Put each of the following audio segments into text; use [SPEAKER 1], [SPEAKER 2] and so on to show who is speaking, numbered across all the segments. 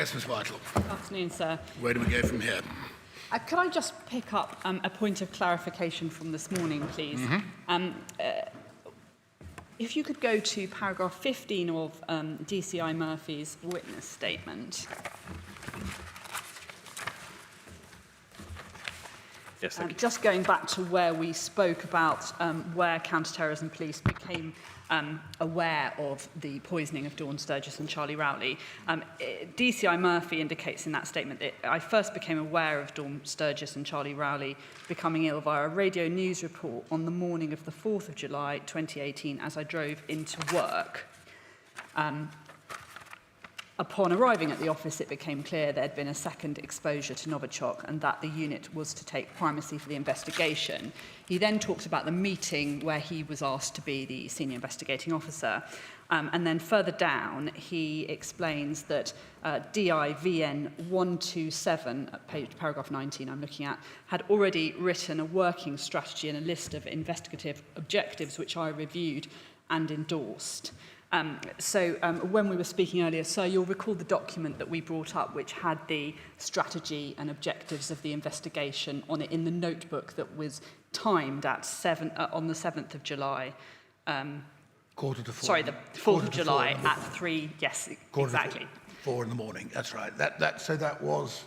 [SPEAKER 1] Yes, Ms Whitehall.
[SPEAKER 2] Good afternoon, sir.
[SPEAKER 1] Where do we go from here?
[SPEAKER 2] Could I just pick up a point of clarification from this morning, please? If you could go to paragraph 15 of DCI Murphy's witness statement.
[SPEAKER 3] Yes, thank you.
[SPEAKER 2] Just going back to where we spoke about where counter-terrorism police became aware of the poisoning of Dawn Sturgess and Charlie Rowley. DCI Murphy indicates in that statement that I first became aware of Dawn Sturgess and Charlie Rowley becoming ill via a radio news report on the morning of the 4th of July 2018 as I drove into work. Upon arriving at the office, it became clear there had been a second exposure to Novichok and that the unit was to take primacy for the investigation. He then talks about the meeting where he was asked to be the senior investigating officer. And then further down, he explains that DIVN 127, paragraph 19 I'm looking at, had already written a working strategy and a list of investigative objectives which I reviewed and endorsed. When we were speaking earlier, sir, you'll recall the document that we brought up which had the strategy and objectives of the investigation on it in the notebook that was timed at on the 7th of July.
[SPEAKER 1] Quarter to 4.
[SPEAKER 2] Sorry, the 4th of July at 3, yes,
[SPEAKER 1] quarter
[SPEAKER 2] exactly.
[SPEAKER 1] To 4 in the morning, that's right. So that was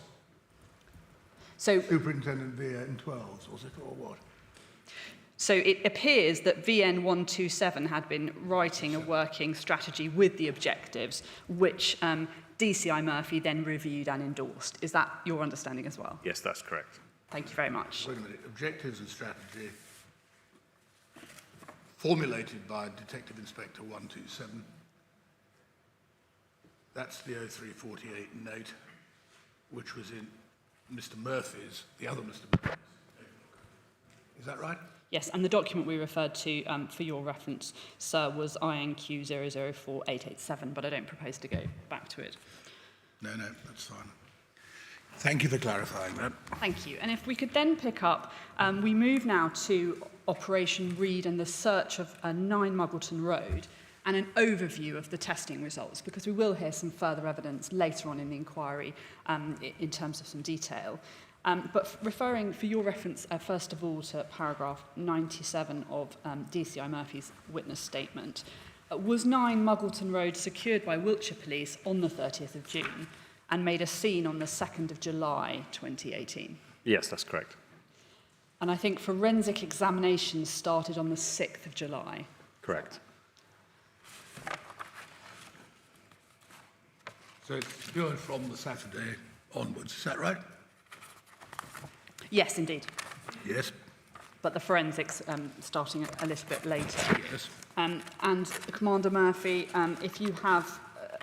[SPEAKER 2] So,
[SPEAKER 1] Superintendent Vere in 12s, was it, or what?
[SPEAKER 2] So it appears that VN 127 had been writing a working strategy with the objectives, which DCI Murphy then reviewed and endorsed. Is that your understanding as well?
[SPEAKER 3] Yes, that's correct.
[SPEAKER 2] Thank you very much.
[SPEAKER 1] Wait a minute. Objectives and strategy formulated by Detective Inspector 127. That's the 0348 note, which was in Mr. Murphy's, the other Mr. Murphy's. Is that right?
[SPEAKER 2] Yes, and the document we referred to for your reference, sir, was INQ 004887, but I don't propose to go back to it.
[SPEAKER 1] No, that's fine. Thank you for clarifying that.
[SPEAKER 2] Thank you. And if we could then pick up, we move now to Operation Reed and the search of 9 Muggleton Road and an overview of the testing results, because we will hear some further evidence later on in the inquiry in terms of some detail. But referring, for your reference, first of all, to paragraph 97 of DCI Murphy's witness statement, was 9 Muggleton Road secured by Wiltshire Police on the 30th of June and made a scene on the 2nd of July 2018?
[SPEAKER 3] Yes, that's correct.
[SPEAKER 2] And I think forensic examinations started on the 6th of July.
[SPEAKER 3] Correct.
[SPEAKER 1] So it's going from the Saturday onwards, is that right?
[SPEAKER 2] Yes, indeed.
[SPEAKER 1] Yes.
[SPEAKER 2] But the forensics starting a little bit later.
[SPEAKER 1] Yes.
[SPEAKER 2] And Commander Murphy, if you have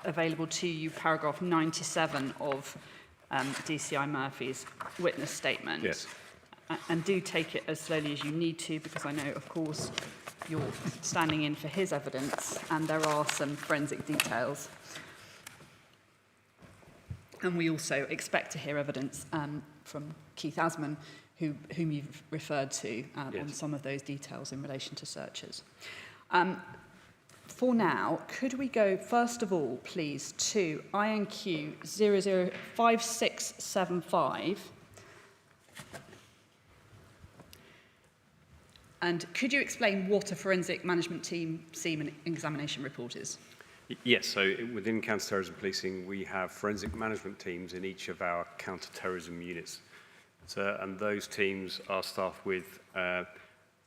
[SPEAKER 2] available to you paragraph 97 of DCI Murphy's witness statement.
[SPEAKER 3] Yes.
[SPEAKER 2] And do take it as slowly as you need to, because I know, of course, you're standing in for his evidence and there are some forensic details. And we also expect to hear evidence from Keith Asman, whom you've referred to on some of those details in relation to searches. For now, could we go, first of all, please, to INQ 005675. And could you explain what a forensic management team semen examination report is?
[SPEAKER 3] Yes, so within counter-terrorism policing, we have forensic management teams in each of our counter-terrorism units. And those teams are staffed with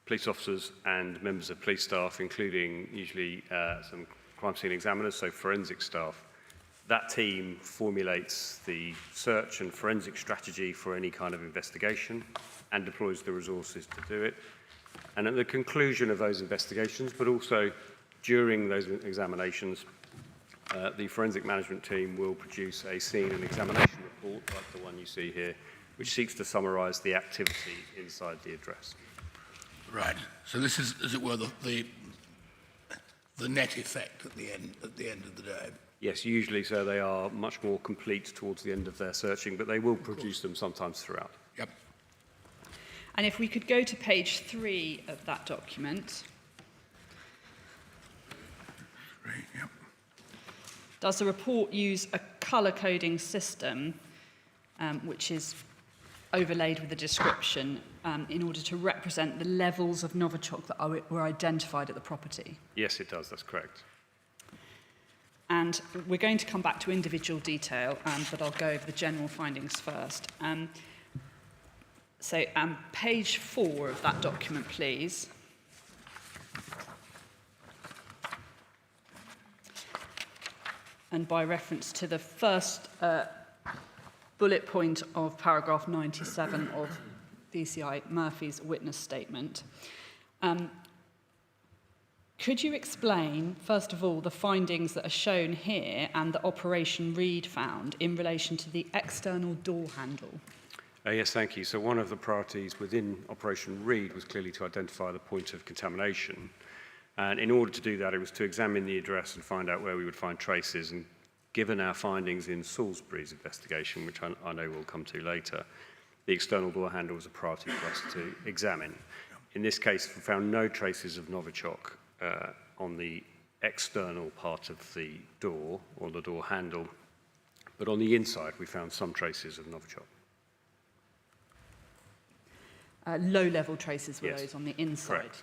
[SPEAKER 3] police officers and members of police staff, including usually some crime scene examiners, so forensic staff. That team formulates the search and forensic strategy for any kind of investigation and deploys the resources to do it. And at the conclusion of those investigations, but also during those examinations, the forensic management team will produce a scene and examination report, like the one you see here, which seeks to summarise the activity inside the address.
[SPEAKER 1] Right. So this is, as it were, the net effect at the end of the day.
[SPEAKER 3] Yes, usually so they are much more complete towards the end of their searching, but they will produce them sometimes throughout.
[SPEAKER 1] Yep.
[SPEAKER 2] And if we could go to page 3 of that document.
[SPEAKER 1] Right, yep.
[SPEAKER 2] Does the report use a colour coding system, which is overlaid with a description in order to represent the levels of Novichok that were identified at the property?
[SPEAKER 3] Yes, it does. That's correct.
[SPEAKER 2] And we're going to come back to individual detail, but I'll go over the general findings first. So page 4 of that document, please. And by reference to the first bullet point of paragraph 97 of DCI Murphy's witness statement. Could you explain, first of all, the findings that are shown here and that Operation Reed found in relation to the external door handle?
[SPEAKER 3] Yes, thank you. So one of the priorities within Operation Reed was clearly to identify the point of contamination. And in order to do that, it was to examine the address and find out where we would find traces. And given our findings in Salisbury's investigation, which I know we'll come to later, the external door handle was a priority for us to examine. In this case, we found no traces of Novichok on the external part of the door, or the door handle, but on the inside we found some traces of Novichok.
[SPEAKER 2] Low-level traces were
[SPEAKER 3] Yes.
[SPEAKER 2] those on the inside?
[SPEAKER 3] Correct.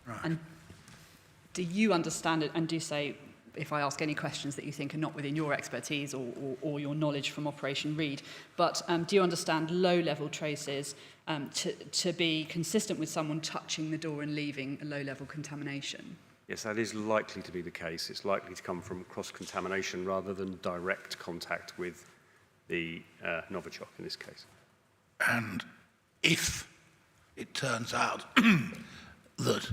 [SPEAKER 1] Right.
[SPEAKER 2] And do you understand it, and do say, if I ask any questions that you think are not within your expertise or your knowledge from Operation Reed, but do you understand low-level traces to be consistent with someone touching the door and leaving a low-level contamination?
[SPEAKER 3] Yes, that is likely to be the case. It's likely to come from cross-contamination rather than direct contact with the Novichok in this case.
[SPEAKER 1] And if it turns out that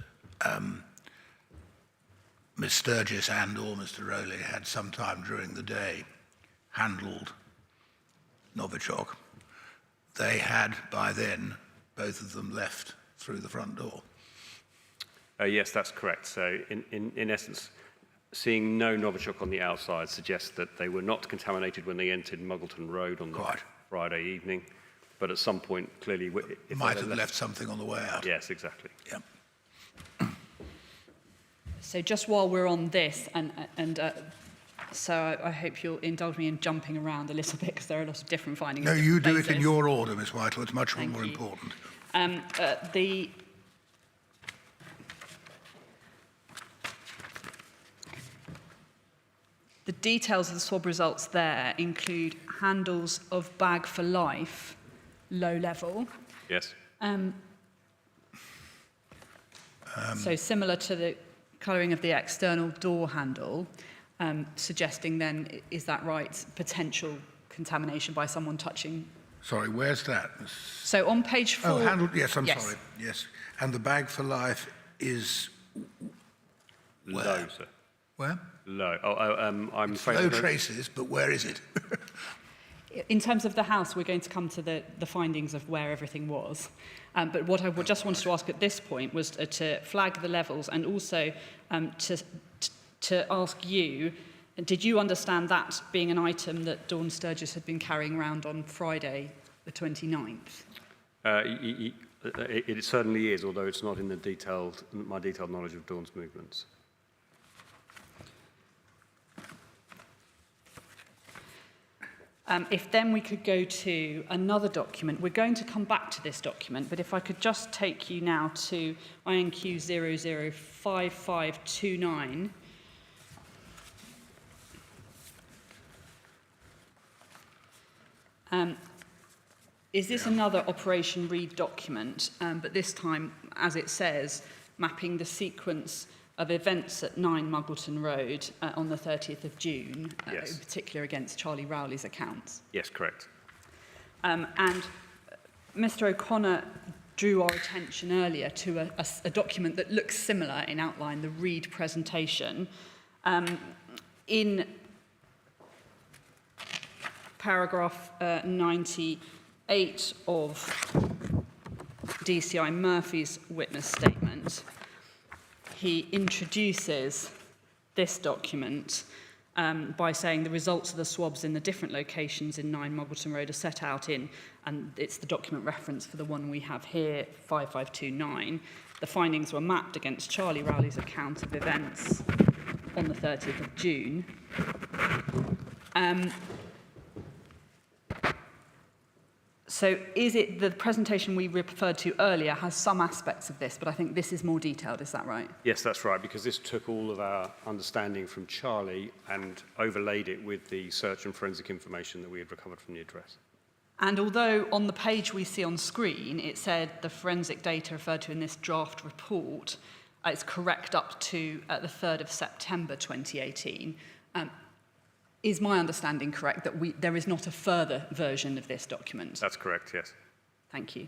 [SPEAKER 1] Miss Sturgess and or Mr. Rowley had sometime during the day handled Novichok, they had by then, both of them, left through the front door.
[SPEAKER 3] Yes, that's correct. So in essence, seeing no Novichok on the outside suggests that they were not contaminated when they entered Muggleton Road on the
[SPEAKER 1] Quite.
[SPEAKER 3] Friday evening, but at some point, clearly... if
[SPEAKER 1] Might
[SPEAKER 3] they
[SPEAKER 1] have left something on the way out.
[SPEAKER 3] Yes, exactly.
[SPEAKER 1] Yep.
[SPEAKER 2] So just while we're on this, so I hope you'll indulge me in jumping around a little bit, because there are a lot of different findings.
[SPEAKER 1] No,
[SPEAKER 2] in
[SPEAKER 1] you
[SPEAKER 2] different
[SPEAKER 1] do it in
[SPEAKER 2] places.
[SPEAKER 1] your order, Miss Whitehall. It's much
[SPEAKER 2] Thank
[SPEAKER 1] more
[SPEAKER 2] you.
[SPEAKER 1] important.
[SPEAKER 2] The details of the swab results there include handles of bag for life, low level.
[SPEAKER 3] Yes.
[SPEAKER 2] So similar to the colouring of the external door handle, suggesting then, is that right, potential contamination by someone touching.
[SPEAKER 1] Sorry, where's that?
[SPEAKER 2] So on page 4.
[SPEAKER 1] Oh, handled, yes, I'm
[SPEAKER 2] Yes.
[SPEAKER 1] sorry. Yes. And the bag for life is where?
[SPEAKER 3] Low, sir.
[SPEAKER 1] Where?
[SPEAKER 3] Low. I'm afraid...
[SPEAKER 1] No
[SPEAKER 3] I don't-
[SPEAKER 1] traces, but where is it?
[SPEAKER 2] In terms of the house, we're going to come to the findings of where everything was. But what I just wanted to ask at this point was to flag the levels, and also to ask you, did you understand that being an item that Dawn Sturgess had been carrying around on Friday, the 29th?
[SPEAKER 3] It certainly is, although it's not in my detailed knowledge of Dawn's movements.
[SPEAKER 2] If then we could go to another document. We're going to come back to this document, but if I could just take you now to INQ 005529. Is this another Operation Reed document, but this time, as it says, mapping the sequence of events at 9 Muggleton Road on the 30th of June,
[SPEAKER 3] Yes.
[SPEAKER 2] in particular against Charlie Rowley's accounts?
[SPEAKER 3] Yes, correct.
[SPEAKER 2] And Mr. O'Connor drew our attention earlier to a document that looks similar in outline, the Reed presentation. In paragraph 98 of DCI Murphy's witness statement, he introduces this document by saying the results of the swabs in the different locations in 9 Muggleton Road are set out in, and it's the document reference for the one we have here, 5529. The findings were mapped against Charlie Rowley's account of events on the 30th of June. So is it the presentation we referred to earlier has some aspects of this, but I think this is more detailed, is that right?
[SPEAKER 3] Yes, that's right, because this took all of our understanding from Charlie and overlaid it with the search and forensic information that we had recovered from the address.
[SPEAKER 2] And although on the page we see on screen, it said the forensic data referred to in this draft report, it's correct up to the 3rd of September 2018. Is my understanding correct that there is not a further version of this document?
[SPEAKER 3] That's correct, yes.
[SPEAKER 2] Thank you.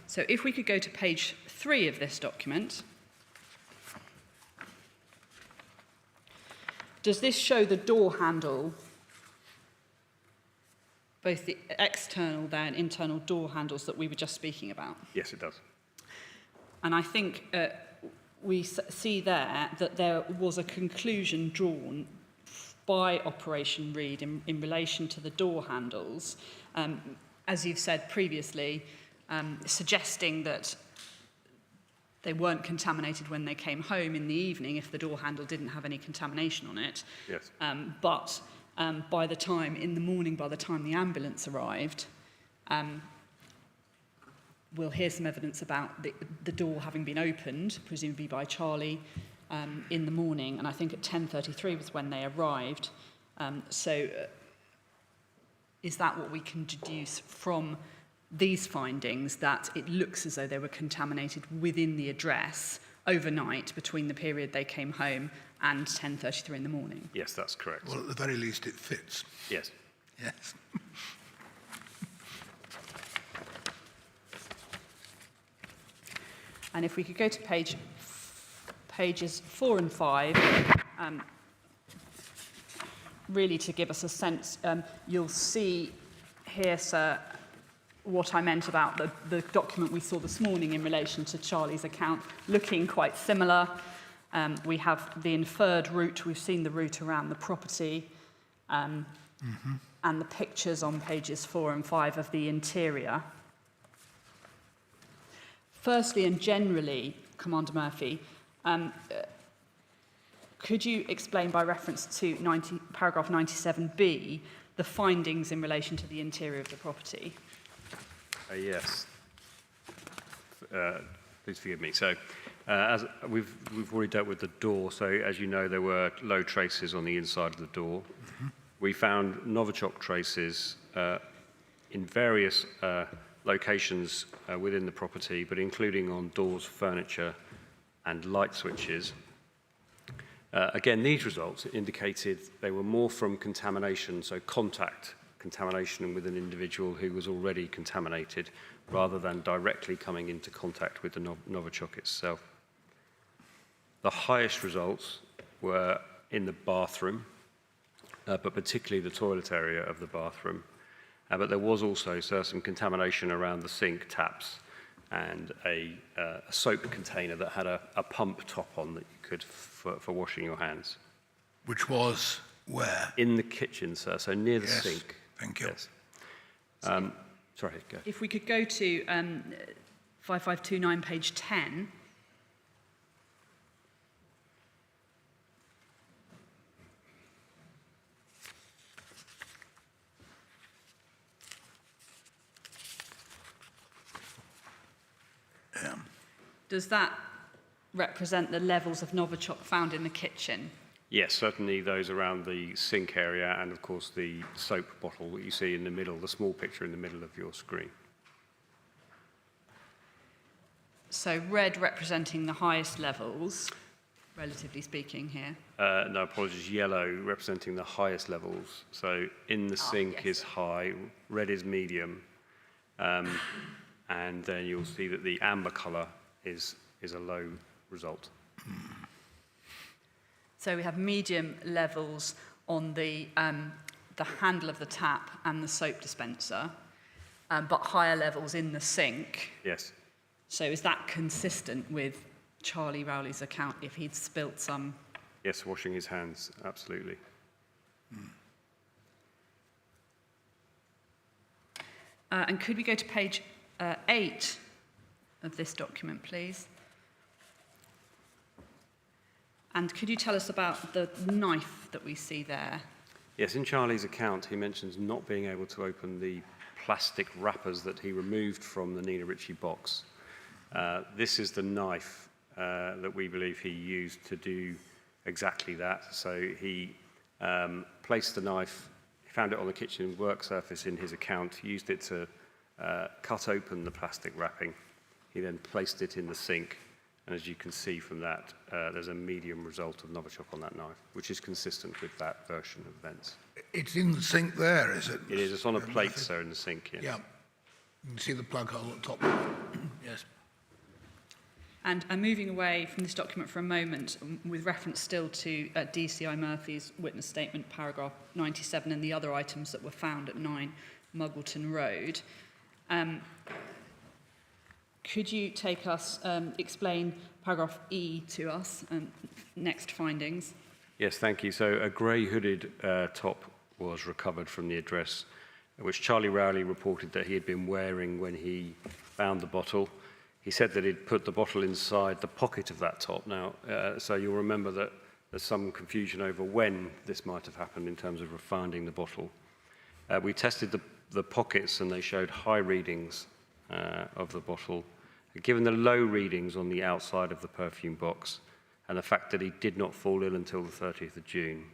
[SPEAKER 2] So if we could go to page 3 of this document. Does this show the door handle, both the external there and internal door handles that we were just speaking about?
[SPEAKER 3] Yes, it does.
[SPEAKER 2] And I think we see there that there was a conclusion drawn by Operation Reed in relation to the door handles, as you've said previously, suggesting that they weren't contaminated when they came home in the evening if the door handle didn't have any contamination on it.
[SPEAKER 3] Yes.
[SPEAKER 2] But by the time, in the morning, by the time the ambulance arrived, we'll hear some evidence about the door having been opened, presumably by Charlie, in the morning, and I think at 10:33 was when they arrived. Is that what we can deduce from these findings, that it looks as though they were contaminated within the address overnight between the period they came home and 10:33 in the morning?
[SPEAKER 3] Yes, that's correct.
[SPEAKER 1] Well, at the very least, it fits.
[SPEAKER 3] Yes.
[SPEAKER 1] Yes.
[SPEAKER 2] And if we could go to pages 4 and 5, really to give us a sense, you'll see here, sir, what I meant about the document we saw this morning in relation to Charlie's account, looking quite similar. We have the inferred route, we've seen the route around the property, and the pictures on pages 4 and 5 of the interior. Firstly and generally, Commander Murphy, could you explain by reference to paragraph 97B the findings in relation to the interior of the property?
[SPEAKER 3] Yes. Please forgive me. So, as we've already dealt with the door, so as you know, there were low traces on the inside of the door. We found Novichok traces in various locations within the property, but including on doors, furniture, and light switches. Again, these results indicated they were more from contamination, so contact contamination with an individual who was already contaminated, rather than directly coming into contact with the Novichok itself. The highest results were in the bathroom, but particularly the toilet area of the bathroom. But there was also some contamination around the sink taps and a soap container that had a pump top on that you could for washing your hands.
[SPEAKER 1] Which was where?
[SPEAKER 3] In the kitchen, sir, so near the
[SPEAKER 1] Yes,
[SPEAKER 3] sink.
[SPEAKER 1] thank you.
[SPEAKER 3] Yes. Sorry, go.
[SPEAKER 2] If we could go to 5529, page 10. Does that represent the levels of Novichok found in the kitchen?
[SPEAKER 3] Yes, certainly those around the sink area and, of course, the soap bottle that you see in the middle, the small picture in the middle of your screen.
[SPEAKER 2] So red representing the highest levels, relatively speaking here.
[SPEAKER 3] No, apologies, yellow representing the highest levels. So in the sink
[SPEAKER 2] yes.
[SPEAKER 3] is high, red is medium, and then you'll see that the amber colour is a low result.
[SPEAKER 2] So we have medium levels on the handle of the tap and the soap dispenser, but higher levels in the sink.
[SPEAKER 3] Yes.
[SPEAKER 2] So is that consistent with Charlie Rowley's account if he'd spilt some?
[SPEAKER 3] Yes, washing his hands, absolutely.
[SPEAKER 2] And could we go to page 8 of this document, please? And could you tell us about the knife that we see there?
[SPEAKER 3] Yes, in Charlie's account, he mentions not being able to open the plastic wrappers that he removed from the Nina Ritchie box. This is the knife that we believe he used to do exactly that. So he placed the knife, he found it on the kitchen work surface in his account, used it to cut open the plastic wrapping. He then placed it in the sink, and as you can see from that, there's a medium result of Novichok on that knife, which is consistent with that version of events.
[SPEAKER 1] It's in the sink there, is it?
[SPEAKER 3] It is. It's on a plate, sir, in the sink. Yes.
[SPEAKER 1] Yeah. You can see the plug hole at the top. Yes.
[SPEAKER 2] And moving away from this document for a moment, with reference still to DCI Murphy's witness statement, paragraph 97, and the other items that were found at 9 Muggleton Road, could you take us, explain paragraph E to us and next findings?
[SPEAKER 3] Yes, thank you. So a grey hooded top was recovered from the address, which Charlie Rowley reported that he had been wearing when he found the bottle. He said that he'd put the bottle inside the pocket of that top. Now, so you'll remember that there's some confusion over when this might have happened in terms of finding the bottle. We tested the pockets and they showed high readings of the bottle. Given the low readings on the outside of the perfume box and the fact that he did not fall ill until the 30th of June,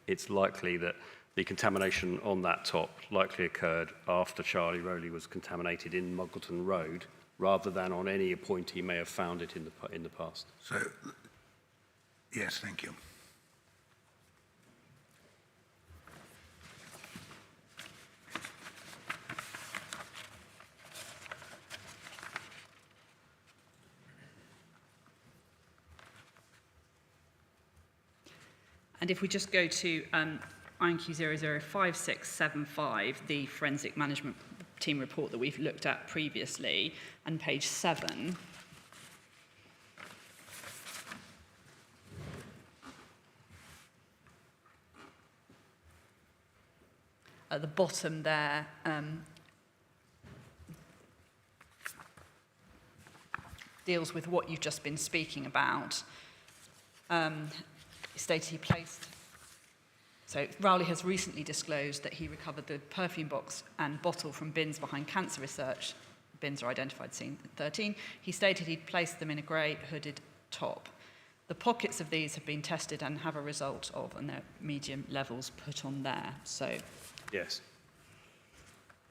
[SPEAKER 3] it's likely that the contamination on that top likely occurred after Charlie Rowley was contaminated in Muggleton Road, rather than on any point he may have found it in the past.
[SPEAKER 1] So, yes, thank you.
[SPEAKER 2] And if we just go to INQ 005675, the forensic management team report that we've looked at previously, and page 7, at the bottom there, deals with what you've just been speaking about. Stated he placed. So Rowley has recently disclosed that he recovered the perfume box and bottle from bins behind cancer research. Bins are identified scene 13. He stated he'd placed them in a grey hooded top. The pockets of these have been tested and have a result of, and their medium levels put on there. So
[SPEAKER 3] yes.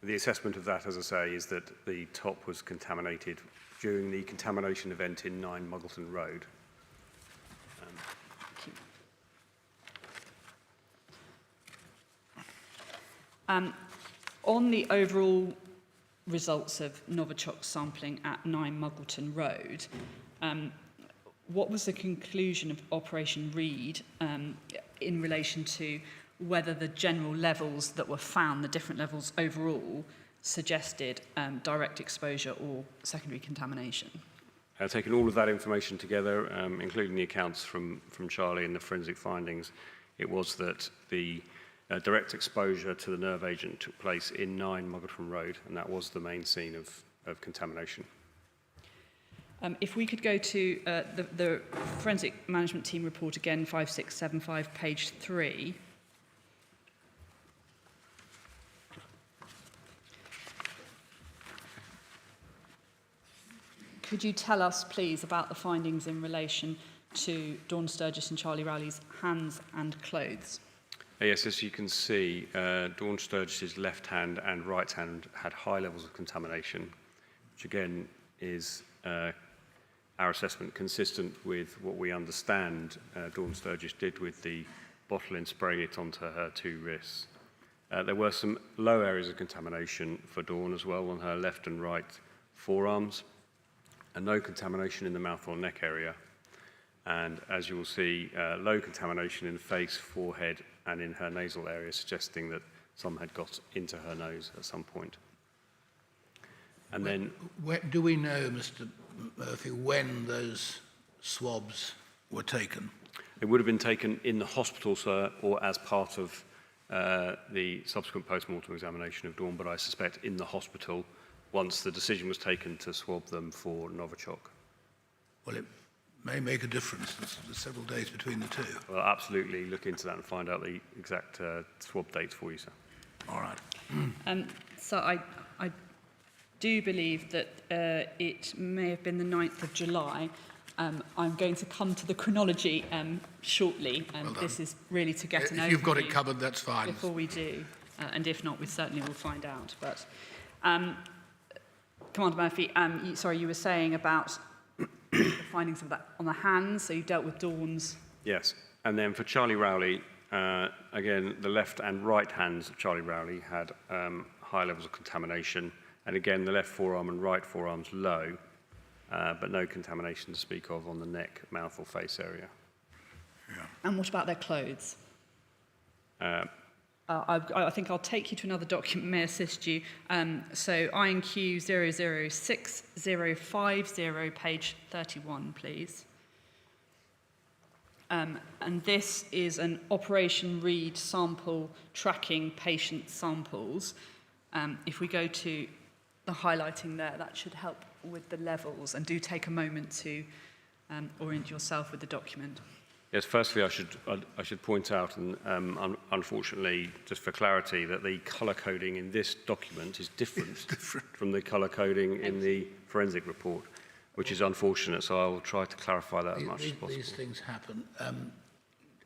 [SPEAKER 3] The assessment of that, as I say, is that the top was contaminated during the contamination event in 9 Muggleton Road.
[SPEAKER 2] On the overall results of Novichok sampling at 9 Muggleton Road, what was the conclusion of Operation Reed in relation to whether the general levels that were found, the different levels overall, suggested direct exposure or secondary contamination?
[SPEAKER 3] Taking all of that information together, including the accounts from Charlie and the forensic findings, it was that the direct exposure to the nerve agent took place in 9 Muggleton Road, and that was the main scene of contamination.
[SPEAKER 2] If we could go to the forensic management team report again, 5675, page 3. Could you tell us, please, about the findings in relation to Dawn Sturgess and Charlie Rowley's hands and clothes?
[SPEAKER 3] Yes, as you can see, Dawn Sturgess's left hand and right hand had high levels of contamination, which again is our assessment consistent with what we understand Dawn Sturgess did with the bottle and spraying it onto her 2 wrists. There were some low areas of contamination for Dawn as well on her left and right forearms, and no contamination in the mouth or neck area. And as you will see, low contamination in the face, forehead, and in her nasal area, suggesting that some had got into her nose at some point. And then...
[SPEAKER 1] Do we know, Mr. Murphy, when those swabs were taken?
[SPEAKER 3] It would have been taken in the hospital, sir, or as part of the subsequent post-mortem examination of Dawn, but I suspect in the hospital once the decision was taken to swab them for Novichok.
[SPEAKER 1] Well, it may make a difference. There's several days between the two.
[SPEAKER 3] Well, absolutely look into that and find out the exact swab dates for you, sir.
[SPEAKER 1] All right.
[SPEAKER 2] So I do believe that it may have been the 9th of July. I'm going to come to the chronology shortly, and
[SPEAKER 1] Well done.
[SPEAKER 2] this is really to get an overview.
[SPEAKER 1] If you've got it covered, that's fine.
[SPEAKER 2] Before we do, and if not, we certainly will find out. But Commander Murphy, you were saying about the findings of that on the hands, so you dealt with Dawn's.
[SPEAKER 3] Yes, and then for Charlie Rowley, again, the left and right hands of Charlie Rowley had high levels of contamination, and again, the left forearm and right forearms low, but no contamination to speak of on the neck, mouth or face area.
[SPEAKER 1] Yeah.
[SPEAKER 2] And what about their clothes? I think I'll take you to another document, may assist you. So INQ 006050, page 31, please. And this is an Operation Read sample tracking patient samples. If we go to the highlighting there, that should help with the levels. And do take a moment to orient yourself with the document.
[SPEAKER 3] Yes, firstly, I should point out, and unfortunately, just for clarity, that the colour coding in this document is different from the colour coding in the forensic report, which is unfortunate, so I will try to clarify that as much as possible.
[SPEAKER 1] These things happen.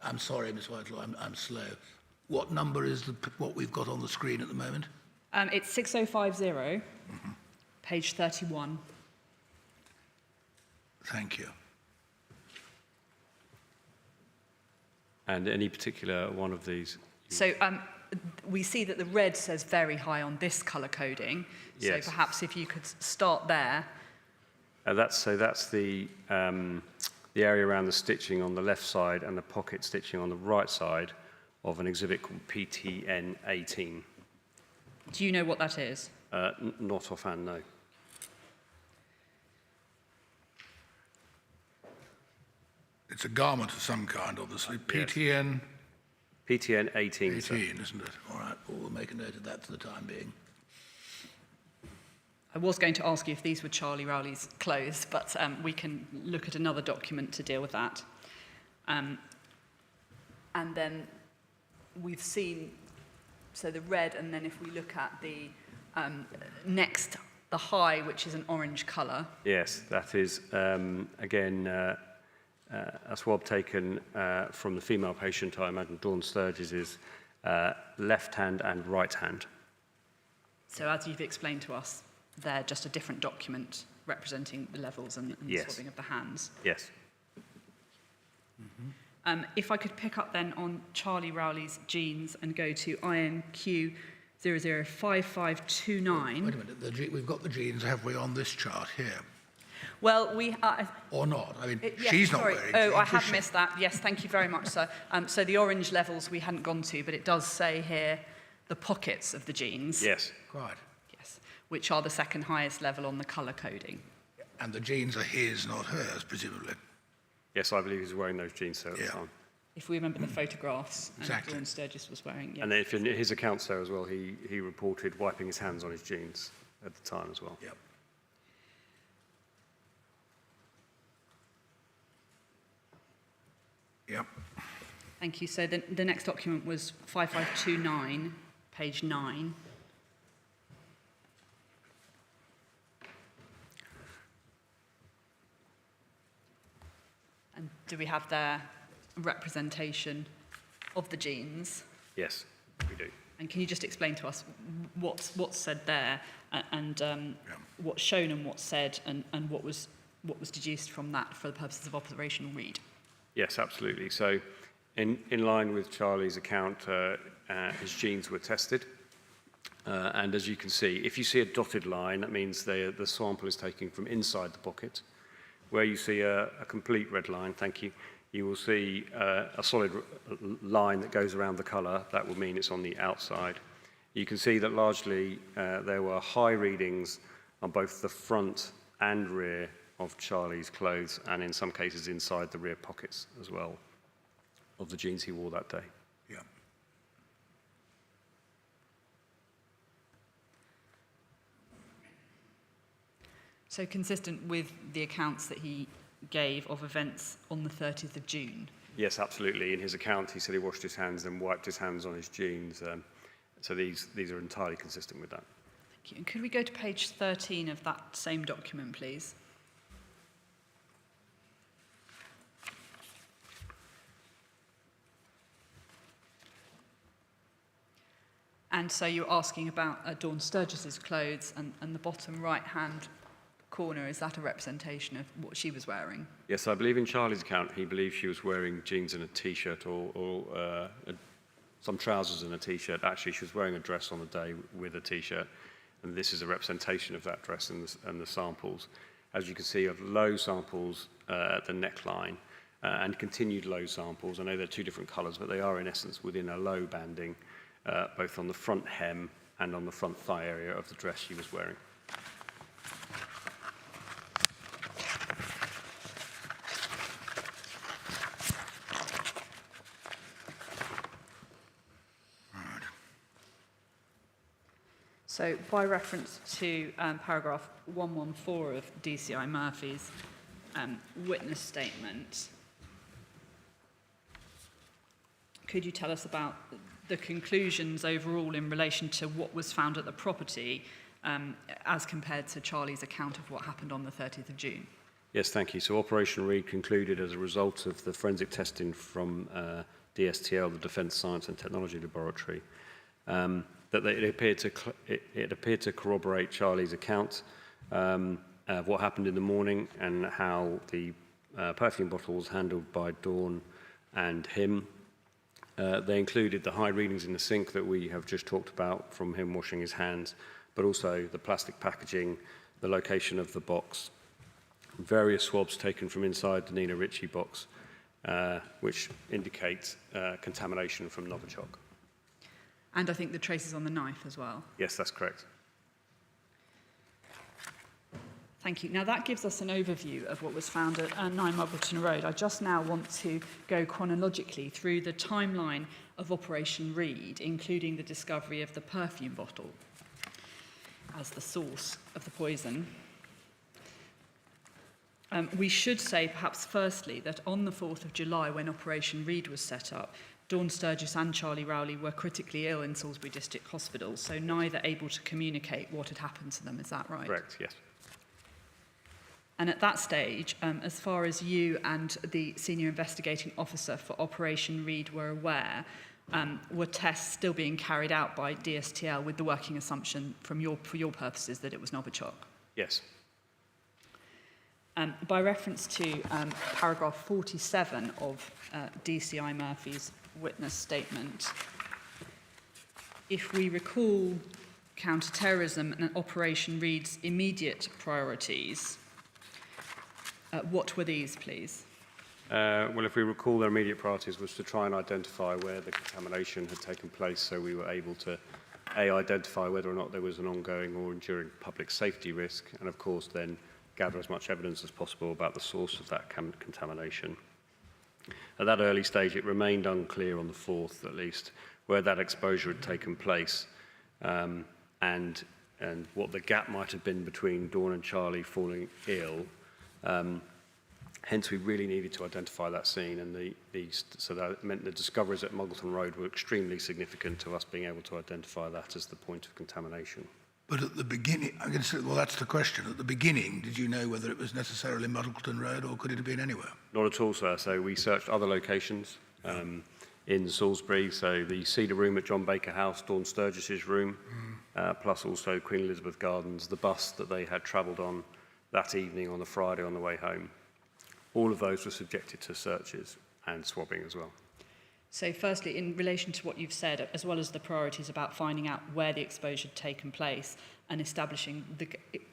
[SPEAKER 1] I'm sorry, Ms. Whitelaw, I'm slow. What number is what we've got on the screen at the moment?
[SPEAKER 2] It's 6050, page 31.
[SPEAKER 1] Thank you.
[SPEAKER 3] And any particular one of these?
[SPEAKER 2] So we see that the red says very high on this colour coding.
[SPEAKER 3] Yes.
[SPEAKER 2] So perhaps if you could start there.
[SPEAKER 3] That's the area around the stitching on the left side and the pocket stitching on the right side of an exhibit called PTN 18.
[SPEAKER 2] Do you know what that is?
[SPEAKER 3] Not offhand, no.
[SPEAKER 1] It's a garment of some kind, obviously. PTN
[SPEAKER 3] PTN 18,
[SPEAKER 1] 18,
[SPEAKER 3] sir.
[SPEAKER 1] isn't it? All right, well, we'll make a note of that for the time being.
[SPEAKER 2] I was going to ask you if these were Charlie Rowley's clothes, but we can look at another document to deal with that. And then we've seen, so the red, and then if we look at the next, the high, which is an orange colour.
[SPEAKER 3] Yes, that is, again, a swab taken from the female patient, I imagine Dawn Sturgess' left hand and right hand.
[SPEAKER 2] So as you've explained to us, they're just a different document representing the levels and the swabbing of the hands.
[SPEAKER 3] Yes.
[SPEAKER 2] If I could pick up then on Charlie Rowley's genes and go to INQ 005529.
[SPEAKER 1] Wait a minute, we've got the genes, have we, on this chart here?
[SPEAKER 2] Well, we
[SPEAKER 1] Or not? I mean,
[SPEAKER 2] yes,
[SPEAKER 1] she's not
[SPEAKER 2] sorry.
[SPEAKER 1] wearing
[SPEAKER 2] Oh,
[SPEAKER 1] jeans,
[SPEAKER 2] I
[SPEAKER 1] is
[SPEAKER 2] have
[SPEAKER 1] she?
[SPEAKER 2] missed that. Yes, thank you very much, sir. So the orange levels we hadn't gone to, but it does say here the pockets of the genes.
[SPEAKER 3] Yes.
[SPEAKER 1] Right.
[SPEAKER 2] Yes, which are the second highest level on the colour coding.
[SPEAKER 1] And the jeans are his, not hers, presumably.
[SPEAKER 3] Yes, I believe he's wearing those jeans, sir, at the time.
[SPEAKER 2] If we remember the photographs,
[SPEAKER 1] Exactly.
[SPEAKER 2] and Dawn Sturgess was wearing, yes.
[SPEAKER 3] And then if in his accounts there as well, he reported wiping his hands on his jeans at the time as well.
[SPEAKER 1] Yep. Yep.
[SPEAKER 2] Thank you. So the next document was 5529, page 9. And do we have their representation of the genes?
[SPEAKER 3] Yes, we do.
[SPEAKER 2] And can you just explain to us what's said there, and what's shown and what's said, and what was deduced from that for the purposes of operational read?
[SPEAKER 3] Yes, absolutely. So in line with Charlie's account, his genes were tested. And as you can see, if you see a dotted line, that means the sample is taken from inside the pocket. Where you see a complete red line, thank you, you will see a solid line that goes around the colour. That will mean it's on the outside. You can see that largely there were high readings on both the front and rear of Charlie's clothes, and in some cases inside the rear pockets as well of the jeans he wore that day.
[SPEAKER 1] Yeah.
[SPEAKER 2] So consistent with the accounts that he gave of events on the 30th of June.
[SPEAKER 3] Yes, absolutely. In his account, he said he washed his hands and wiped his hands on his jeans. So these are entirely consistent with that.
[SPEAKER 2] Thank you. And could we go to page 13 of that same document, please? And so you're asking about Dawn Sturgess's clothes, and the bottom right-hand corner, is that a representation of what she was wearing?
[SPEAKER 3] Yes, I believe in Charlie's account, he believes she was wearing jeans and a T-shirt or some trousers and a T-shirt. Actually, she was wearing a dress on the day with a T-shirt, and this is a representation of that dress and the samples. As you can see, of low samples at the neckline and continued low samples. I know they're two different colours, but they are in essence within a low banding, both on the front hem and on the front thigh area of the dress she was wearing.
[SPEAKER 2] So by reference to paragraph 114 of DCI Murphy's witness statement, could you tell us about the conclusions overall in relation to what was found at the property as compared to Charlie's account of what happened on the 30th of June?
[SPEAKER 3] Yes, thank you. So Operation Reed concluded as a result of the forensic testing from DSTL, the Defence Science and Technology Laboratory, that it appeared to corroborate Charlie's account of what happened in the morning and how the perfume bottle was handled by Dawn and him. They included the high readings in the sink that we have just talked about from him washing his hands, but also the plastic packaging, the location of the box, various swabs taken from inside the Nina Ritchie box, which indicate contamination from Novichok.
[SPEAKER 2] And I think the traces on the knife as well.
[SPEAKER 3] Yes, that's correct.
[SPEAKER 2] Thank you. Now that gives us an overview of what was found at 9 Muggleton Road. I just now want to go chronologically through the timeline of Operation Reed, including the discovery of the perfume bottle as the source of the poison. We should say, perhaps firstly, that on the 4th of July, when Operation Reed was set up, Dawn Sturgess and Charlie Rowley were critically ill in Salisbury District Hospital, so neither able to communicate what had happened to them. Is that right?
[SPEAKER 3] Correct, yes.
[SPEAKER 2] And at that stage, as far as you and the senior investigating officer for Operation Reed were aware, were tests still being carried out by DSTL with the working assumption for your purposes that it was Novichok?
[SPEAKER 3] Yes.
[SPEAKER 2] By reference to paragraph 47 of DCI Murphy's witness statement, if we recall counter-terrorism and Operation Reed's immediate priorities, what were these, please?
[SPEAKER 3] Well, if we recall, their immediate priorities was to try and identify where the contamination had taken place, so we were able to identify whether or not there was an ongoing or enduring public safety risk, and of course then gather as much evidence as possible about the source of that contamination. At that early stage, it remained unclear on the 4th, at least, where that exposure had taken place, and what the gap might have been between Dawn and Charlie falling ill. Hence, we really needed to identify that scene, and so that meant the discoveries at Muggleton Road were extremely significant to us being able to identify that as the point of contamination.
[SPEAKER 1] But at the beginning, I'm going to say, well, that's the question. At the beginning, did you know whether it was necessarily Muggleton Road or could it have been anywhere?
[SPEAKER 3] Not at all, sir. So we searched other locations in Salisbury. So the Cedar Room at John Baker House, Dawn Sturgess's room, plus also Queen Elizabeth Gardens, the bus that they had travelled on that evening on the Friday on the way home. All of those were subjected to searches and swabbing as well.
[SPEAKER 2] So firstly, in relation to what you've said, as well as the priorities about finding out where the exposure had taken place and establishing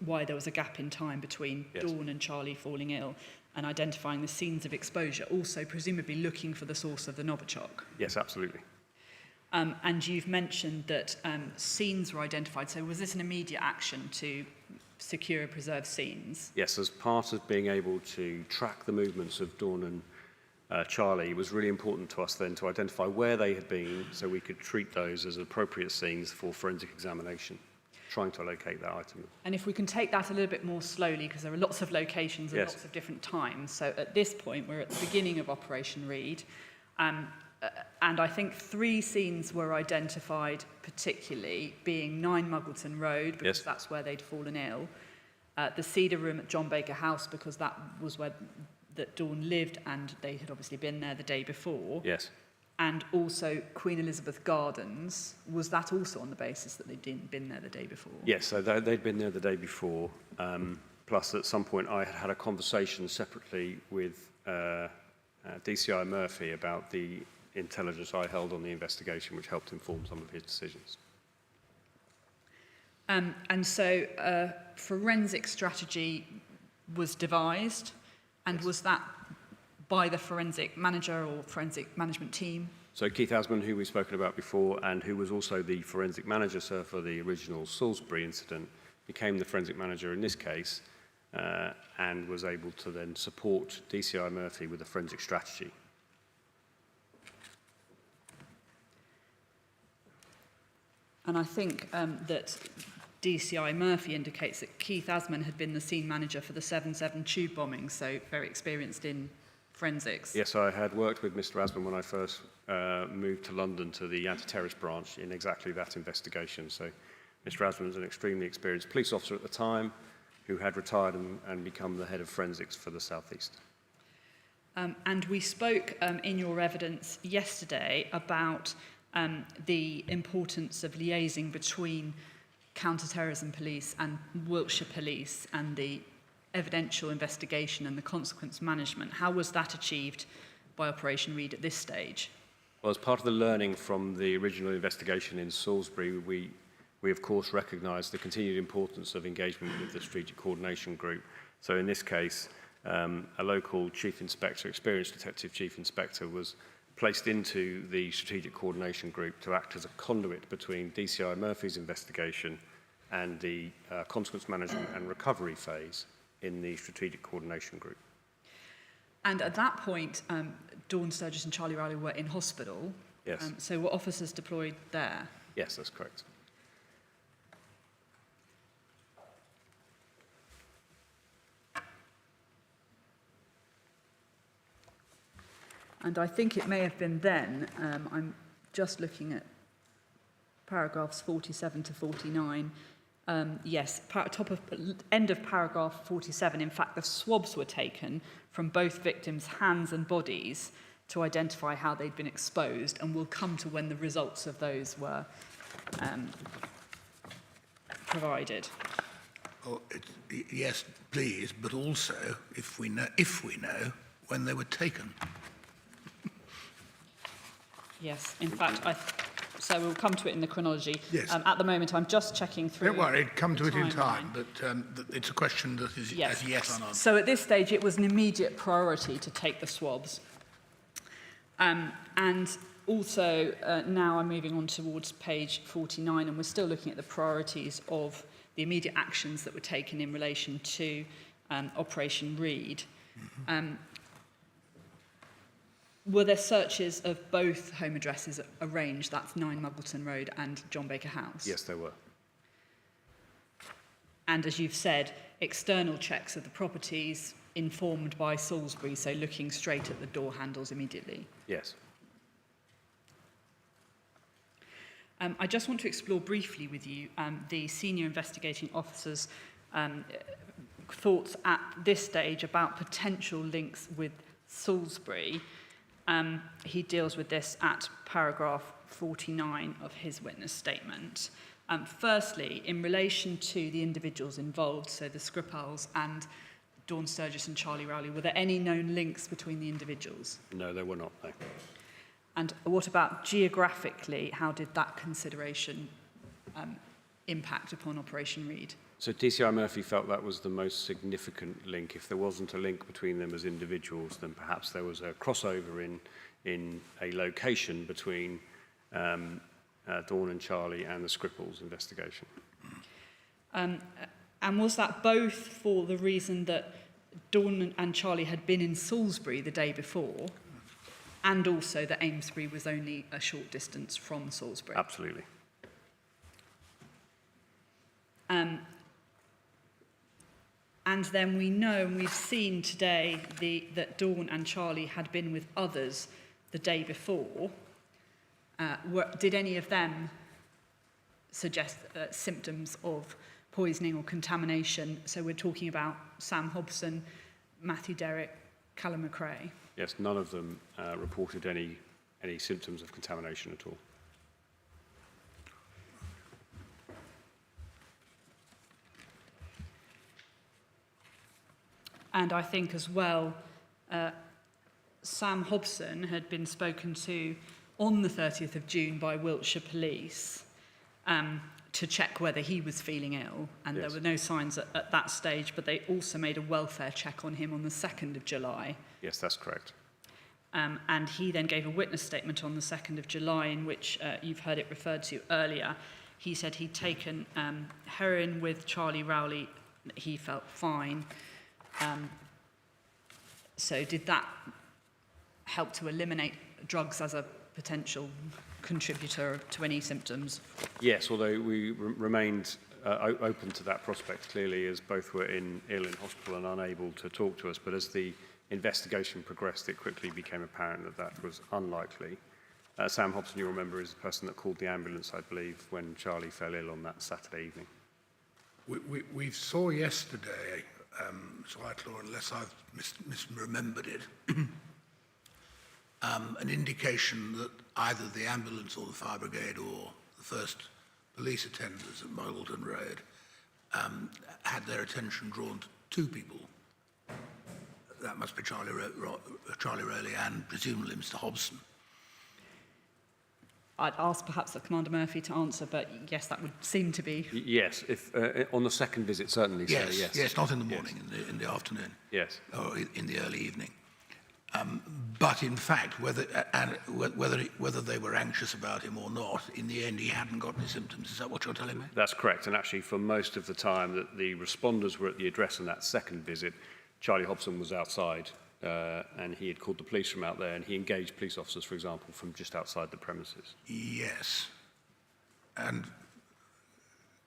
[SPEAKER 2] why there was a gap in time between Dawn and Charlie falling ill and identifying the scenes of exposure, also presumably looking for the source of the Novichok.
[SPEAKER 3] Yes, absolutely.
[SPEAKER 2] And you've mentioned that scenes were identified. So was this an immediate action to secure and preserve scenes?
[SPEAKER 3] Yes, as part of being able to track the movements of Dawn and Charlie, it was really important to us then to identify where they had been so we could treat those as appropriate scenes for forensic examination. trying to locate that item.
[SPEAKER 2] And if we can take that a little bit more slowly, because there are lots of locations and
[SPEAKER 3] Yes.
[SPEAKER 2] lots of different times. So at this point, we're at the beginning of Operation Reed. And I think 3 scenes were identified particularly, being 9 Muggleton Road, because
[SPEAKER 3] Yes.
[SPEAKER 2] that's where they'd fallen ill. The Cedar Room at John Baker House, because that was where that Dawn lived, and they had obviously been there the day before.
[SPEAKER 3] Yes.
[SPEAKER 2] And also Queen Elizabeth Gardens. Was that also on the basis that they'd been there the day before?
[SPEAKER 3] Yes, so they'd been there the day before. Plus, at some point, I had a conversation separately with DCI Murphy about the intelligence I held on the investigation, which helped inform some of his decisions.
[SPEAKER 2] And so forensic strategy was devised, and
[SPEAKER 3] Yes.
[SPEAKER 2] was that by the forensic manager or forensic management team?
[SPEAKER 3] So Keith Asman, who we've spoken about before, and who was also the forensic manager, sir, for the original Salisbury incident, became the forensic manager in this case, and was able to then support DCI Murphy with the forensic strategy.
[SPEAKER 2] And I think that DCI Murphy indicates that Keith Asman had been the scene manager for the 7/7 tube bombing, so very experienced in forensics.
[SPEAKER 3] Yes, I had worked with Mr. Asman when I first moved to London to the anti-terrorist branch in exactly that investigation. So Mr. Asman was an extremely experienced police officer at the time who had retired and become the head of forensics for the South East.
[SPEAKER 2] And we spoke in your evidence yesterday about the importance of liaising between counter-terrorism police and Wiltshire police and the evidential investigation and the consequence management. How was that achieved by Operation Reed at this stage?
[SPEAKER 3] Well, as part of the learning from the original investigation in Salisbury, we of course recognised the continued importance of engagement with the Strategic Coordination Group. So in this case, a local chief inspector, experienced detective chief inspector, was placed into the Strategic Coordination Group to act as a conduit between DCI Murphy's investigation and the consequence management and recovery phase in the Strategic Coordination Group.
[SPEAKER 2] And at that point, Dawn Sturgess and Charlie Rowley were in hospital.
[SPEAKER 3] Yes.
[SPEAKER 2] So were officers deployed there?
[SPEAKER 3] Yes, that's correct.
[SPEAKER 2] And I think it may have been then, I'm just looking at paragraphs 47 to 49. Yes, end of paragraph 47, in fact, the swabs were taken from both victims' hands and bodies to identify how they'd been exposed, and we'll come to when the results of those were provided.
[SPEAKER 1] Oh, yes, please, but also if we know when they were taken.
[SPEAKER 2] Yes, in fact, so we'll come to it in the chronology.
[SPEAKER 1] Yes.
[SPEAKER 2] At the moment, I'm just checking through.
[SPEAKER 1] Don't worry, come to
[SPEAKER 2] the
[SPEAKER 1] it in time,
[SPEAKER 2] timeline.
[SPEAKER 1] but it's a question that is
[SPEAKER 2] Yes.
[SPEAKER 1] as yes or no.
[SPEAKER 2] So at this stage, it was an immediate priority to take the swabs. And also, now I'm moving on towards page 49, and we're still looking at the priorities of the immediate actions that were taken in relation to Operation Reed. Were there searches of both home addresses arranged? That's 9 Muggleton Road and John Baker House?
[SPEAKER 3] Yes, there were.
[SPEAKER 2] And as you've said, external checks of the properties informed by Salisbury, so looking straight at the door handles immediately.
[SPEAKER 3] Yes.
[SPEAKER 2] I just want to explore briefly with you the senior investigating officer's thoughts at this stage about potential links with Salisbury. He deals with this at paragraph 49 of his witness statement. Firstly, in relation to the individuals involved, so the Skripals and Dawn Sturgess and Charlie Rowley, were there any known links between the individuals?
[SPEAKER 3] No, there were not, no.
[SPEAKER 2] And what about geographically? How did that consideration impact upon Operation Reed?
[SPEAKER 3] So DCI Murphy felt that was the most significant link. If there wasn't a link between them as individuals, then perhaps there was a crossover in a location between Dawn and Charlie and the Skripals investigation.
[SPEAKER 2] And was that both for the reason that Dawn and Charlie had been in Salisbury the day before, and also that Amesbury was only a short distance from Salisbury?
[SPEAKER 3] Absolutely.
[SPEAKER 2] And then we know, and we've seen today, that Dawn and Charlie had been with others the day before. Did any of them suggest symptoms of poisoning or contamination? So we're talking about Sam Hobson, Matthew Derrick, Callum McRae.
[SPEAKER 3] Yes, none of them reported any symptoms of contamination at all.
[SPEAKER 2] And I think as well, Sam Hobson had been spoken to on the 30th of June by Wiltshire Police to check whether he was feeling ill. And
[SPEAKER 3] Yes.
[SPEAKER 2] there were no signs at that stage, but they also made a welfare check on him on the 2nd of July.
[SPEAKER 3] Yes, that's correct.
[SPEAKER 2] And he then gave a witness statement on the 2nd of July in which you've heard it referred to earlier. He said he'd taken heroin with Charlie Rowley. He felt fine. So did that help to eliminate drugs as a potential contributor to any symptoms?
[SPEAKER 3] Yes, although we remained open to that prospect, clearly, as both were ill in hospital and unable to talk to us. But as the investigation progressed, it quickly became apparent that that was unlikely. Sam Hobson, you remember, is the person that called the ambulance, I believe, when Charlie fell ill on that Saturday evening.
[SPEAKER 1] We saw yesterday, slightly, or unless I've misremembered it, an indication that either the ambulance or the fire brigade or the first police attendants at Moggleton Road had their attention drawn to two people. That must be Charlie Rowley and presumably Mr. Hobson.
[SPEAKER 2] I'd ask perhaps Commander Murphy to answer, but yes, that would seem to be.
[SPEAKER 3] Yes, if on the second visit, certainly.
[SPEAKER 1] Yes,
[SPEAKER 3] so,
[SPEAKER 1] yes, not in the morning, in the afternoon.
[SPEAKER 3] Yes.
[SPEAKER 1] Or in the early evening. But in fact, whether they were anxious about him or not, in the end he hadn't got any symptoms. Is that what you're telling me?
[SPEAKER 3] That's correct. And actually, for most of the time that the responders were at the address on that second visit, Charlie Hobson was outside, and he had called the police from out there, and he engaged police officers, for example, from just outside the premises.
[SPEAKER 1] Yes. And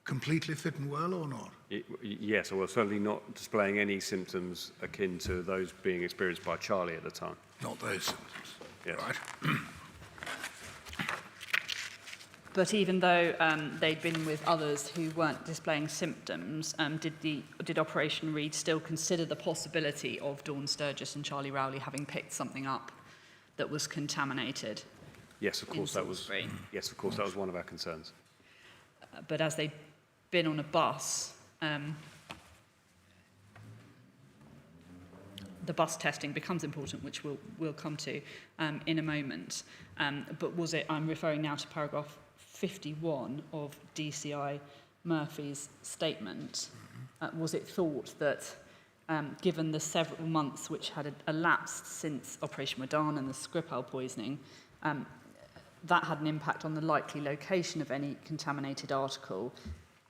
[SPEAKER 1] completely fit and well or not?
[SPEAKER 3] Yes, well, certainly not displaying any symptoms akin to those being experienced by Charlie at the time.
[SPEAKER 1] Not those symptoms.
[SPEAKER 3] Yes.
[SPEAKER 1] Right.
[SPEAKER 2] But even though they'd been with others who weren't displaying symptoms, did Operation Reed still consider the possibility of Dawn Sturgess and Charlie Rowley having picked something up that was contaminated?
[SPEAKER 3] Yes, of course that was.
[SPEAKER 2] Salisbury?
[SPEAKER 3] Yes, of course that was one of our concerns.
[SPEAKER 2] But as they'd been on a bus, the bus testing becomes important, which we'll come to in a moment. But was it? I'm referring now to paragraph 51 of DCI Murphy's statement. Was it thought that, given the several months which had elapsed since Operation Redan and the Skripal poisoning, that had an impact on the likely location of any contaminated article?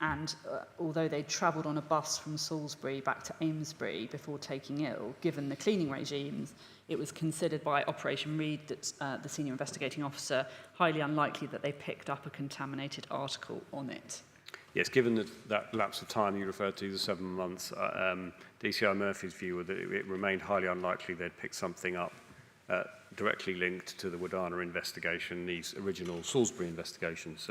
[SPEAKER 2] And although they travelled on a bus from Salisbury back to Amesbury before taking ill, given the cleaning regimes, it was considered by Operation Reed, that the senior investigating officer, highly unlikely that they picked up a contaminated article on it.
[SPEAKER 3] Yes, given that lapse of time you referred to, the 7 months, DCI Murphy's view was that it remained highly unlikely they'd picked something up directly linked to the Wadana investigation, these original Salisbury investigations.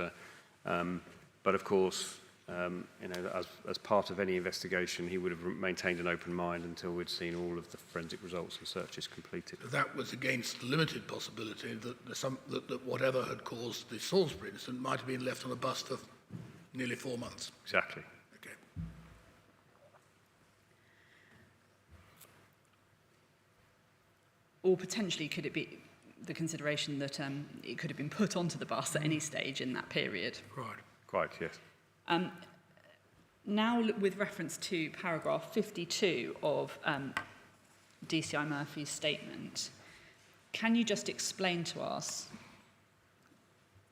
[SPEAKER 3] But of course, as part of any investigation, he would have maintained an open mind until we'd seen all of the forensic results and searches completed.
[SPEAKER 1] That was against the limited possibility that whatever had caused the Salisbury incident might have been left on a bus for nearly 4 months.
[SPEAKER 3] Exactly.
[SPEAKER 1] Okay.
[SPEAKER 2] Or potentially, could it be the consideration that it could have been put onto the bus at any stage in that period?
[SPEAKER 1] Right.
[SPEAKER 3] Quite, yes.
[SPEAKER 2] Now, with reference to paragraph 52 of DCI Murphy's statement, can you just explain to us,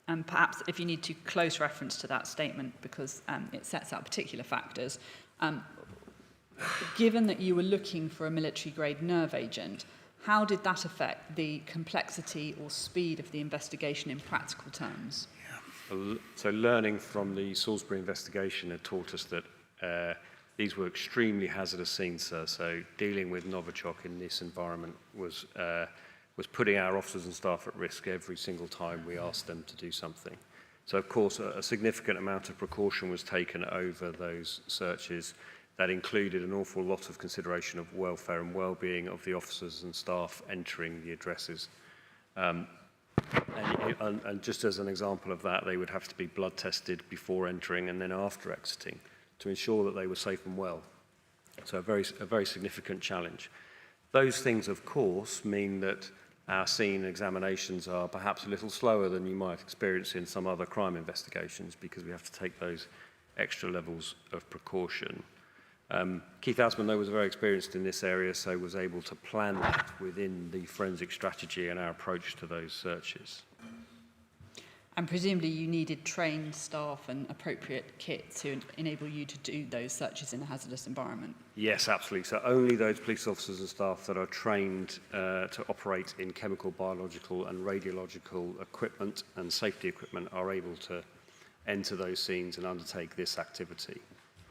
[SPEAKER 2] and perhaps if you need to close reference to that statement because it sets out particular factors, given that you were looking for a military-grade nerve agent, how did that affect the complexity or speed of the investigation in practical terms?
[SPEAKER 1] Yeah.
[SPEAKER 3] So learning from the Salisbury investigation had taught us that these were extremely hazardous scenes, sir. So dealing with Novichok in this environment was putting our officers and staff at risk every single time we asked them to do something. So of course a significant amount of precaution was taken over those searches. That included an awful lot of consideration of welfare and well-being of the officers and staff entering the addresses. And just as an example of that, they would have to be blood tested before entering and then after exiting to ensure that they were safe and well. So a very significant challenge. Those things, of course, mean that our scene examinations are perhaps a little slower than you might experience in some other crime investigations because we have to take those extra levels of precaution. Keith Asman, though, was very experienced in this area, so was able to plan that within the forensic strategy and our approach to those searches.
[SPEAKER 2] And presumably you needed trained staff and appropriate kit to enable you to do those searches in a hazardous environment?
[SPEAKER 3] Yes, absolutely. So only those police officers and staff that are trained to operate in chemical, biological and radiological equipment and safety equipment are able to enter those scenes and undertake this activity.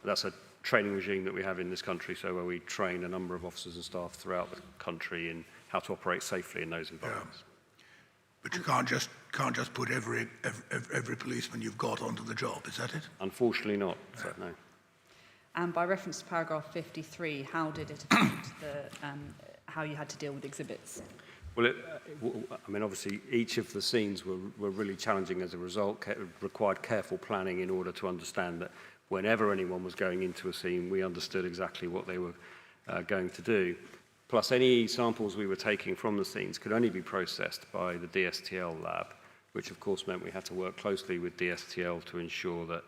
[SPEAKER 3] That's a training regime that we have in this country, so where we train a number of officers and staff throughout the country in how to operate safely in those environments.
[SPEAKER 1] Yeah. But you can't just put every policeman you've got onto the job, is that it?
[SPEAKER 3] Unfortunately not, so no.
[SPEAKER 2] And by reference to paragraph 53, how did it affect how you had to deal with exhibits?
[SPEAKER 3] Well, I mean, obviously, each of the scenes were really challenging as a result, required careful planning in order to understand that whenever anyone was going into a scene, we understood exactly what they were going to do. Plus, any samples we were taking from the scenes could only be processed by the DSTL lab, which of course meant we had to work closely with DSTL to ensure that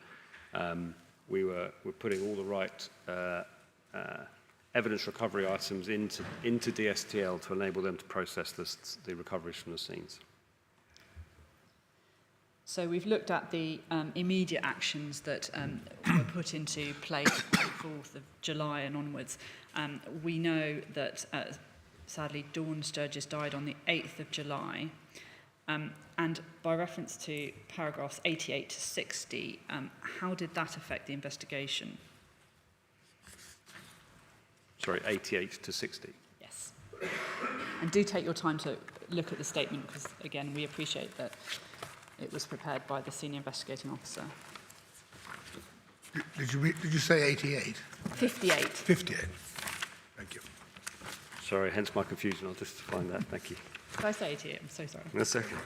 [SPEAKER 3] we were putting all the right evidence recovery items into DSTL to enable them to process the recoveries from the scenes.
[SPEAKER 2] So we've looked at the immediate actions that were put into place on the 4th of July and onwards. We know that, sadly, Dawn Sturgess died on the 8th of July. And by reference to paragraphs 88 to 60, how did that affect the investigation?
[SPEAKER 3] Sorry, 88 to 60?
[SPEAKER 2] Yes. And do take your time to look at the statement, because, again, we appreciate that it was prepared by the senior investigating officer.
[SPEAKER 1] Did you say 88?
[SPEAKER 2] 58.
[SPEAKER 1] 58. Thank you.
[SPEAKER 3] Sorry, hence my confusion. I'll just find that. Thank you.
[SPEAKER 2] Did I say 88? I'm so sorry.
[SPEAKER 3] That's okay.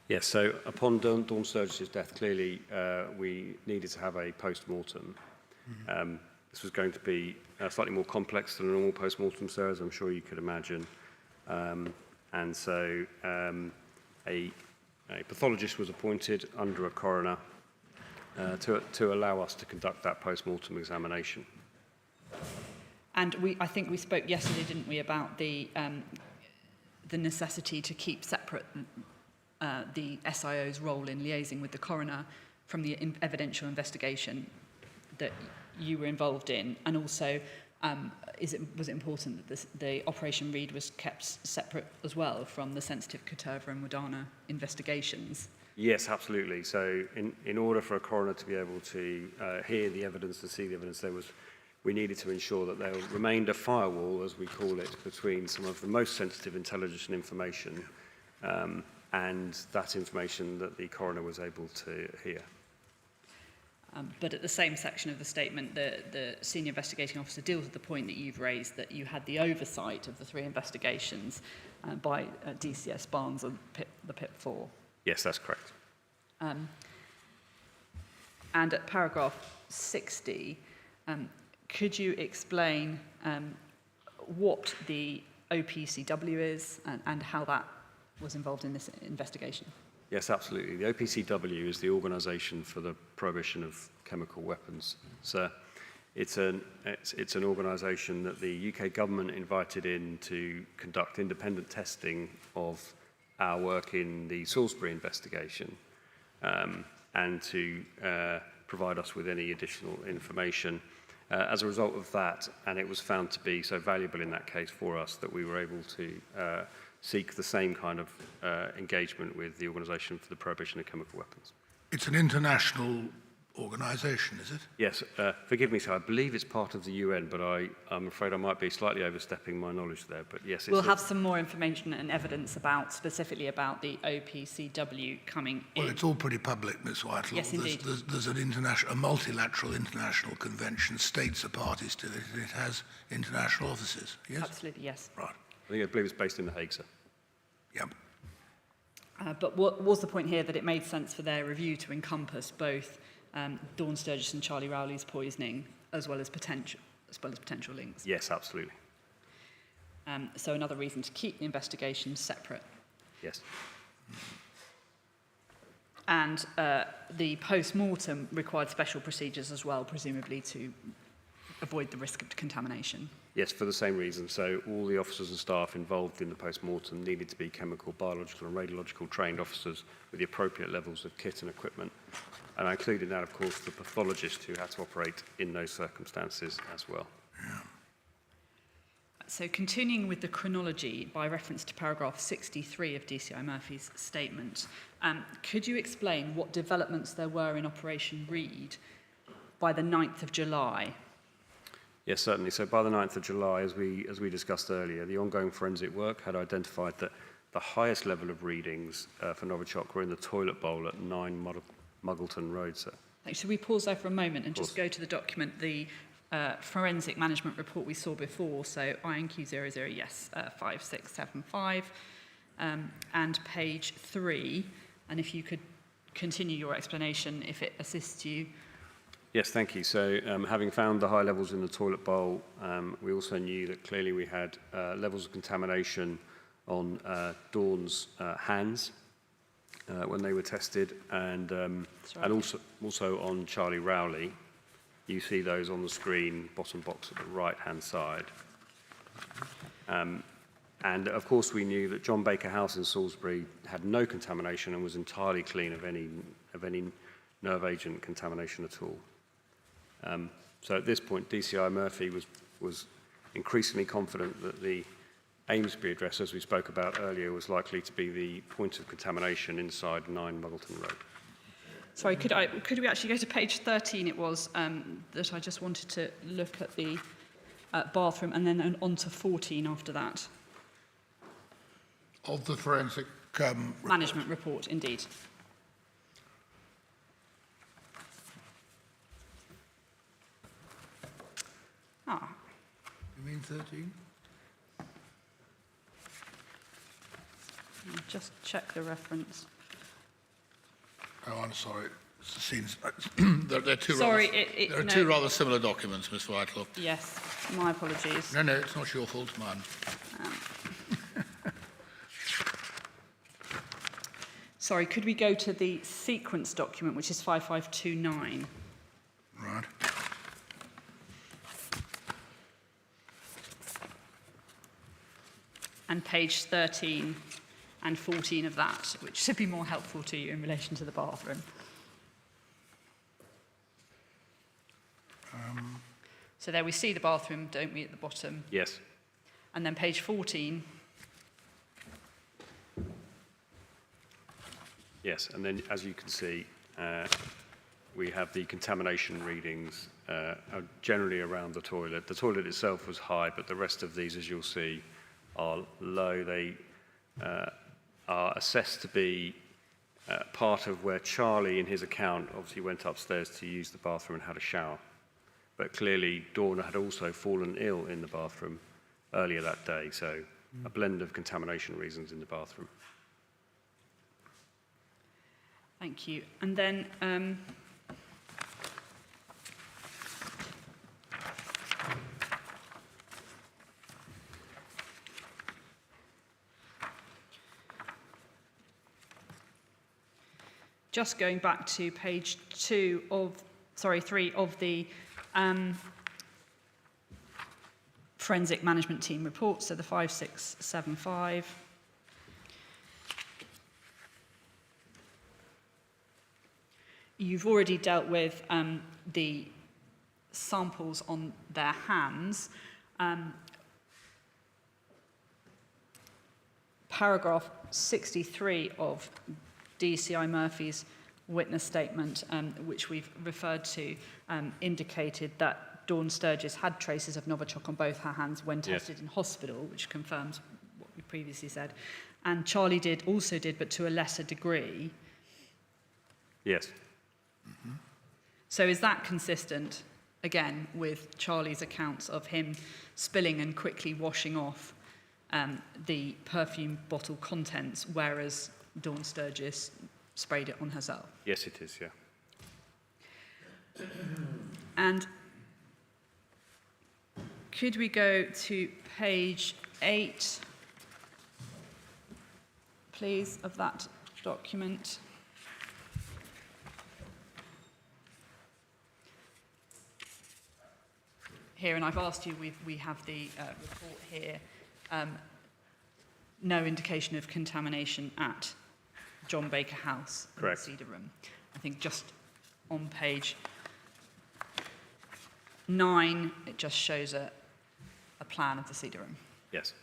[SPEAKER 3] Yes, so upon Dawn Sturgess' death, clearly we needed to have a post-mortem. This was going to be slightly more complex than a normal post-mortem, sir, as I'm sure you could imagine. And so a pathologist was appointed under a coroner to allow us to conduct that post-mortem examination.
[SPEAKER 2] And I think we spoke yesterday, didn't we, about the necessity to keep separate the SIO's role in liaising with the coroner from the evidential investigation that you were involved in, and also was it important that the Operation Reed was kept separate as well from the sensitive Caterva and Modana investigations?
[SPEAKER 3] Yes, absolutely. So in order for a coroner to be able to hear the evidence, to see the evidence, we needed to ensure that there remained a firewall, as we call it, between some of the most sensitive intelligence and information and that information that the coroner was able to hear.
[SPEAKER 2] But at the same section of the statement, the senior investigating officer deals with the point that you've raised, that you had the oversight of the 3 investigations by DCS Barnes and the PIP4.
[SPEAKER 3] Yes, that's correct.
[SPEAKER 2] And at paragraph 60, could you explain what the OPCW is and how that was involved in this investigation?
[SPEAKER 3] Yes, absolutely. The OPCW is the Organisation for the Prohibition of Chemical Weapons. So it's an organisation that the UK government invited in to conduct independent testing of our work in the Salisbury investigation and to provide us with any additional information. As a result of that, and it was found to be so valuable in that case for us that we were able to seek the same kind of engagement with the Organisation for the Prohibition of Chemical Weapons.
[SPEAKER 1] It's an international organisation, is it?
[SPEAKER 3] Yes, forgive me, sir, I believe it's part of the UN, but I'm afraid I might be slightly overstepping my knowledge there. But yes,
[SPEAKER 2] We'll have some more information and evidence specifically about the OPCW coming in.
[SPEAKER 1] Well, it's all pretty public, Miss Whitelaw.
[SPEAKER 2] Yes, indeed.
[SPEAKER 1] There's a multilateral international convention. States are parties to it, and it has international offices. Yes?
[SPEAKER 2] Absolutely, yes.
[SPEAKER 1] Right.
[SPEAKER 3] I believe it's based in The Hague, sir.
[SPEAKER 1] Yep.
[SPEAKER 2] But what was the point here that it made sense for their review to encompass both Dawn Sturgess and Charlie Rowley's poisoning as well as potential links?
[SPEAKER 3] Yes, absolutely.
[SPEAKER 2] So another reason to keep the investigation separate.
[SPEAKER 3] Yes.
[SPEAKER 2] And the post-mortem required special procedures as well, presumably to avoid the risk of contamination.
[SPEAKER 3] Yes, for the same reason. So all the officers and staff involved in the post-mortem needed to be chemical, biological and radiological trained officers with the appropriate levels of kit and equipment. And I included in that, of course, the pathologist who had to operate in those circumstances as well.
[SPEAKER 1] Yeah.
[SPEAKER 2] So continuing with the chronology by reference to paragraph 63 of DCI Murphy's statement, could you explain what developments there were in Operation Reed by the 9th of July?
[SPEAKER 3] Yes, certainly. So by the 9th of July, as we discussed earlier, the ongoing forensic work had identified that the highest level of readings for Novichok were in the toilet bowl at 9 Muggleton Road, sir.
[SPEAKER 2] Should we pause there for a moment and just go to the document, the forensic management report we saw before, so INQ00, yes, 5675, and page 3, and if you could continue your explanation if it assists you.
[SPEAKER 3] Yes, thank you. So having found the high levels in the toilet bowl, we also knew that clearly we had levels of contamination on Dawn's hands when they were tested, and also on Charlie Rowley. You see those on the screen, bottom box at the right-hand side. And of course we knew that John Baker House in Salisbury had no contamination and was entirely clean of any nerve agent contamination at all. So at this point, DCI Murphy was increasingly confident that the Amesbury address, as we spoke about earlier, was likely to be the point of contamination inside 9 Muggleton Road.
[SPEAKER 2] Sorry, could we actually go to page 13? It was that I just wanted to look at the bathroom and then on to 14 after that.
[SPEAKER 1] Of the forensic
[SPEAKER 2] management report, indeed. Ah.
[SPEAKER 1] You mean 13?
[SPEAKER 2] Just check the reference.
[SPEAKER 1] Oh, I'm sorry. Seems, they're two
[SPEAKER 2] sorry,
[SPEAKER 1] two rather similar documents, Miss Whitelaw.
[SPEAKER 2] Yes, my apologies.
[SPEAKER 1] No, it's not your fault, mine.
[SPEAKER 2] Sorry, could we go to the sequence document, which is 5529?
[SPEAKER 1] Right.
[SPEAKER 2] And page 13 and 14 of that, which should be more helpful to you in relation to the bathroom. So there we see the bathroom, don't we, at the bottom?
[SPEAKER 3] Yes.
[SPEAKER 2] And then page 14.
[SPEAKER 3] Yes, and then as you can see, we have the contamination readings generally around the toilet. The toilet itself was high, but the rest of these, as you'll see, are low. They are assessed to be part of where Charlie, in his account, obviously went upstairs to use the bathroom and had a shower. But clearly, Dawn had also fallen ill in the bathroom earlier that day, so a blend of contamination reasons in the bathroom.
[SPEAKER 2] Thank you. And then just going back to page 3 of the forensic management team report, so the 5675. You've already dealt with the samples on their hands. Paragraph 63 of DCI Murphy's witness statement, which we've referred to, indicated that Dawn Sturgess had traces of Novichok on both her hands when tested in hospital, which confirms what we previously said. And Charlie also did, but to a lesser degree.
[SPEAKER 3] Yes.
[SPEAKER 2] Mm-hmm. So is that consistent, again, with Charlie's accounts of him spilling and quickly washing off the perfume bottle contents, whereas Dawn Sturgess sprayed it on herself?
[SPEAKER 3] Yes, it is, yeah.
[SPEAKER 2] And could we go to page 8, please, of that document? Here, and I've asked you, we have the report here, no indication of contamination at John Baker House in the Cedar Room. I think just on page 9, it just shows a plan of the Cedar Room.
[SPEAKER 3] Yes.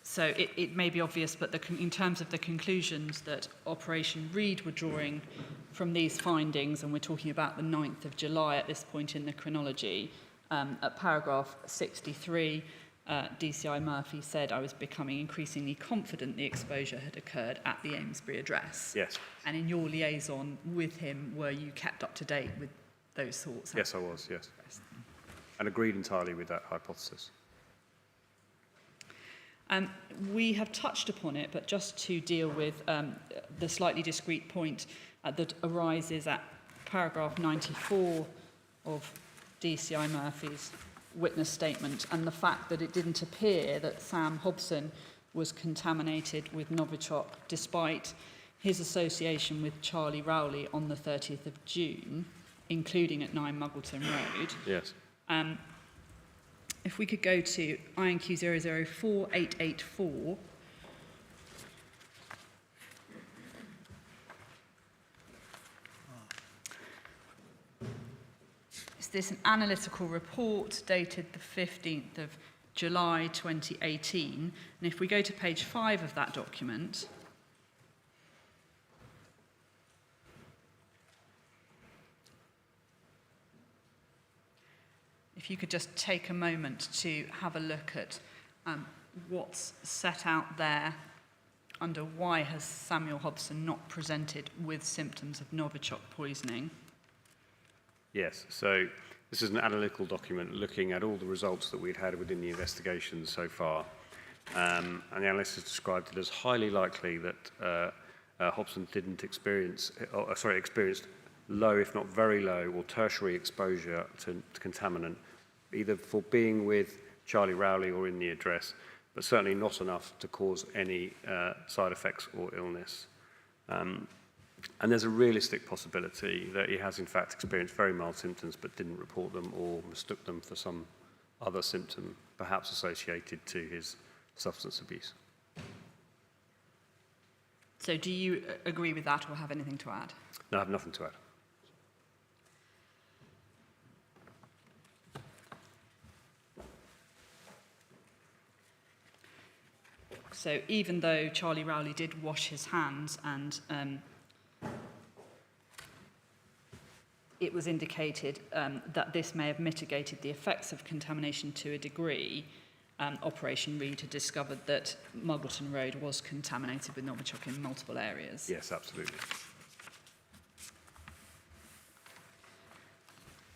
[SPEAKER 2] So it may be obvious, but in terms of the conclusions that Operation Reed were drawing from these findings, and we're talking about the 9th of July at this point in the chronology, at paragraph 63, DCI Murphy said, "I was becoming increasingly confident the exposure had occurred at the Amesbury address."
[SPEAKER 3] Yes.
[SPEAKER 2] And in your liaison with him, were you kept up to date with those thoughts?
[SPEAKER 3] Yes, I was, yes. And agreed entirely with that hypothesis.
[SPEAKER 2] We have touched upon it, but just to deal with the slightly discrete point that arises at paragraph 94 of DCI Murphy's witness statement, and the fact that it didn't appear that Sam Hobson was contaminated with Novichok despite his association with Charlie Rowley on the 30th of June, including at 9 Muggleton Road.
[SPEAKER 3] Yes.
[SPEAKER 2] If we could go to INQ 004884. Is this an analytical report dated the 15th of July 2018? And if we go to page 5 of that document, if you could just take a moment to have a look at what's set out there under why has Samuel Hobson not presented with symptoms of Novichok poisoning.
[SPEAKER 3] Yes, so this is an analytical document looking at all the results that we'd had within the investigation so far. And the analyst has described it as highly likely that Hobson didn't experienced low, if not very low, or tertiary exposure to contaminant, either for being with Charlie Rowley or in the address, but certainly not enough to cause any side effects or illness. And there's a realistic possibility that he has in fact experienced very mild symptoms but didn't report them or mistook them for some other symptom, perhaps associated to his substance abuse.
[SPEAKER 2] So do you agree with that or have anything to add?
[SPEAKER 3] No, I have nothing to add.
[SPEAKER 2] So even though Charlie Rowley did wash his hands and it was indicated that this may have mitigated the effects of contamination to a degree, Operation Reed had discovered that Muggleton Road was contaminated with Novichok in multiple areas.
[SPEAKER 3] Yes, absolutely.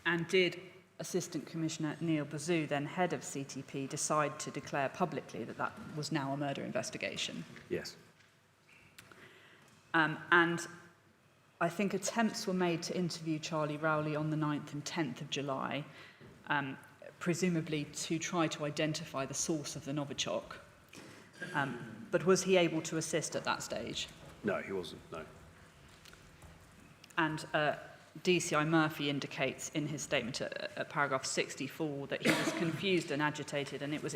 [SPEAKER 2] And did Assistant Commissioner Neil Bazoo, then head of CTP, decide to declare publicly that that was now a murder investigation?
[SPEAKER 3] Yes.
[SPEAKER 2] And I think attempts were made to interview Charlie Rowley on the 9th and 10th of July, presumably to try to identify the source of the Novichok. But was he able to assist at that stage?
[SPEAKER 3] No, he wasn't, no.
[SPEAKER 2] And DCI Murphy indicates in his statement at paragraph 64 that he was confused and agitated, and that was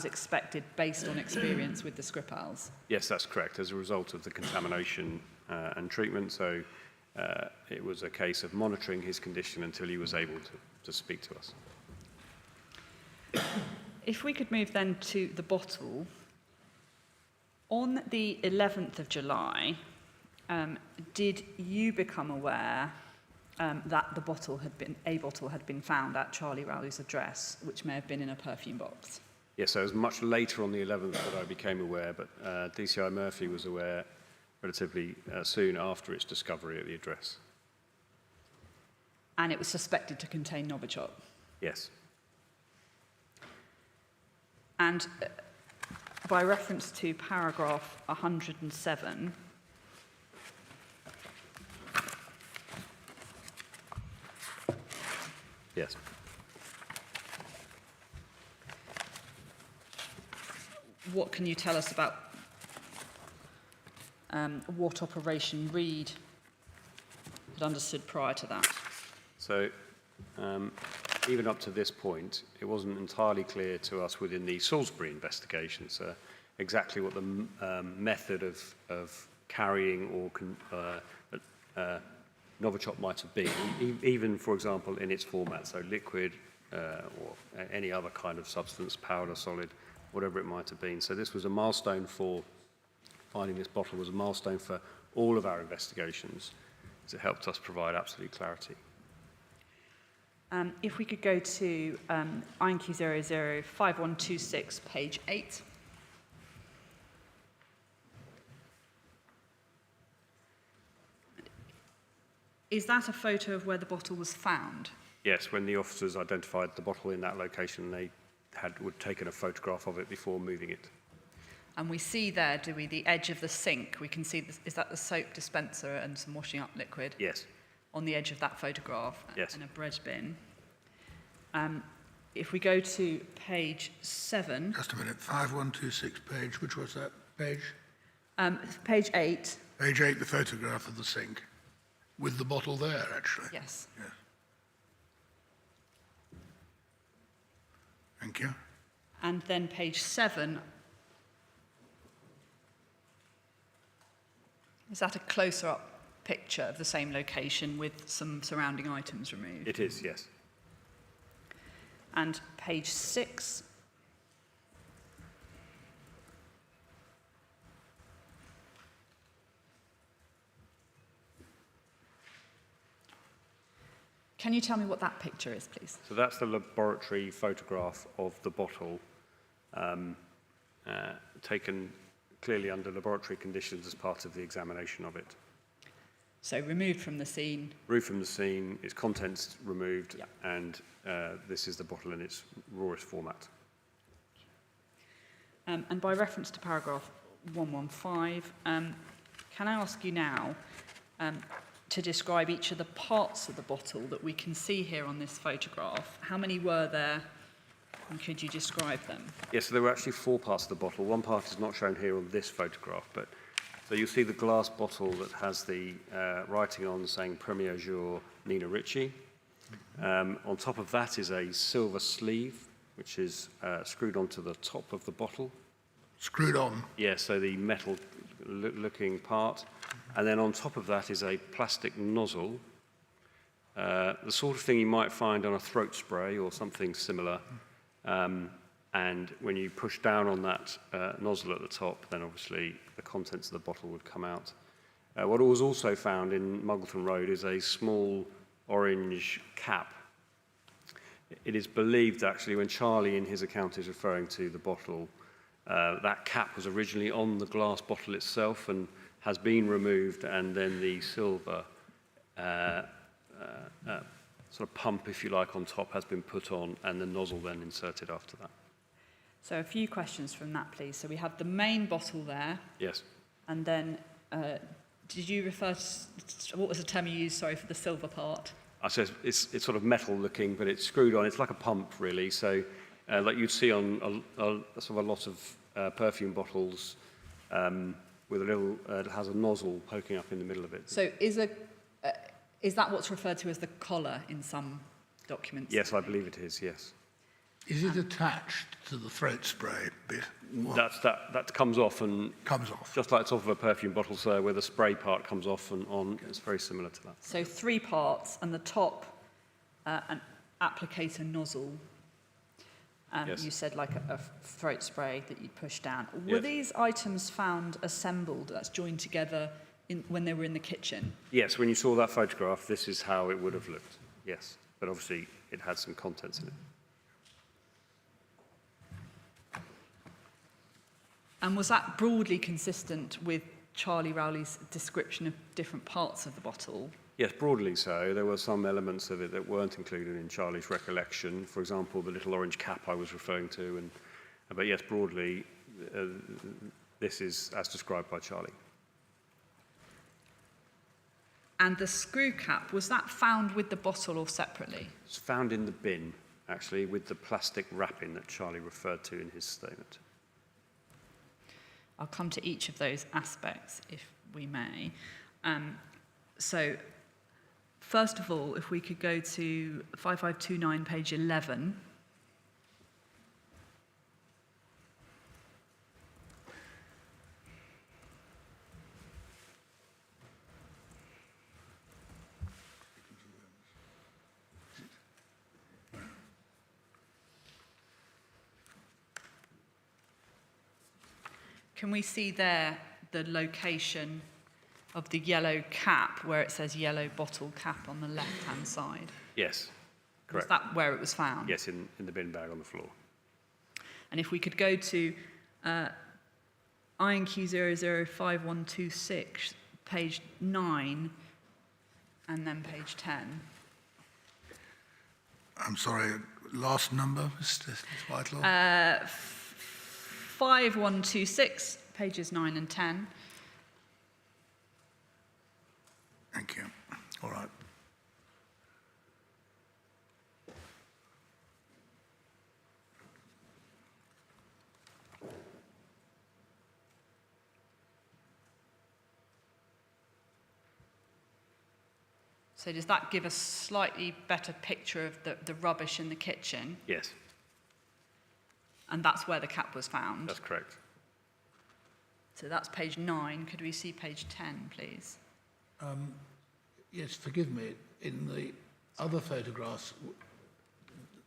[SPEAKER 2] expected based on experience with the Skripals.
[SPEAKER 3] Yes, that's correct, as a result of the contamination and treatment. So it was a case of monitoring his condition until he was able to speak to us.
[SPEAKER 2] If we could move then to the bottle. On the 11th of July, did you become aware that a bottle had been found at Charlie Rowley's address, which may have been in a perfume box?
[SPEAKER 3] Yes, so it was much later on the 11th that I became aware, but DCI Murphy was aware relatively soon after its discovery at the address.
[SPEAKER 2] And it was suspected to contain Novichok?
[SPEAKER 3] Yes.
[SPEAKER 2] And by reference to paragraph 107,
[SPEAKER 3] yes.
[SPEAKER 2] What can you tell us about what Operation Reed had understood prior to that? So,
[SPEAKER 3] even up to this point, it wasn't entirely clear to us within the Salisbury investigation exactly what the method of carrying or Novichok might have been, even, for example, in its format, so liquid or any other kind of substance, powder, solid, whatever it might have been. So this was a milestone for finding this bottle, was a milestone for all of our investigations, as it helped us provide absolute clarity.
[SPEAKER 2] If we could go to INQ 005126, page 8. Is that a photo of where the bottle was found?
[SPEAKER 3] Yes, when the officers identified the bottle in that location, they would taken a photograph of it before moving it.
[SPEAKER 2] And we see there, do we, the edge of the sink? We can see, is that the soap dispenser and some washing up liquid?
[SPEAKER 3] Yes.
[SPEAKER 2] On the edge of that photograph,
[SPEAKER 3] yes.
[SPEAKER 2] And a bread bin. If we go to page 7.
[SPEAKER 1] Just a minute, 5126 page, which was that page?
[SPEAKER 2] Page 8.
[SPEAKER 1] Page 8, the photograph of the sink, with the bottle there, actually.
[SPEAKER 2] Yes.
[SPEAKER 1] Yes. Thank you.
[SPEAKER 2] And then page 7. Is that a closer up picture of the same location with some surrounding items removed?
[SPEAKER 3] It is, yes.
[SPEAKER 2] And page 6. Can you tell me what that picture is, please?
[SPEAKER 3] So that's the laboratory photograph of the bottle, taken clearly under laboratory conditions as part of the examination of it.
[SPEAKER 2] So removed from the scene.
[SPEAKER 3] Removed from the scene, its contents removed,
[SPEAKER 2] Yep.
[SPEAKER 3] and this is the bottle in its rawest format.
[SPEAKER 2] And by reference to paragraph 115, can I ask you now to describe each of the parts of the bottle that we can see here on this photograph? How many were there, and could you describe them?
[SPEAKER 3] Yes, so there were actually 4 parts of the bottle. One part is not shown here on this photograph, but so you'll see the glass bottle that has the writing on saying Premier Jour Nina Ricci. On top of that is a silver sleeve, which is screwed onto the top of the bottle.
[SPEAKER 1] Screwed on?
[SPEAKER 3] Yeah, so the metal looking part. And then on top of that is a plastic nozzle, the sort of thing you might find on a throat spray or something similar. And when you push down on that nozzle at the top, then obviously the contents of the bottle would come out. What was also found in Muggleton Road is a small orange cap. It is believed, actually, when Charlie in his account is referring to the bottle, that cap was originally on the glass bottle itself and has been removed, and then the silver sort of pump, if you like, on top has been put on, and the nozzle then inserted after that.
[SPEAKER 2] So a few questions from that, please. So we have the main bottle there.
[SPEAKER 3] Yes.
[SPEAKER 2] And then, did you refer to, what was the term you used, sorry, for the silver part?
[SPEAKER 3] I said it's sort of metal looking, but it's screwed on. It's like a pump, really. So like you'd see on sort of a lot of perfume bottles, with a little, it has a nozzle poking up in the middle of it.
[SPEAKER 2] So is that what's referred to as the collar in some documents?
[SPEAKER 3] Yes, I believe it is, yes.
[SPEAKER 1] Is it attached to the throat spray bit? Or
[SPEAKER 3] That comes off, and
[SPEAKER 1] comes off?
[SPEAKER 3] just like it's off of a perfume bottle, so where the spray part comes off and on, it's very similar to that.
[SPEAKER 2] So 3 parts, and the top, an applicator nozzle.
[SPEAKER 3] Yes.
[SPEAKER 2] You said like a throat spray that you'd push down. Were
[SPEAKER 3] Yes.
[SPEAKER 2] these items found assembled, that's joined together when they were in the kitchen?
[SPEAKER 3] Yes, when you saw that photograph, this is how it would have looked. Yes, but obviously it had some contents in it.
[SPEAKER 2] And was that broadly consistent with Charlie Rowley's description of different parts of the bottle?
[SPEAKER 3] Yes, broadly so. There were some elements of it that weren't included in Charlie's recollection. For example, the little orange cap I was referring to. But yes, broadly, this is as described by Charlie.
[SPEAKER 2] And the screw cap, was that found with the bottle or separately?
[SPEAKER 3] It's found in the bin, actually, with the plastic wrapping that Charlie referred to in his statement.
[SPEAKER 2] I'll come to each of those aspects, if we may. So, first of all, if we could go to 5529, page 11. Can we see there the location of the yellow cap where it says yellow bottle cap on the left-hand side?
[SPEAKER 3] Yes, correct.
[SPEAKER 2] Was that where it was found?
[SPEAKER 3] Yes, in the bin bag on the floor.
[SPEAKER 2] And if we could go to INQ 005126, page 9, and then page 10.
[SPEAKER 1] I'm sorry, last number, Mr. Whitelaw?
[SPEAKER 2] 5126, pages 9 and 10.
[SPEAKER 1] Thank you. All right.
[SPEAKER 2] So does that give a slightly better picture of the rubbish in the kitchen?
[SPEAKER 3] Yes,
[SPEAKER 2] And that's where the cap was found?
[SPEAKER 3] that's correct.
[SPEAKER 2] So that's page 9. Could we see page 10, please?
[SPEAKER 1] Yes, forgive me. In the other photographs,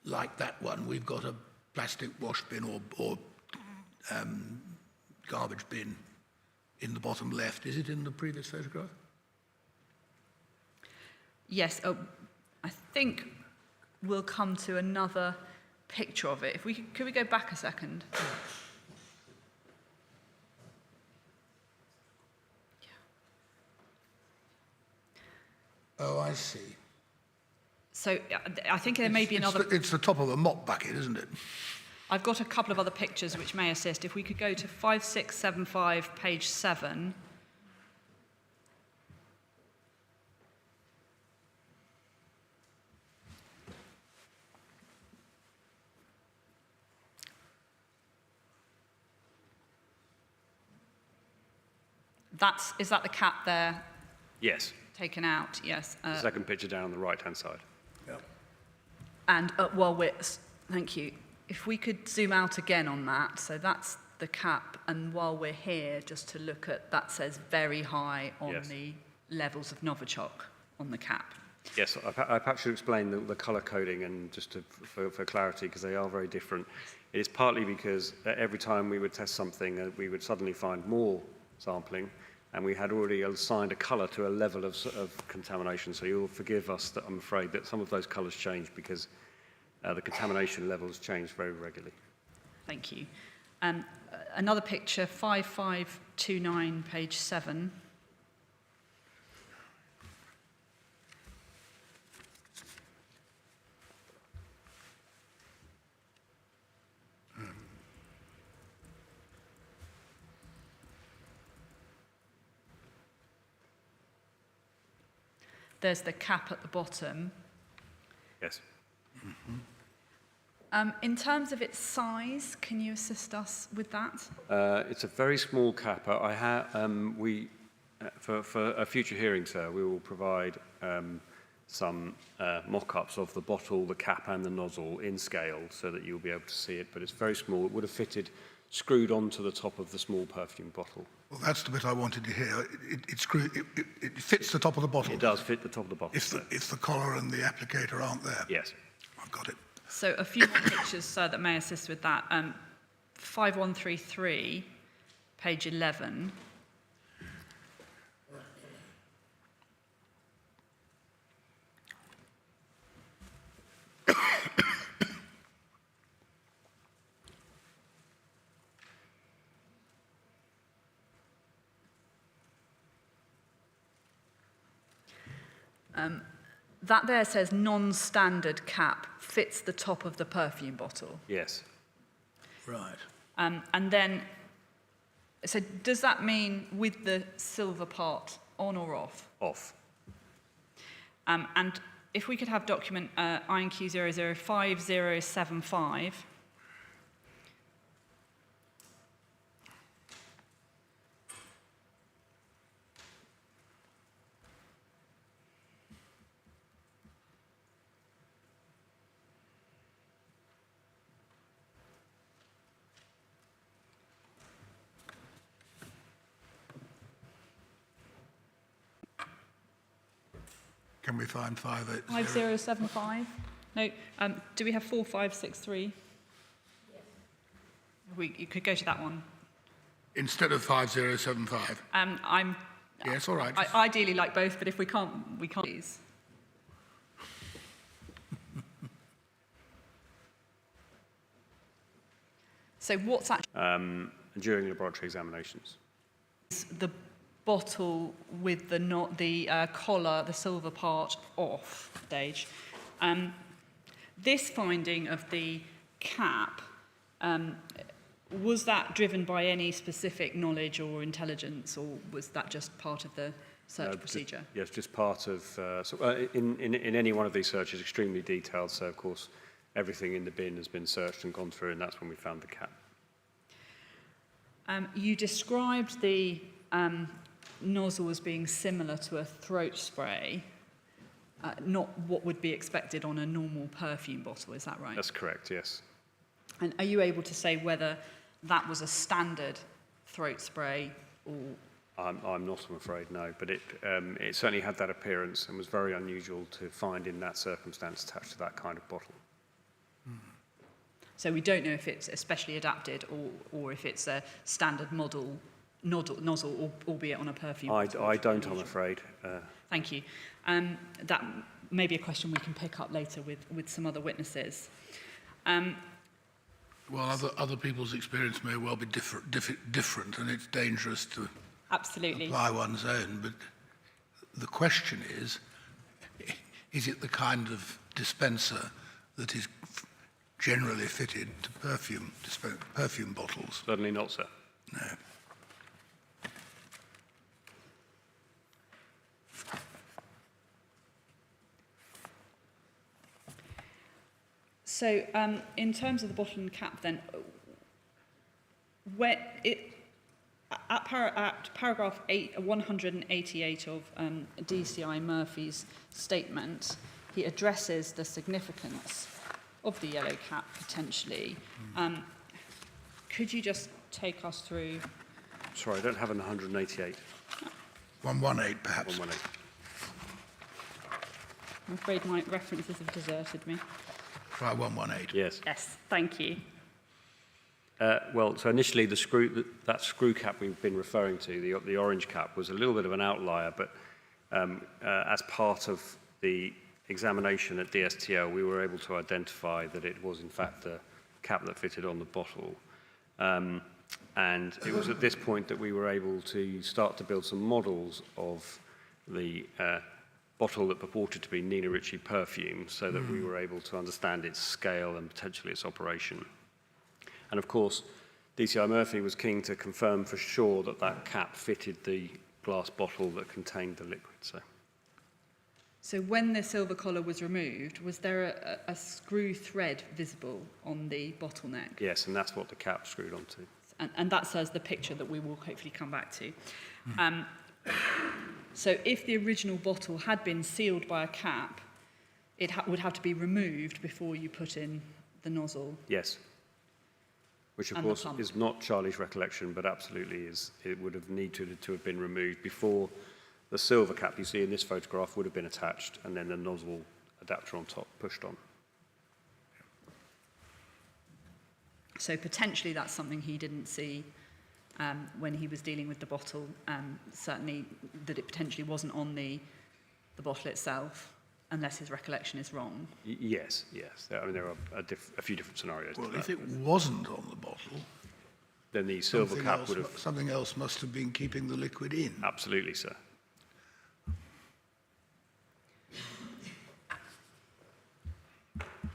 [SPEAKER 1] like that one, we've got a plastic wash bin or garbage bin in the bottom left. Is it in the previous photograph?
[SPEAKER 2] Yes, I think we'll come to another picture of it. If we could we go back a second?
[SPEAKER 1] Oh, I see.
[SPEAKER 2] So I think there may be another...
[SPEAKER 1] It's the top of a mop bucket, isn't it?
[SPEAKER 2] I've got a couple of other pictures which may assist. If we could go to 5675, page 7. Is that the cap there
[SPEAKER 3] Yes,
[SPEAKER 2] taken out? Yes.
[SPEAKER 3] the second picture down on the right-hand side.
[SPEAKER 1] Yeah.
[SPEAKER 2] And thank you. If we could zoom out again on that, so that's the cap, and while we're here, just to look at, that says very high on
[SPEAKER 3] Yes.
[SPEAKER 2] the levels of Novichok on the cap.
[SPEAKER 3] Yes, I perhaps should explain the colour coding, and just for clarity, because they are very different. It is partly because every time we would test something, we would suddenly find more sampling, and we had already assigned a colour to a level of contamination. So you'll forgive us that I'm afraid that some of those colours change because the contamination levels change very regularly.
[SPEAKER 2] Thank you. Another picture, 5529, page 7. There's the cap at the bottom.
[SPEAKER 3] Yes.
[SPEAKER 2] In terms of its size, can you assist us with that?
[SPEAKER 3] It's a very small cap. For a future hearing, sir, we will provide some mock-ups of the bottle, the cap and the nozzle in scale so that you'll be able to see it, but it's very small. It would have fitted screwed onto the top of the small perfume bottle.
[SPEAKER 1] Well, that's the bit I wanted to hear. It fits the top of the bottle.
[SPEAKER 3] It does fit the top of the bottle.
[SPEAKER 1] If the collar and the applicator aren't there.
[SPEAKER 3] Yes.
[SPEAKER 1] I've got it.
[SPEAKER 2] So a few more pictures, sir, that may assist with that. 5133, page 11. That there says non-standard cap fits the top of the perfume bottle.
[SPEAKER 3] Yes.
[SPEAKER 1] Right.
[SPEAKER 2] And then, so does that mean with the silver part on or off?
[SPEAKER 3] Off.
[SPEAKER 2] And if we could have document INQ 005075.
[SPEAKER 1] Can we find 580?
[SPEAKER 2] 5075? No, do we have 4563? Yes. You could go to that one.
[SPEAKER 1] Instead of 5075? Yes, all right.
[SPEAKER 2] I ideally like both, but if we can't, we can't. Please. So what's actually...
[SPEAKER 3] During laboratory examinations.
[SPEAKER 2] The bottle with the collar, the silver part off stage. This finding of the cap, was that driven by any specific knowledge or intelligence, or was that just part of the search procedure?
[SPEAKER 3] Yes, just part of, in any one of these searches, extremely detailed, so of course everything in the bin has been searched and gone through, and that's when we found the cap.
[SPEAKER 2] You described the nozzle as being similar to a throat spray, not what would be expected on a normal perfume bottle, is that right?
[SPEAKER 3] That's correct, yes.
[SPEAKER 2] And are you able to say whether that was a standard throat spray or...
[SPEAKER 3] I'm not, I'm afraid, no, but it certainly had that appearance and was very unusual to find in that circumstance attached to that kind of bottle.
[SPEAKER 2] So we don't know if it's especially adapted or if it's a standard nozzle, albeit on a perfume.
[SPEAKER 3] I don't, I'm afraid.
[SPEAKER 2] Thank you. That may be a question we can pick up later with some other witnesses.
[SPEAKER 1] Well, other people's experience may well be different, and it's dangerous to
[SPEAKER 2] absolutely
[SPEAKER 1] apply one's own. But the question is it the kind of dispenser that is generally fitted to perfume bottles?
[SPEAKER 3] Certainly not, sir.
[SPEAKER 1] No.
[SPEAKER 2] So, in terms of the bottle and cap, then, at paragraph 188 of DCI Murphy's statement, he addresses the significance of the yellow cap potentially. Could you just take us through?
[SPEAKER 3] Sorry, I don't have an 188.
[SPEAKER 1] 118, perhaps.
[SPEAKER 3] 118.
[SPEAKER 2] I'm afraid my references have deserted me.
[SPEAKER 1] Try 118.
[SPEAKER 3] Yes.
[SPEAKER 2] Yes, thank you.
[SPEAKER 3] Well, so initially that screw cap we've been referring to, the orange cap, was a little bit of an outlier, but as part of the examination at DSTL, we were able to identify that it was in fact the cap that fitted on the bottle. And it was at this point that we were able to start to build some models of the bottle that purported to be Nina Ricci perfume, so that we were able to understand its scale and potentially its operation. And of course, DCI Murphy was keen to confirm for sure that that cap fitted the glass bottle that contained the liquid.
[SPEAKER 2] So when the silver collar was removed, was there a screw thread visible on the bottleneck?
[SPEAKER 3] Yes, and that's what the cap screwed onto.
[SPEAKER 2] And that says the picture that we will hopefully come back to. So if the original bottle had been sealed by a cap, it would have to be removed before you put in the nozzle.
[SPEAKER 3] Yes. Which, of
[SPEAKER 2] And the
[SPEAKER 3] course,
[SPEAKER 2] pump.
[SPEAKER 3] is not Charlie's recollection, but absolutely is. It would have needed to have been removed before the silver cap you see in this photograph would have been attached, and then the nozzle adapter on top pushed on.
[SPEAKER 2] So potentially that's something he didn't see when he was dealing with the bottle. Certainly that it potentially wasn't on the bottle itself, unless his recollection is wrong.
[SPEAKER 3] Yes. I mean, there are a few different scenarios.
[SPEAKER 1] Well,
[SPEAKER 3] to
[SPEAKER 1] if
[SPEAKER 3] that.
[SPEAKER 1] it wasn't on the bottle,
[SPEAKER 3] Then the silver cap would have...
[SPEAKER 1] something else must have been keeping the liquid in.
[SPEAKER 3] Absolutely, sir.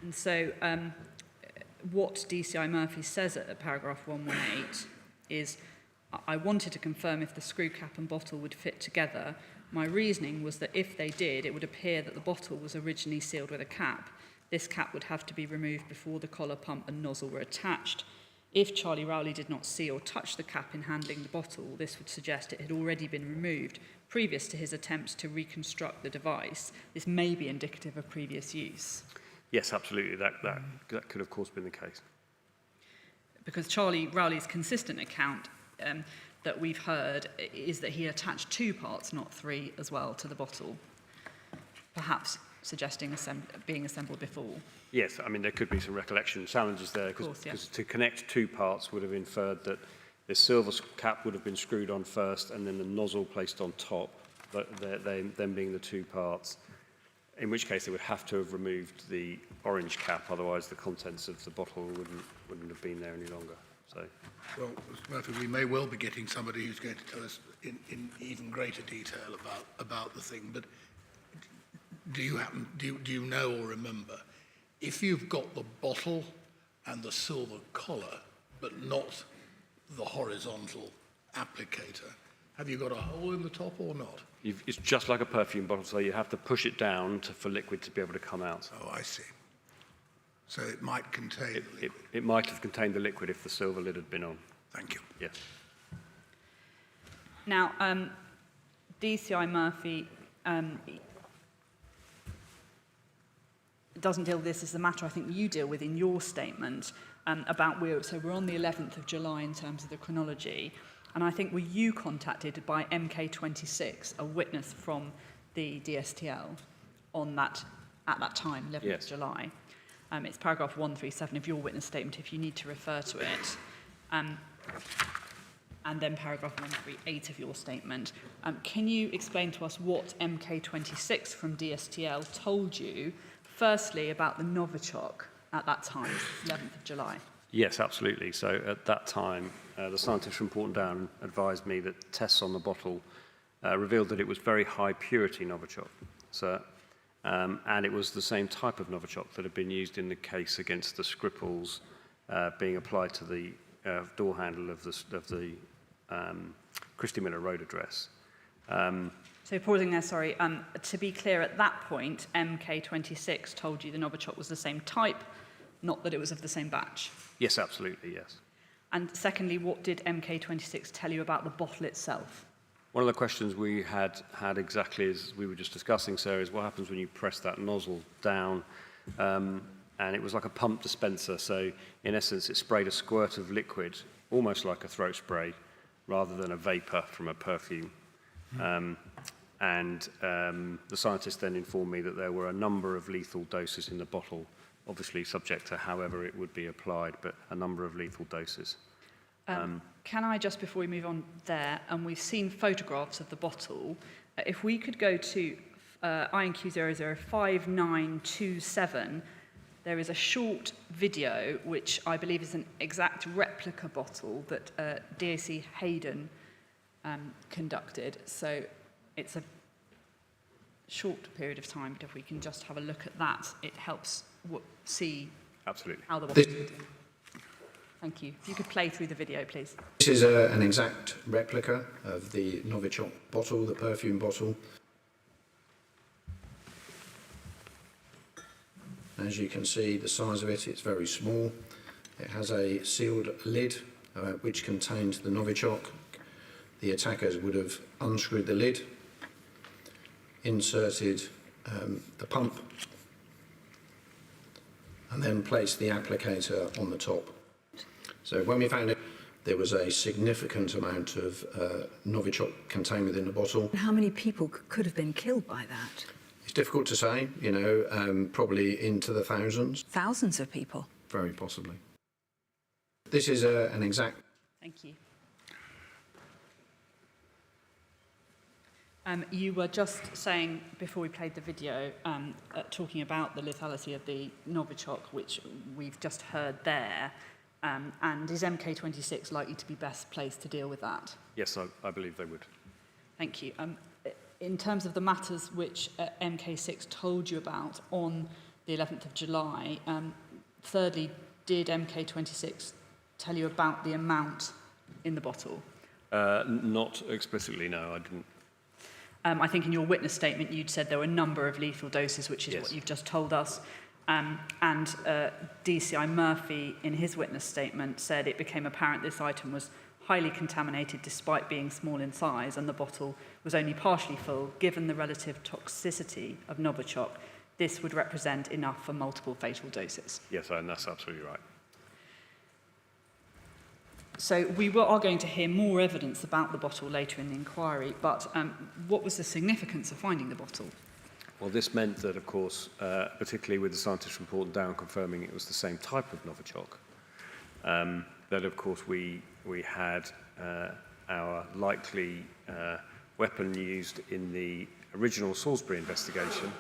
[SPEAKER 2] And so what DCI Murphy says at paragraph 118 is, I wanted to confirm if the screw cap and bottle would fit together. My reasoning was that if they did, it would appear that the bottle was originally sealed with a cap. This cap would have to be removed before the collar, pump and nozzle were attached. If Charlie Rowley did not see or touch the cap in handling the bottle, this would suggest it had already been removed previous to his attempts to reconstruct the device. This may be indicative of previous use.
[SPEAKER 3] Yes, absolutely. That could, of course, been the case.
[SPEAKER 2] Because Charlie Rowley's consistent account that we've heard is that he attached 2 parts, not 3, as well to the bottle, perhaps suggesting being assembled before.
[SPEAKER 3] Yes, I mean, there could be some recollection challenges there, because to connect 2 parts would have inferred that the silver cap would have been screwed on first and then the nozzle placed on top, them being the 2 parts, in which case they would have to have removed the orange cap, otherwise the contents of the bottle wouldn't have been there any longer. So,
[SPEAKER 1] Well, Mr. Murphy, we may well be getting somebody who's going to tell us in even greater detail about the thing, but do you know or remember, if you've got the bottle and the silver collar, but not the horizontal applicator, have you got a hole in the top or not?
[SPEAKER 3] it's just like a perfume bottle, so you have to push it down for liquid to be able to come out.
[SPEAKER 1] Oh, I see. So it might contain the liquid.
[SPEAKER 3] It might have contained the liquid if the silver lid had been on.
[SPEAKER 1] Thank you.
[SPEAKER 3] Yes.
[SPEAKER 2] Now, DCI Murphy doesn't deal with this as the matter I think you deal with in your statement about so we're on the 11th of July in terms of the chronology, and I think were you contacted by MK26, a witness from the DSTL, at that time, 11th
[SPEAKER 3] Yes.
[SPEAKER 2] of July? It's paragraph 137 of your witness statement if you need to refer to it. And then paragraph 138 of your statement. Can you explain to us what MK26 from DSTL told you, firstly, about the Novichok at that time, 11th of July?
[SPEAKER 3] Yes, absolutely. So at that time, the scientists from Porton Down advised me that tests on the bottle revealed that it was very high purity Novichok. So, and it was the same type of Novichok that had been used in the case against the Scripples being applied to the door handle of the Christy Miller Road address.
[SPEAKER 2] So pausing there, sorry, to be clear, at that point, MK26 told you the Novichok was the same type, not that it was of the same batch?
[SPEAKER 3] Yes, absolutely, yes.
[SPEAKER 2] And secondly, what did MK26 tell you about the bottle itself?
[SPEAKER 3] One of the questions we had exactly as we were just discussing, Sarah, is what happens when you press that nozzle down, and it was like a pump dispenser, so in essence it sprayed a squirt of liquid, almost like a throat spray, rather than a vapour from a perfume. The scientist then informed me that there were a number of lethal doses in the bottle, obviously subject to however it would be applied, but a number of lethal doses.
[SPEAKER 2] Can I, just before we move on there, and we've seen photographs of the bottle, if we could go to INQ 005927, there is a short video which I believe is an exact replica bottle that DAC Hayden conducted. So it's a short period of time, but if we can just have a look at that, it helps see
[SPEAKER 3] Absolutely.
[SPEAKER 2] how the bottle is doing. Thank you. If you could play through the video, please.
[SPEAKER 4] This is an exact replica of the Novichok bottle, the perfume bottle. As you can see, the size of it, it's very small. It has a sealed lid which contains the Novichok. The attackers would have unscrewed the lid inserted the pump and then placed the applicator on the top. So when we found it, there was a significant amount of Novichok contained within the bottle.
[SPEAKER 5] How many people could have been killed by that?
[SPEAKER 4] It's difficult to say, you know, probably into the thousands.
[SPEAKER 5] Thousands of people.
[SPEAKER 4] Very possibly. This is an exact...
[SPEAKER 2] Thank you. You were just saying, before we played the video, talking about the lethality of the Novichok, which we've just heard there, and is MK26 likely to be best placed to deal with that?
[SPEAKER 3] Yes, I believe they would.
[SPEAKER 2] Thank you. In terms of the matters which MK6 told you about on the 11th of July, thirdly, did MK26 tell you about the amount in the bottle?
[SPEAKER 3] Not explicitly, no, I didn't.
[SPEAKER 2] I think in your witness statement you'd said there were a number of lethal doses, which is what you've just told us. And DCI Murphy, in his witness statement, said it became apparent this item was highly contaminated despite being small in size, and the bottle was only partially full. Given the relative toxicity of Novichok, this would represent enough for multiple fatal doses.
[SPEAKER 3] Yes, and that's absolutely right.
[SPEAKER 2] So we are going to hear more evidence about the bottle later in the inquiry, but what was the significance of finding the bottle?
[SPEAKER 3] Well, this meant that, of course, particularly with the scientific report down confirming it was the same type of Novichok, that, of course, we had our likely weapon used in the original Salisbury investigation,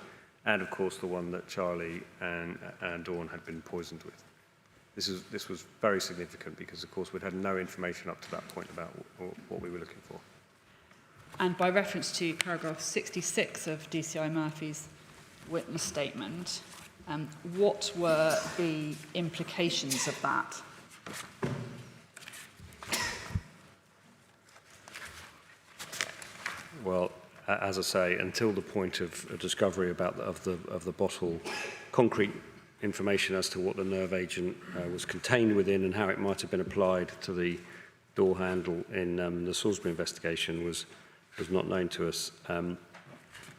[SPEAKER 3] and, of course, the one that Charlie and Dawn had been poisoned with. This was very significant because, of course, we'd had no information up to that point about what we were looking for.
[SPEAKER 2] And by reference to paragraph 66 of DCI Murphy's witness statement, what were the implications of that?
[SPEAKER 3] Well, as I say, until the point of discovery of the bottle, concrete information as to what the nerve agent was contained within and how it might have been applied to the door handle in the Salisbury investigation was not known to us.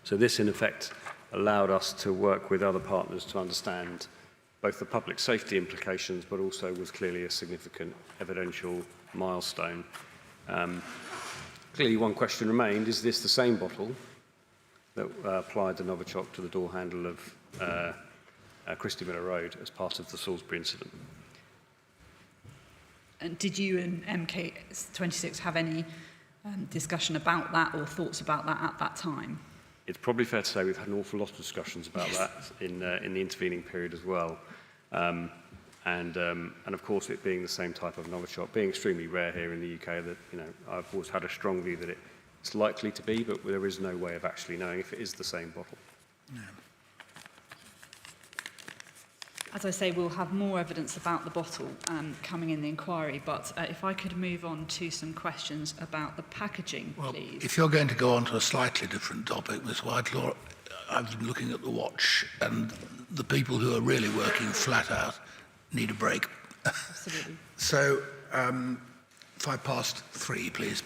[SPEAKER 3] So this, in effect, allowed us to work with other partners to understand both the public safety implications, but also was clearly a significant evidential milestone. Clearly, one question remained: is this the same bottle that applied the Novichok to the door handle of Christie Miller Road as part of the Salisbury incident?
[SPEAKER 2] And did you and MK26 have any discussion about that or thoughts about that at that time?
[SPEAKER 3] It's probably fair to say we've had an awful lot of discussions about that in the intervening period as well. And of course, it being the same type of Novichok, being extremely rare here in the UK, that, you know, I've always had a strong view that it's likely to be, but there is no way of actually knowing if it is the same bottle.
[SPEAKER 1] No.
[SPEAKER 2] As I say, we'll have more evidence about the bottle coming in the inquiry, but if I could move on to some questions about the packaging,
[SPEAKER 1] Well,
[SPEAKER 2] please.
[SPEAKER 1] if you're going to go on to a slightly different topic, Ms. Whitelaw, I've been looking at the watch, and the people who are really working flat out need a break.
[SPEAKER 2] Absolutely.
[SPEAKER 1] So, 3:05, please.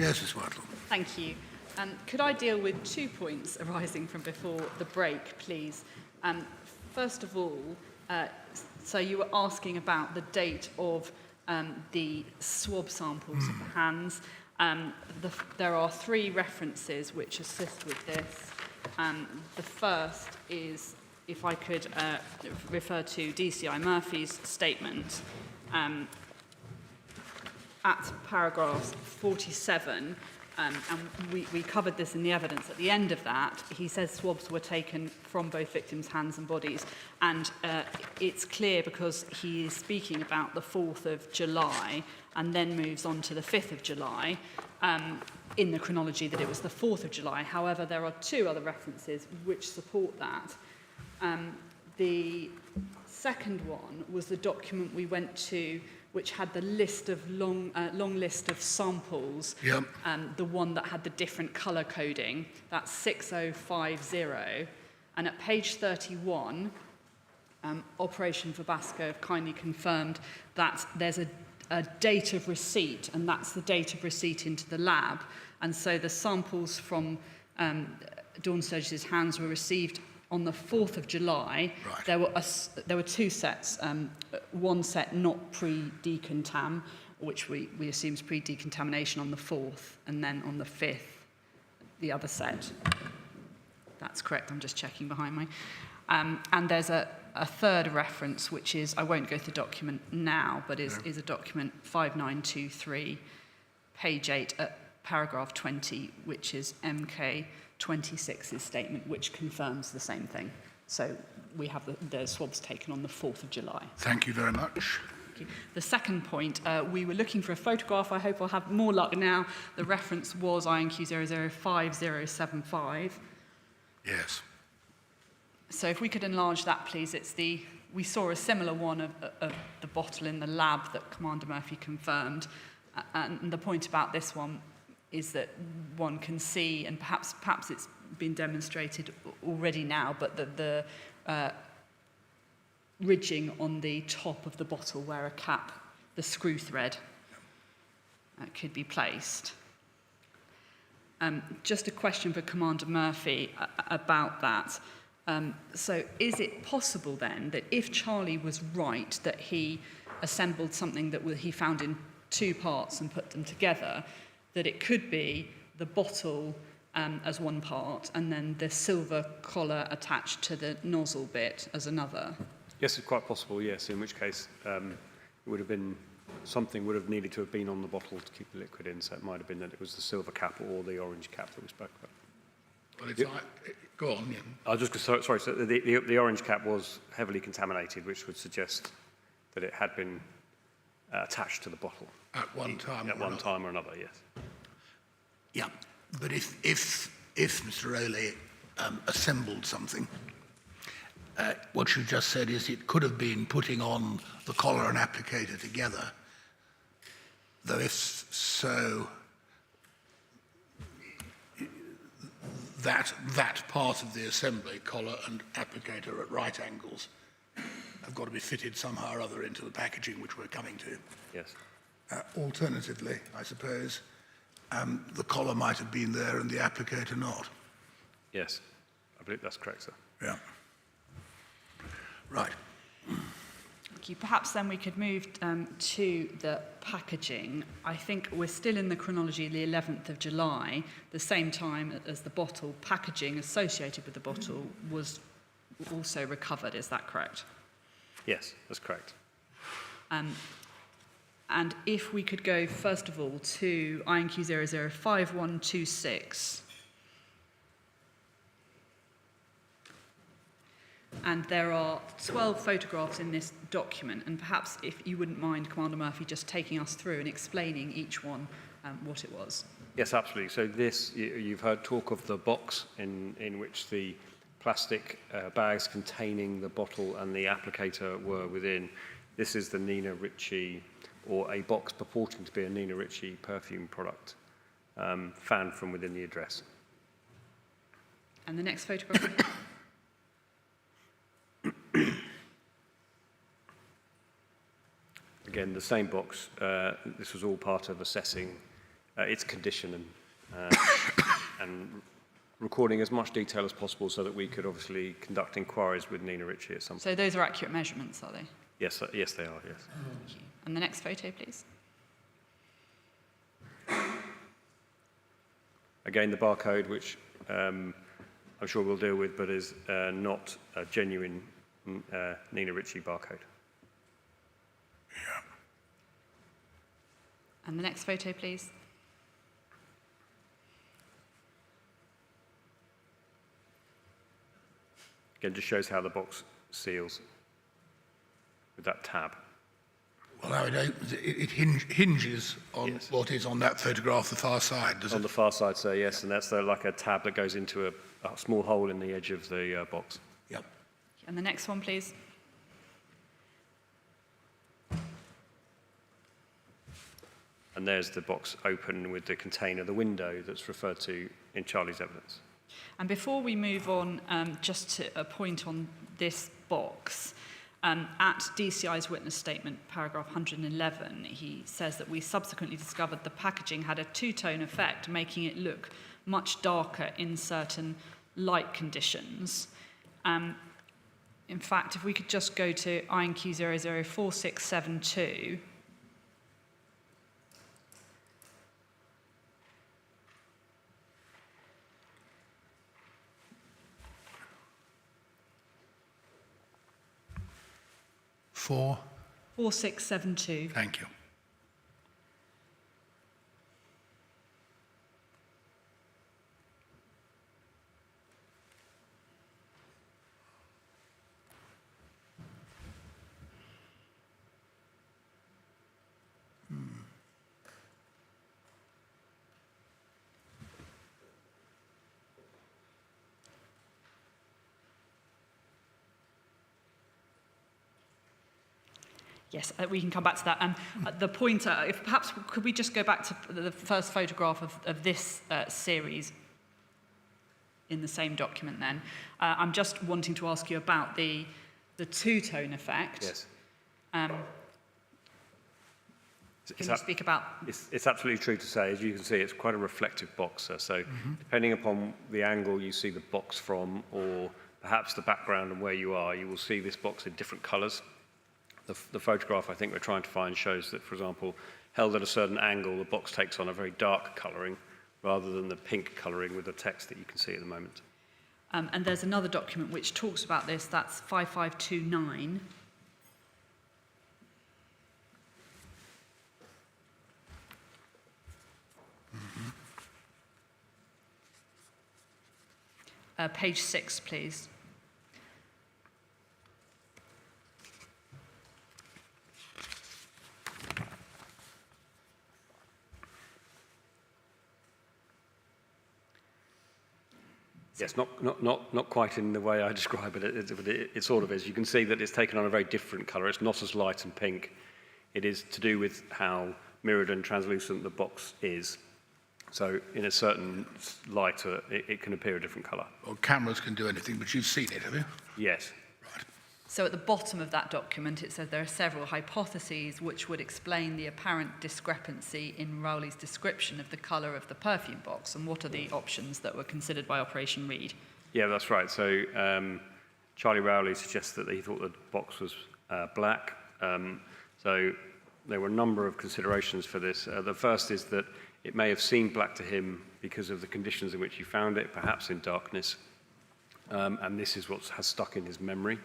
[SPEAKER 1] Yes, Ms. Whitelaw.
[SPEAKER 2] Thank you. Could I deal with 2 points arising from before the break, please? First of all, so you were asking about the date of the swab samples of the hands. There are 3 references which assist with this. The first is, if I could refer to DCI Murphy's statement at paragraph 47, and we covered this in the evidence at the end of that. He says swabs were taken from both victims' hands and bodies, and it's clear because he is speaking about the 4th of July and then moves on to the 5th of July in the chronology that it was the 4th of July. However, there are 2 other references which support that. The second one was the document we went to which had the list of long list of samples,
[SPEAKER 1] Yep.
[SPEAKER 2] the one that had the different colour coding, that's 6050. And at page 31, Operation Verbasco have kindly confirmed that there's a date of receipt, and that's the date of receipt into the lab. And so the samples from Dawn Sturgess's hands were received on the 4th of July.
[SPEAKER 1] Right.
[SPEAKER 2] There were 2 sets, one set not pre-decontam, which we assume is pre-decontamination on the 4th, and then on the 5th, the other set. That's correct, I'm just checking behind me. And there's a third reference, which is, I won't go through the document now, but is a document 5923, page 8, at paragraph 20, which is MK26's statement, which confirms the same thing. So we have the swabs taken on the 4th of July.
[SPEAKER 1] Thank you very much.
[SPEAKER 2] The second point, we were looking for a photograph. I hope I'll have more luck now. The reference was INQ 005075.
[SPEAKER 1] Yes.
[SPEAKER 2] So if we could enlarge that, please. We saw a similar one of the bottle in the lab that Commander Murphy confirmed. And the point about this one is that one can see, and perhaps it's been demonstrated already now, but the ridging on the top of the bottle where a cap, the screw thread, could be placed. Just a question for Commander Murphy about that. So is it possible then that if Charlie was right, that he assembled something that he found in 2 parts and put them together, that it could be the bottle as one part and then the silver collar attached to the nozzle bit as another?
[SPEAKER 3] Yes, it's quite possible, yes, in which case it would have been, something would have needed to have been on the bottle to keep the liquid in, so it might have been that it was the silver cap or the orange cap that we spoke about.
[SPEAKER 1] Well, it's go on. Yeah.
[SPEAKER 3] I was just sorry. So the orange cap was heavily contaminated, which would suggest that it had been attached to the bottle
[SPEAKER 1] At one time.
[SPEAKER 3] at one time or another. Yes.
[SPEAKER 1] Yeah, but if Mr. Rowley assembled something, what you just said is it could have been putting on the collar and applicator together. Though if so, that part of the assembly, collar and applicator at right angles, have got to be fitted somehow or other into the packaging which we're coming to.
[SPEAKER 3] Yes.
[SPEAKER 1] Alternatively, I suppose, the collar might have been there and the applicator not.
[SPEAKER 3] Yes, I believe that's correct, sir.
[SPEAKER 1] Yeah. Right.
[SPEAKER 2] Thank you. Perhaps then we could move to the packaging. I think we're still in the chronology of the 11th of July, the same time as the bottle. Packaging associated with the bottle was also recovered, is that correct?
[SPEAKER 3] Yes, that's correct.
[SPEAKER 2] And if we could go, first of all, to INQ 005126. And there are 12 photographs in this document, and perhaps if you wouldn't mind, Commander Murphy, just taking us through and explaining each one what it was.
[SPEAKER 3] Yes, absolutely. So this, you've heard talk of the box in which the plastic bags containing the bottle and the applicator were within. This is the Nina Ricci, or a box purporting to be a Nina Ricci perfume product, found from within the address.
[SPEAKER 2] And the next photograph?
[SPEAKER 3] Again, the same box. This was all part of assessing its condition and recording as much detail as possible so that we could obviously conduct inquiries with Nina Ritchie at some point.
[SPEAKER 2] So those are accurate measurements, are they?
[SPEAKER 3] Yes, yes, they are, yes.
[SPEAKER 2] Thank you. And the next photo, please.
[SPEAKER 3] Again, the barcode, which I'm sure we'll deal with, but is not a genuine Nina Ritchie barcode.
[SPEAKER 1] Yeah.
[SPEAKER 2] And the next photo, please.
[SPEAKER 3] Again, just shows how the box seals with that tab.
[SPEAKER 1] Well, how it opens, it hinges on
[SPEAKER 3] Yes.
[SPEAKER 1] what is on that photograph, the far side, does
[SPEAKER 3] On
[SPEAKER 1] it?
[SPEAKER 3] the far side, so yes, and that's like a tab that goes into a small hole in the edge of the box.
[SPEAKER 1] Yep.
[SPEAKER 2] And the next one, please.
[SPEAKER 3] And there's the box open with the container, the window that's referred to in Charlie's evidence.
[SPEAKER 2] And before we move on, just to a point on this box, at DCI's witness statement, paragraph 111, he says that we subsequently discovered the packaging had a two-tone effect, making it look much darker in certain light conditions. In fact, if we could just go to INQ 004672,
[SPEAKER 1] Four.
[SPEAKER 2] 4672.
[SPEAKER 1] Thank you.
[SPEAKER 2] Yes, we can come back to that. The point, if perhaps could we just go back to the first photograph of this series in the same document then? I'm just wanting to ask you about the two-tone effect.
[SPEAKER 3] Yes.
[SPEAKER 2] Can you speak about...
[SPEAKER 3] It's absolutely true to say, as you can see, it's quite a reflective box. So depending upon the angle you see the box from, or perhaps the background and where you are, you will see this box in different colours. The photograph I think we're trying to find shows that, for example, held at a certain angle, the box takes on a very dark colouring rather than the pink colouring with the text that you can see at the moment.
[SPEAKER 2] and there's another document which talks about this, that's 5529. Page 6, please.
[SPEAKER 3] Yes, not quite in the way I describe it. It sort of is. You can see that it's taken on a very different colour. It's not as light and pink. It is to do with how mirrored and translucent the box is. So in a certain light, it can appear a different colour.
[SPEAKER 1] Well, cameras can do anything, but you've seen it, have you?
[SPEAKER 3] Yes.
[SPEAKER 1] Right.
[SPEAKER 2] So at the bottom of that document, it says there are several hypotheses which would explain the apparent discrepancy in Rowley's description of the colour of the perfume box. And what are the options that were considered by Operation Reed?
[SPEAKER 3] Yeah, that's right. So Charlie Rowley suggests that he thought the box was black. So there were a number of considerations for this. The first is that it may have seemed black to him because of the conditions in which he found it, perhaps in darkness. And this is what has stuck in his memory.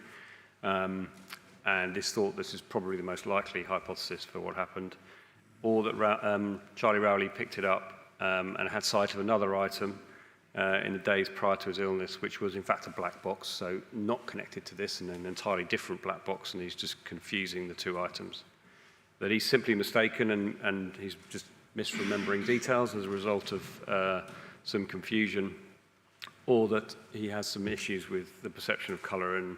[SPEAKER 3] And this is probably the most likely hypothesis for what happened. Or that Charlie Rowley picked it up and had sight of another item in the days prior to his illness, which was in fact a black box, so not connected to this, and an entirely different black box, and he's just confusing the two items. That he's simply mistaken and he's just misremembering details as a result of some confusion, or that he has some issues with the perception of colour and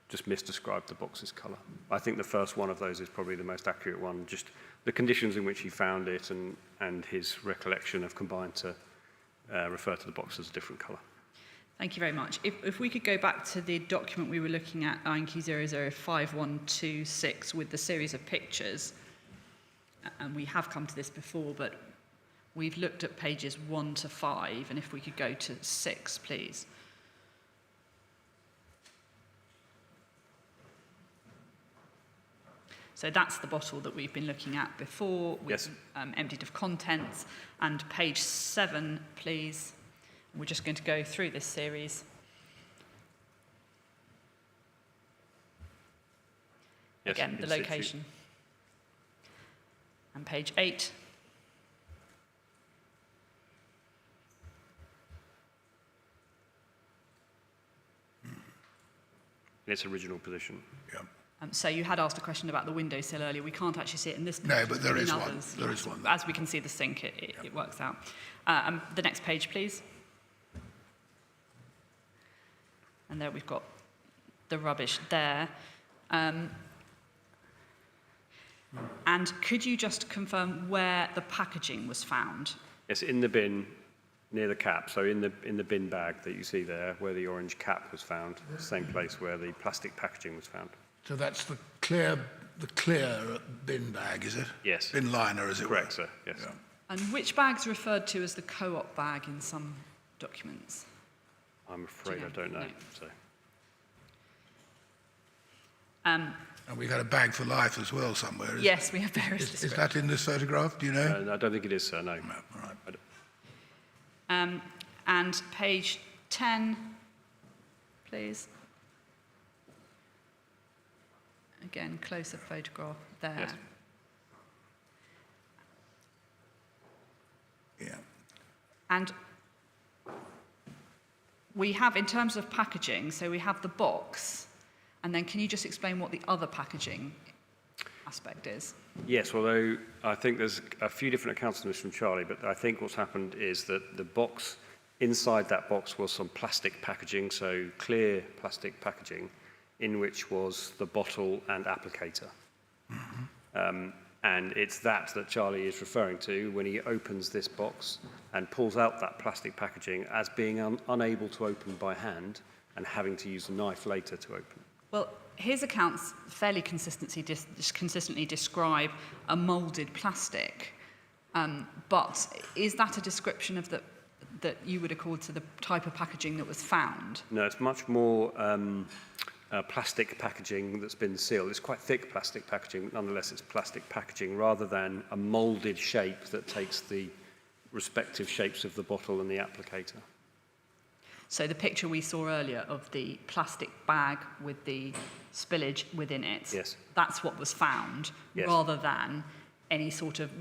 [SPEAKER 3] just misdescribed the box's colour. I think the first one of those is probably the most accurate one. Just the conditions in which he found it and his recollection have combined to refer to the box as a different colour.
[SPEAKER 2] Thank you very much. If we could go back to the document we were looking at, INQ 005126, with the series of pictures, and we have come to this before, but We've looked at pages 1 to 5, and if we could go to 6, please. So that's the bottle that we've been looking at before, with, emptied of contents. And page 7, please. We're just going to go through this series.
[SPEAKER 3] Yes,
[SPEAKER 2] Again, the
[SPEAKER 3] in situ.
[SPEAKER 2] location. And page 8.
[SPEAKER 3] In its original position.
[SPEAKER 1] Yeah.
[SPEAKER 2] So you had asked a question about the windowsill earlier. We can't actually see it in this picture.
[SPEAKER 1] No, but there
[SPEAKER 2] in
[SPEAKER 1] is one.
[SPEAKER 2] others.
[SPEAKER 1] There is one.
[SPEAKER 2] As we can see the sink, it works out. The next page, please. And there we've got the rubbish there. And could you just confirm where the packaging was found?
[SPEAKER 3] Yes, in the bin near the cap. So in the bin bag that you see there, where the orange cap was found, the same place where the plastic packaging was found.
[SPEAKER 1] So that's the clear bin bag, is it?
[SPEAKER 3] Yes.
[SPEAKER 1] Bin liner, as it were.
[SPEAKER 3] Correct, sir. Yes.
[SPEAKER 1] Yeah.
[SPEAKER 2] And which bag's referred to as the co-op bag in some documents?
[SPEAKER 3] I'm afraid
[SPEAKER 2] Do you
[SPEAKER 3] I don't know.
[SPEAKER 2] know?
[SPEAKER 3] So.
[SPEAKER 1] And we've got a bag for life as well somewhere.
[SPEAKER 2] Yes, we have various
[SPEAKER 1] Is
[SPEAKER 2] descriptions.
[SPEAKER 1] that in this photograph? Do you know?
[SPEAKER 3] I don't think it is, sir. No.
[SPEAKER 1] No, all right.
[SPEAKER 3] I don't-
[SPEAKER 2] And page 10, please. Again, closer photograph there.
[SPEAKER 3] Yes.
[SPEAKER 1] Yeah.
[SPEAKER 2] And we have, in terms of packaging, so we have the box, and then can you just explain what the other packaging aspect is?
[SPEAKER 3] Yes, although I think there's a few different accounts of this from Charlie, but I think what's happened is that the box, inside that box was some plastic packaging, so clear plastic packaging, in which was the bottle and applicator. And it's that Charlie is referring to when he opens this box and pulls out that plastic packaging as being unable to open by hand and having to use a knife later to open.
[SPEAKER 2] Well, his accounts fairly consistently describe a moulded plastic, but is that a description of that you would accord to the type of packaging that was found?
[SPEAKER 3] No, it's much more plastic packaging that's been sealed. It's quite thick plastic packaging, but nonetheless it's plastic packaging rather than a moulded shape that takes the respective shapes of the bottle and the applicator.
[SPEAKER 2] So the picture we saw earlier of the plastic bag with the spillage within it,
[SPEAKER 3] Yes.
[SPEAKER 2] that's what was found,
[SPEAKER 3] Yes.
[SPEAKER 2] rather than any sort of,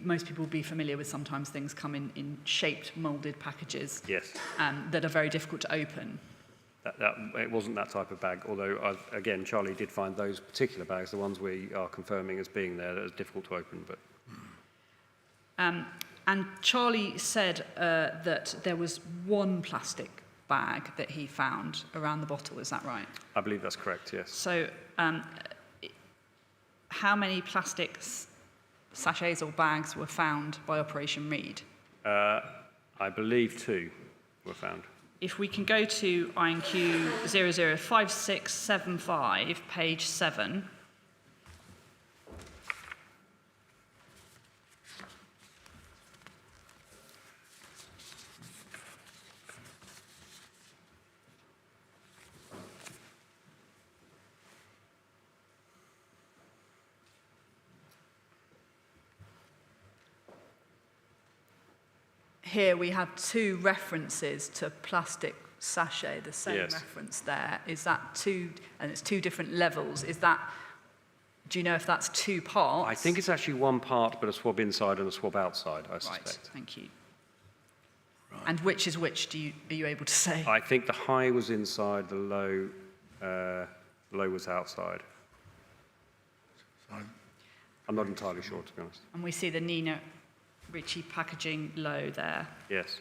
[SPEAKER 2] most people will be familiar with sometimes things come in shaped moulded packages
[SPEAKER 3] Yes.
[SPEAKER 2] that are very difficult to open.
[SPEAKER 3] It wasn't that type of bag, although, again, Charlie did find those particular bags, the ones we are confirming as being there, that are difficult to open. But
[SPEAKER 2] And Charlie said that there was one plastic bag that he found around the bottle, is that right?
[SPEAKER 3] I believe that's correct, yes.
[SPEAKER 2] So how many plastic sachets or bags were found by Operation Reed?
[SPEAKER 3] I believe 2 were found.
[SPEAKER 2] If we can go to INQ 005675, page 7. Here we have 2 references to plastic sachet, the same
[SPEAKER 3] Yes.
[SPEAKER 2] reference there. Is that 2, and it's 2 different levels, is that, do you know if that's 2 parts?
[SPEAKER 3] I think it's actually 1 part, but a swab inside and a swab outside, I
[SPEAKER 2] Right,
[SPEAKER 3] suspect.
[SPEAKER 2] thank you. And which is which, are you able to say?
[SPEAKER 3] I think the high was inside, the low was outside. I'm not entirely sure, to be honest.
[SPEAKER 2] And we see the Nina Ricci packaging low there.
[SPEAKER 3] Yes.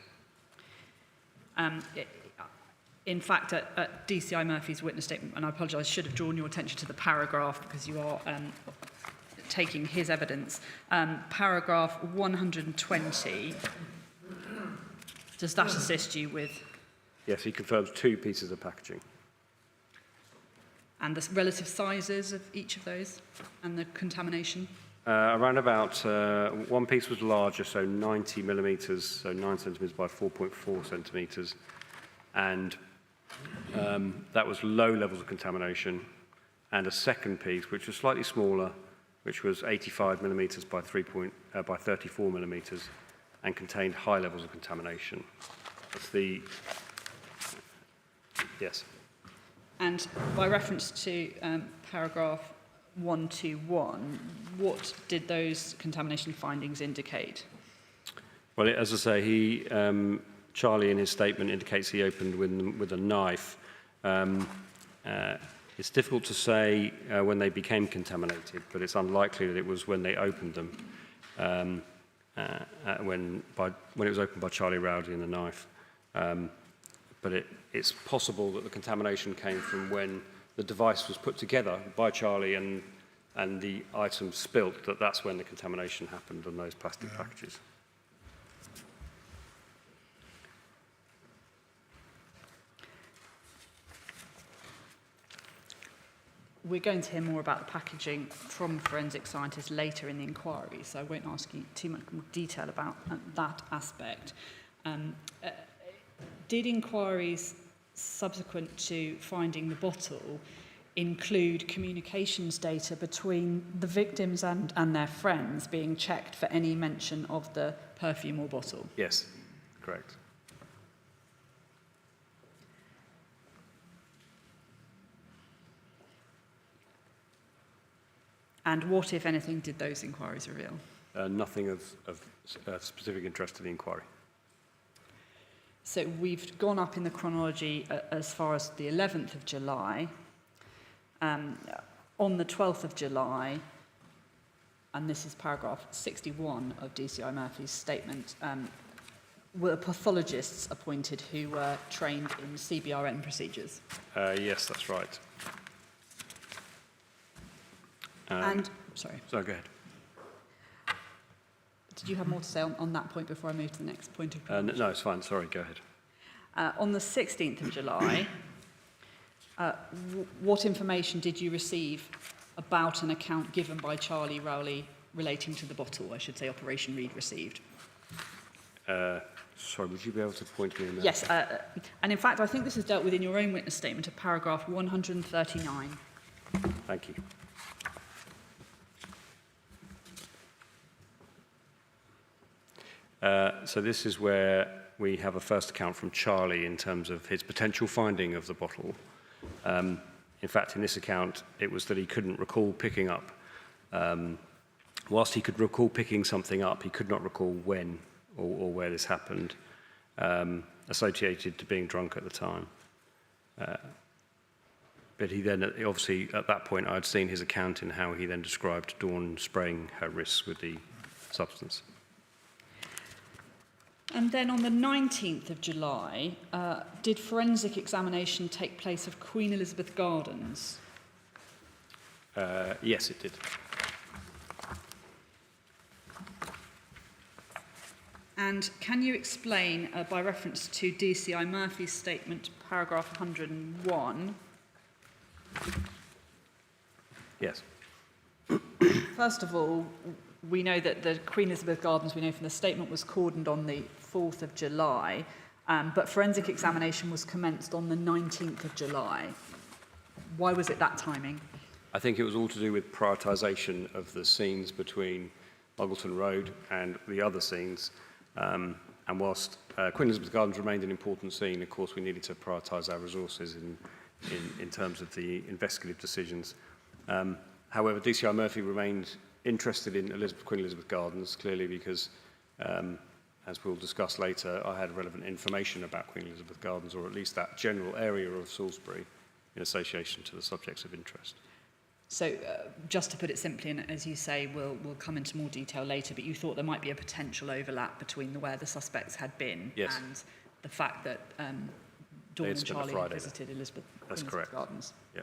[SPEAKER 2] In fact, at DCI Murphy's witness statement, and I apologise, I should have drawn your attention to the paragraph because you are taking his evidence. Paragraph 120, does that assist you with?
[SPEAKER 3] Yes, he confirms 2 pieces of packaging.
[SPEAKER 2] And the relative sizes of each of those and the contamination?
[SPEAKER 3] Around about, one piece was larger, so 90 millimetres, so 9 centimetres by 4.4 centimetres. And that was low levels of contamination. And a second piece, which was slightly smaller, which was 85 millimetres by 34 millimetres, and contained high levels of contamination. That's the, yes.
[SPEAKER 2] And by reference to paragraph 121, what did those contamination findings indicate?
[SPEAKER 3] Well, as I say, Charlie in his statement indicates he opened with a knife. It's difficult to say when they became contaminated, but it's unlikely that it was when they opened them, when it was opened by Charlie Rowley and the knife. But it's possible that the contamination came from when the device was put together by Charlie and the items spilt, that's when the contamination happened on those plastic packages.
[SPEAKER 2] We're going to hear more about the packaging from forensic scientists later in the inquiry, so I won't ask you too much more detail about that aspect. Did inquiries subsequent to finding the bottle include communications data between the victims and their friends being checked for any mention of the perfume or bottle?
[SPEAKER 3] Yes, correct.
[SPEAKER 2] And what, if anything, did those inquiries reveal?
[SPEAKER 3] Nothing of specific interest to the inquiry.
[SPEAKER 2] So we've gone up in the chronology as far as the 11th of July. On the 12th of July, and this is paragraph 61 of DCI Murphy's statement, were pathologists appointed who were trained in CBRN procedures?
[SPEAKER 3] Yes, that's right.
[SPEAKER 2] Sorry.
[SPEAKER 3] So go ahead.
[SPEAKER 2] Did you have more to say on that point before I move to the next point of chronology?
[SPEAKER 3] No, it's fine. Sorry, go ahead.
[SPEAKER 2] On the 16th of July, what information did you receive about an account given by Charlie Rowley relating to the bottle? I should say Operation Reed received.
[SPEAKER 3] Sorry, would you be able to point me in there?
[SPEAKER 2] Yes, and in fact, I think this is dealt with in your own witness statement of paragraph 139.
[SPEAKER 3] Thank you. So this is where we have a first account from Charlie in terms of his potential finding of the bottle. In fact, in this account, it was that he couldn't recall picking up. Whilst he could recall picking something up, he could not recall when or where this happened, associated to being drunk at the time. But he then, obviously, at that point, I'd seen his account in how he then described Dawn spraying her wrists with the substance.
[SPEAKER 2] And then on the 19th of July, did forensic examination take place of Queen Elizabeth Gardens?
[SPEAKER 3] Yes, it did.
[SPEAKER 2] And can you explain, by reference to DCI Murphy's statement, paragraph 101?
[SPEAKER 3] Yes.
[SPEAKER 2] First of all, we know that the Queen Elizabeth Gardens, we know from the statement, was cordoned on the 4th of July, but forensic examination was commenced on the 19th of July. Why was it that timing?
[SPEAKER 3] I think it was all to do with prioritisation of the scenes between Muggleton Road and the other scenes. And whilst Queen Elizabeth Gardens remained an important scene, of course, we needed to prioritise our resources in terms of the investigative decisions. However, DCI Murphy remained interested in Queen Elizabeth Gardens, clearly because, as we'll discuss later, I had relevant information about Queen Elizabeth Gardens, or at least that general area of Salisbury, in association to the subjects of interest.
[SPEAKER 2] So, just to put it simply, and as you say, we'll come into more detail later, but you thought there might be a potential overlap between where the suspects had been and the fact that Dawn and Charlie had visited Elizabeth Gardens.
[SPEAKER 3] Yeah.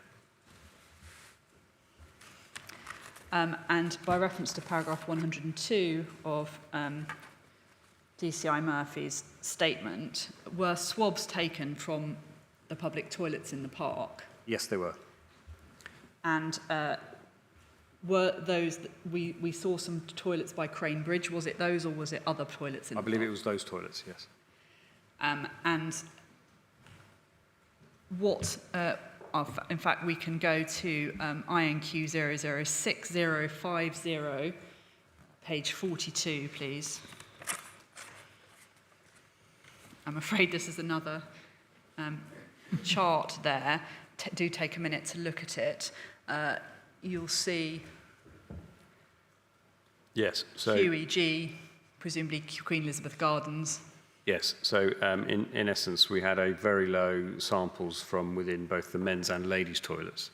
[SPEAKER 2] And by reference to paragraph 102 of DCI Murphy's statement, were swabs taken from the public toilets in the park?
[SPEAKER 3] Yes, they were.
[SPEAKER 2] And were those, we saw some toilets by Crane Bridge, was it those or was it other toilets in
[SPEAKER 3] I
[SPEAKER 2] the
[SPEAKER 3] believe
[SPEAKER 2] park?
[SPEAKER 3] it was those toilets, yes.
[SPEAKER 2] And what, in fact, we can go to INQ 006050, page 42, please. I'm afraid this is another chart there. Do take a minute to look at it. You'll see
[SPEAKER 3] Yes, so...
[SPEAKER 2] QEG, presumably Queen Elizabeth Gardens.
[SPEAKER 3] Yes, so in essence, we had a very low samples from within both the men's and ladies' toilets,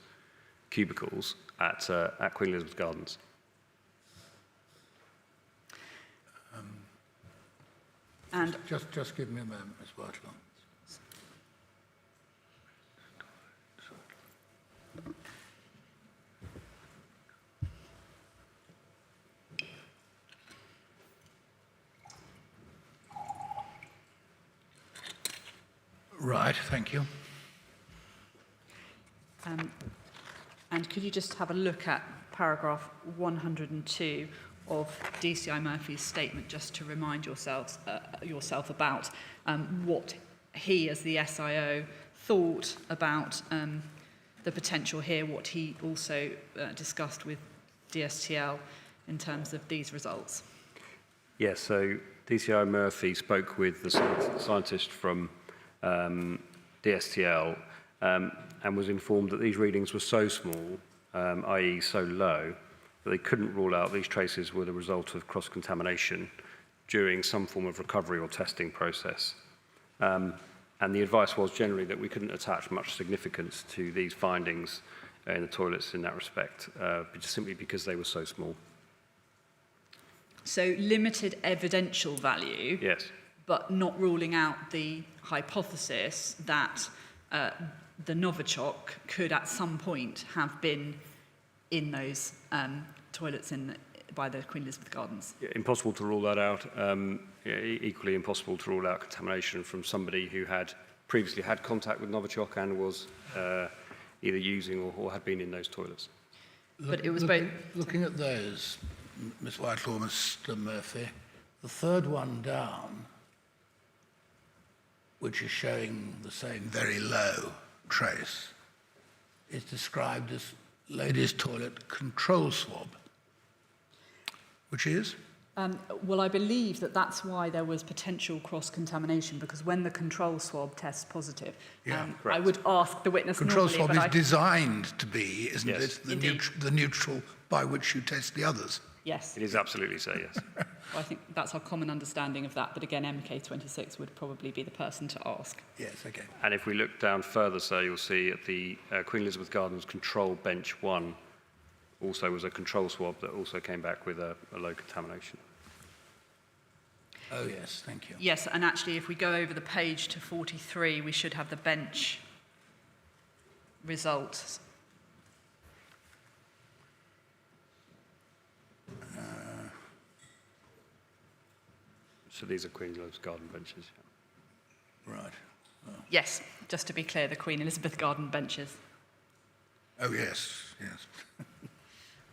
[SPEAKER 3] cubicles, at Queen Elizabeth Gardens.
[SPEAKER 2] And
[SPEAKER 1] Just give me a moment, Ms. Whitelaw. Right, thank you.
[SPEAKER 2] and could you just have a look at paragraph 102 of DCI Murphy's statement, just to remind yourself about what he, as the SIO, thought about the potential here, what he also discussed with DSTL in terms of these results.
[SPEAKER 3] Yes, so DCI Murphy spoke with the scientist from DSTL and was informed that these readings were so small, i.e. so low, that they couldn't rule out these traces were the result of cross-contamination during some form of recovery or testing process. And the advice was generally that we couldn't attach much significance to these findings in the toilets in that respect, just simply because they were so small.
[SPEAKER 2] So limited evidential value,
[SPEAKER 3] Yes.
[SPEAKER 2] but not ruling out the hypothesis that the Novichok could at some point have been in those toilets by the Queen Elizabeth Gardens.
[SPEAKER 3] Yeah, impossible to rule that out. Equally impossible to rule out contamination from somebody who had previously had contact with Novichok and was either using or had been in those toilets.
[SPEAKER 2] But it was both.
[SPEAKER 1] Looking at those, Ms. Whitelaw, Mr. Murphy, the third one down, which is showing the same very low trace, is described as ladies' toilet control swab, which is?
[SPEAKER 2] Well, I believe that that's why there was potential cross-contamination, because when the control swab tests positive, I would ask the witness
[SPEAKER 1] Control
[SPEAKER 2] normally,
[SPEAKER 1] swab
[SPEAKER 2] but
[SPEAKER 1] is
[SPEAKER 2] I...
[SPEAKER 1] designed to be, isn't
[SPEAKER 3] Yes.
[SPEAKER 1] it, the neutral by which you test the others.
[SPEAKER 2] Yes,
[SPEAKER 3] It is absolutely so, yes.
[SPEAKER 2] I think that's our common understanding of that, but again, MK26 would probably be the person to ask.
[SPEAKER 1] Yes, okay.
[SPEAKER 3] And if we look down further, so you'll see at the Queen Elizabeth Gardens control bench 1 also was a control swab that also came back with a low contamination.
[SPEAKER 1] Oh, yes, thank you.
[SPEAKER 2] Yes, and actually, if we go over the page to 43, we should have the bench results.
[SPEAKER 3] So these are Queen Elizabeth Garden benches.
[SPEAKER 1] Right.
[SPEAKER 2] Yes, just to be clear, the Queen Elizabeth Garden benches.
[SPEAKER 1] Oh, yes, yes.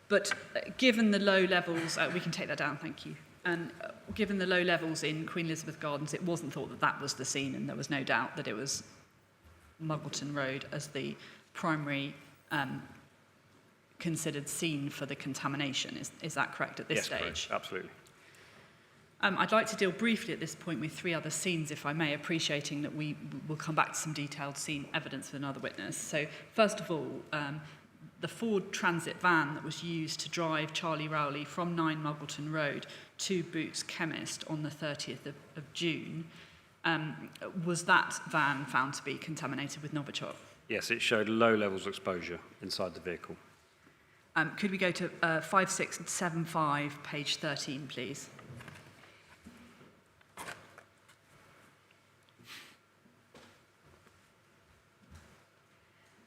[SPEAKER 2] But given the low levels, we can take that down, thank you. And given the low levels in Queen Elizabeth Gardens, it wasn't thought that that was the scene, and there was no doubt that it was Muggleton Road as the primary considered scene for the contamination. Is that correct at this stage?
[SPEAKER 3] Correct. Absolutely.
[SPEAKER 2] I'd like to deal briefly at this point with 3 other scenes, if I may, appreciating that we will come back to some detailed scene evidence with another witness. So, first of all, the Ford Transit van that was used to drive Charlie Rowley from 9 Muggleton Road to Boots Chemist on the 30th of June, was that van found to be contaminated with Novichok?
[SPEAKER 3] Yes, it showed low levels of exposure inside the vehicle.
[SPEAKER 2] Could we go to 5675, page 13, please?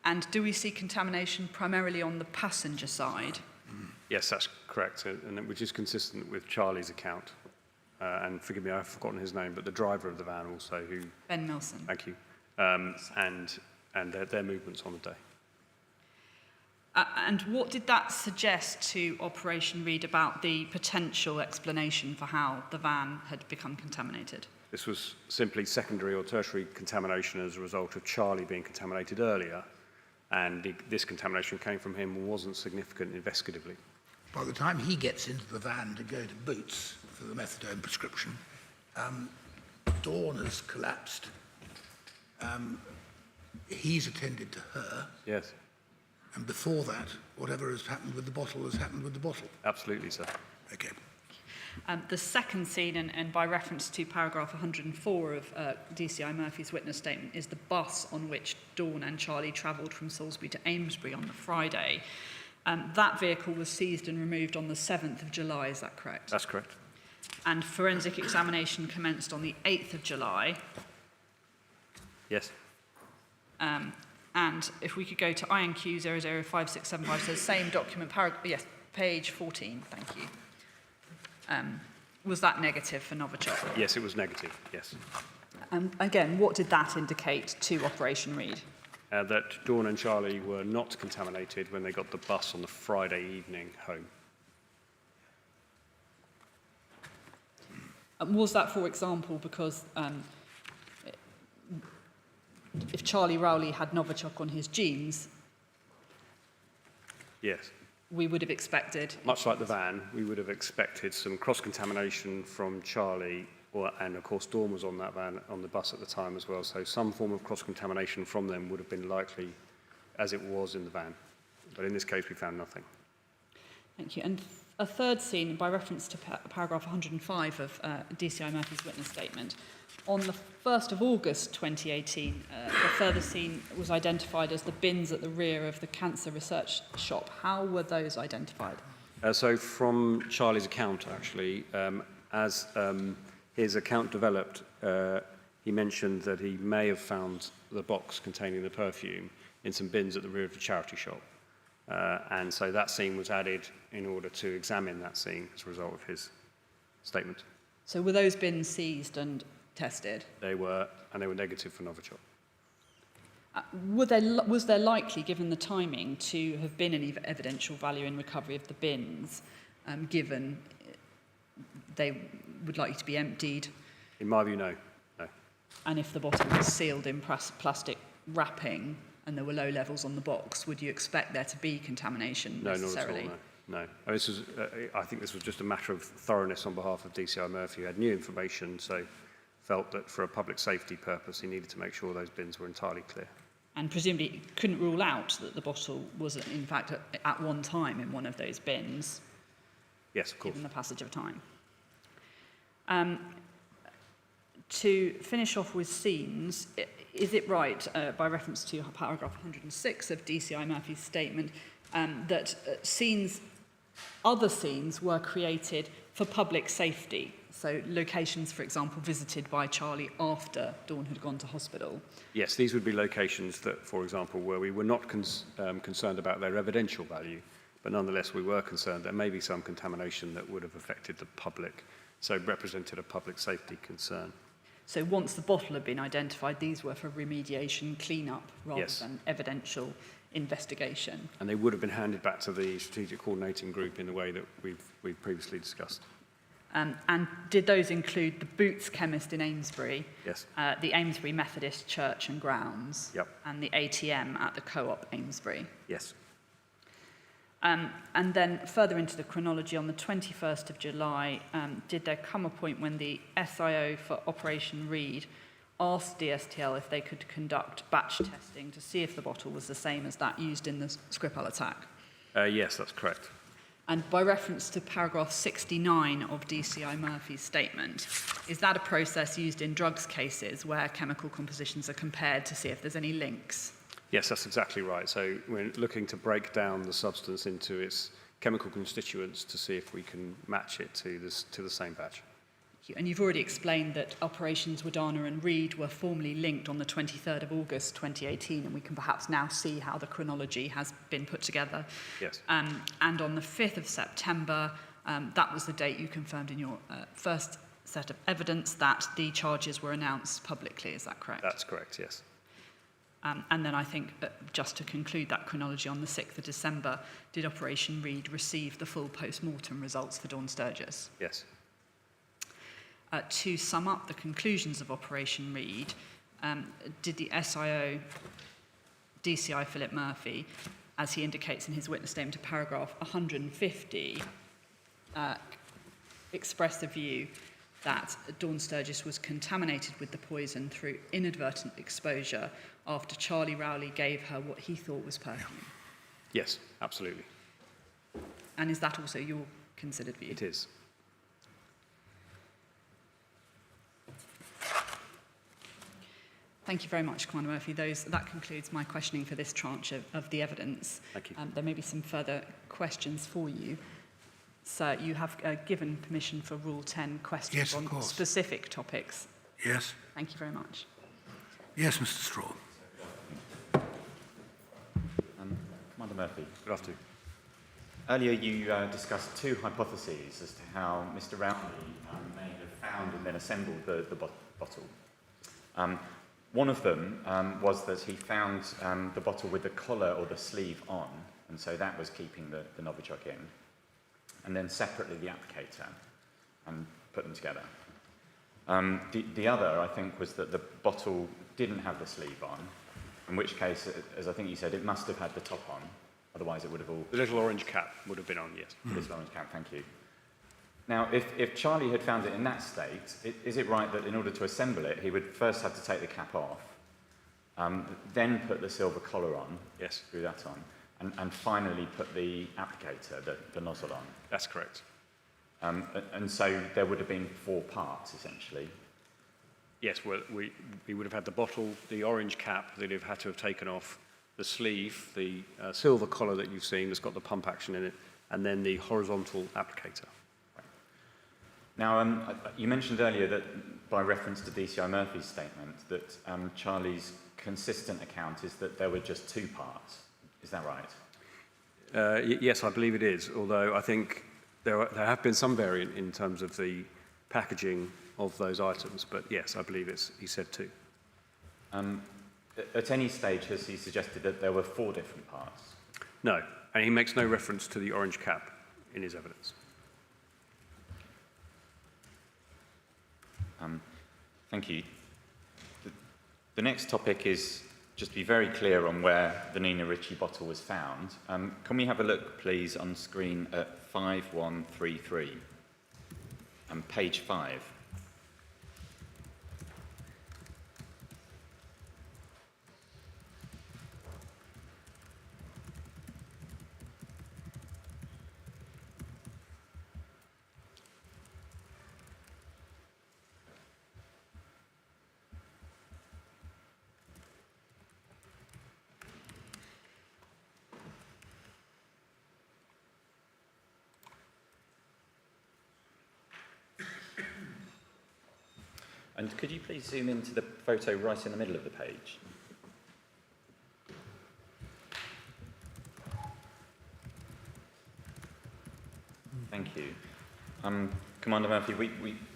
[SPEAKER 2] And do we see contamination primarily on the passenger side?
[SPEAKER 3] Yes, that's correct, and which is consistent with Charlie's account. And forgive me, I've forgotten his name, but the driver of the van also, who...
[SPEAKER 2] Ben Milson.
[SPEAKER 3] Thank you. And their movements on the day.
[SPEAKER 2] And what did that suggest to Operation Reed about the potential explanation for how the van had become contaminated?
[SPEAKER 3] This was simply secondary or tertiary contamination as a result of Charlie being contaminated earlier, and this contamination came from him and wasn't significant investigatively.
[SPEAKER 1] By the time he gets into the van to go to Boots for the methadone prescription, Dawn has collapsed. He's attended to her,
[SPEAKER 3] Yes,
[SPEAKER 1] and before that, whatever has happened with the bottle has happened with the bottle.
[SPEAKER 3] absolutely, sir.
[SPEAKER 1] Okay.
[SPEAKER 2] The second scene, and by reference to paragraph 104 of DCI Murphy's witness statement, is the bus on which Dawn and Charlie travelled from Salisbury to Amesbury on the Friday. That vehicle was seized and removed on the 7th of July, is that correct?
[SPEAKER 3] That's correct.
[SPEAKER 2] And forensic examination commenced on the 8th of July.
[SPEAKER 3] Yes.
[SPEAKER 2] And if we could go to INQ 005675, so the same document, yes, page 14, thank you. Was that negative for Novichok?
[SPEAKER 3] Yes, it was negative, yes.
[SPEAKER 2] Again, what did that indicate to Operation Reed?
[SPEAKER 3] That Dawn and Charlie were not contaminated when they got the bus on the Friday evening home.
[SPEAKER 2] Was that, for example, because if Charlie Rowley had Novichok on his jeans,
[SPEAKER 3] Yes.
[SPEAKER 2] we would have expected...
[SPEAKER 3] Much like the van, we would have expected some cross-contamination from Charlie, and of course Dawn was on that van, on the bus at the time as well, so some form of cross-contamination from them would have been likely as it was in the van. But in this case, we found nothing.
[SPEAKER 2] Thank you. And a third scene, by reference to paragraph 105 of DCI Murphy's witness statement, on the 1st of August 2018, the further scene was identified as the bins at the rear of the cancer research shop. How were those identified?
[SPEAKER 3] So from Charlie's account, actually, as his account developed, he mentioned that he may have found the box containing the perfume in some bins at the rear of the charity shop. And so that scene was added in order to examine that scene as a result of his statement.
[SPEAKER 2] So were those bins seized and tested?
[SPEAKER 3] They were, and they were negative for Novichok.
[SPEAKER 2] Was there likely, given the timing, to have been any evidential value in recovery of the bins, given they would likely to be emptied?
[SPEAKER 3] In my view, no. No.
[SPEAKER 2] And if the bottle was sealed in plastic wrapping and there were low levels on the box, would you expect there to be contamination necessarily?
[SPEAKER 3] No, not at all, no. This was, I think this was just a matter of thoroughness on behalf of DCI Murphy, who had new information, so felt that for a public safety purpose, he needed to make sure those bins were entirely clear.
[SPEAKER 2] And presumably couldn't rule out that the bottle was, in fact, at one time in one of those bins.
[SPEAKER 3] Yes, of course.
[SPEAKER 2] Given the passage of time. To finish off with scenes, is it right, by reference to paragraph 106 of DCI Murphy's statement, that other scenes were created for public safety? So locations, for example, visited by Charlie after Dawn had gone to hospital? Yes,
[SPEAKER 3] these would be locations that, for example, where we were not concerned about their evidential value, but nonetheless we were concerned there may be some contamination that would have affected the public, so represented a public safety concern.
[SPEAKER 2] So once the bottle had been identified, these were for remediation, clean-up, rather than evidential investigation.
[SPEAKER 3] And they would have been handed back to the strategic coordinating group in the way that we've previously discussed.
[SPEAKER 2] And did those include the Boots chemist in Amesbury,
[SPEAKER 3] Yes.
[SPEAKER 2] the Amesbury Methodist Church and Grounds,
[SPEAKER 3] Yep.
[SPEAKER 2] and the ATM at the Co-op Amesbury?
[SPEAKER 3] Yes.
[SPEAKER 2] And then further into the chronology, on the 21st of July, did there come a point when the SIO for Operation Reed asked DSTL if they could conduct batch testing to see if the bottle was the same as that used in the Skripal attack?
[SPEAKER 3] Yes, that's correct.
[SPEAKER 2] And by reference to paragraph 69 of DCI Murphy's statement, is that a process used in drugs cases where chemical compositions are compared to see if there's any links?
[SPEAKER 3] Yes, that's exactly right. So we're looking to break down the substance into its chemical constituents to see if we can match it to the same batch.
[SPEAKER 2] And you've already explained that Operations Wadana and Reed were formally linked on the 23rd of August 2018, and we can perhaps now see how the chronology has been put together.
[SPEAKER 3] Yes.
[SPEAKER 2] And on the 5th of September, that was the date you confirmed in your first set of evidence that the charges were announced publicly. Is that correct?
[SPEAKER 3] That's correct, yes.
[SPEAKER 2] And then I think, just to conclude that chronology, on the 6th of December, did Operation Reed receive the full post-mortem results for Dawn Sturgess?
[SPEAKER 3] Yes.
[SPEAKER 2] To sum up the conclusions of Operation Reed, did the SIO, DCI Philip Murphy, as he indicates in his witness statement to paragraph 150, express the view that Dawn Sturgess was contaminated with the poison through inadvertent exposure after Charlie Rowley gave her what he thought was perfume?
[SPEAKER 3] Yes, absolutely.
[SPEAKER 2] And is that also your considered view?
[SPEAKER 3] It is.
[SPEAKER 2] Thank you very much, Commander Murphy. That concludes my questioning for this tranche of the evidence.
[SPEAKER 3] Thank you.
[SPEAKER 2] There may be some further questions for you. Sir, you have given permission for Rule 10 questions
[SPEAKER 1] Yes, of
[SPEAKER 2] on
[SPEAKER 1] course.
[SPEAKER 2] specific topics.
[SPEAKER 1] Yes.
[SPEAKER 2] Thank you very much.
[SPEAKER 1] Yes, Mr. Straw.
[SPEAKER 6] Commander Murphy,
[SPEAKER 3] Good afternoon.
[SPEAKER 6] earlier you discussed two hypotheses as to how Mr. Rowley may have found and then assembled the bottle. One of them was that he found the bottle with the collar or the sleeve on, and so that was keeping the Novichok in. And then separately the applicator, and put them together. The other, I think, was that the bottle didn't have the sleeve on, in which case, as I think you said, it must have had the top on, otherwise it would have all...
[SPEAKER 3] The little orange cap would have been on, yes.
[SPEAKER 6] This orange cap, thank you. Now, if Charlie had found it in that state, is it right that in order to assemble it, he would first have to take the cap off, then put the silver collar on,
[SPEAKER 3] Yes,
[SPEAKER 6] screw that on, and finally put the applicator, the nozzle on?
[SPEAKER 3] that's correct.
[SPEAKER 6] And so there would have been 4 parts, essentially.
[SPEAKER 3] Yes, well, we would have had the bottle, the orange cap that he'd have had to have taken off, the sleeve, the silver collar that you've seen that's got the pump action in it, and then the horizontal applicator.
[SPEAKER 6] Now, you mentioned earlier that, by reference to DCI Murphy's statement, that Charlie's consistent account is that there were just 2 parts. Is that right?
[SPEAKER 3] Yes, I believe it is, although I think there have been some variant in terms of the packaging of those items, but yes, I believe he said 2.
[SPEAKER 6] At any stage, has he suggested that there were 4 different parts?
[SPEAKER 3] No, and he makes no reference to the orange cap in his evidence.
[SPEAKER 6] Thank you. The next topic is just to be very clear on where the Nina Ritchie bottle was found. Can we have a look, please, on screen at 5133 and page 5? And could you please zoom into the photo right in the middle of the page? Thank you. Commander Murphy,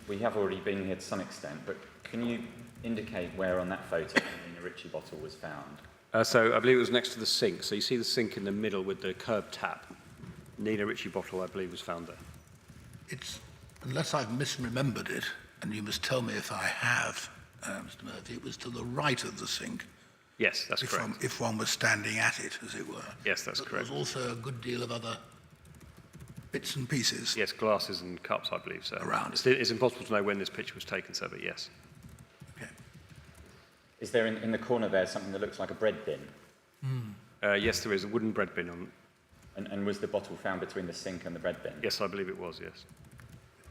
[SPEAKER 6] we have already been here to some extent, but can you indicate where on that photo the Nina Ritchie bottle was found?
[SPEAKER 3] So I believe it was next to the sink. So you see the sink in the middle with the curved tap. Nina Ritchie bottle, I believe, was found there.
[SPEAKER 1] It's, unless I've misremembered it, and you must tell me if I have, Mr. Murphy, it was to the right of the sink.
[SPEAKER 3] Yes, that's correct.
[SPEAKER 1] If one was standing at it, as it were.
[SPEAKER 3] Yes, that's
[SPEAKER 1] But
[SPEAKER 3] correct.
[SPEAKER 1] There was also a good deal of other bits and pieces.
[SPEAKER 3] Yes, glasses and cups, I believe so.
[SPEAKER 1] Around
[SPEAKER 3] It's impossible to know when this picture was taken, sir, but yes.
[SPEAKER 1] Okay.
[SPEAKER 6] Is there in the corner there something that looks like a bread bin?
[SPEAKER 3] Yes, there is a wooden bread bin on.
[SPEAKER 6] And was the bottle found between the sink and the bread bin?
[SPEAKER 3] Yes, I believe it was, yes.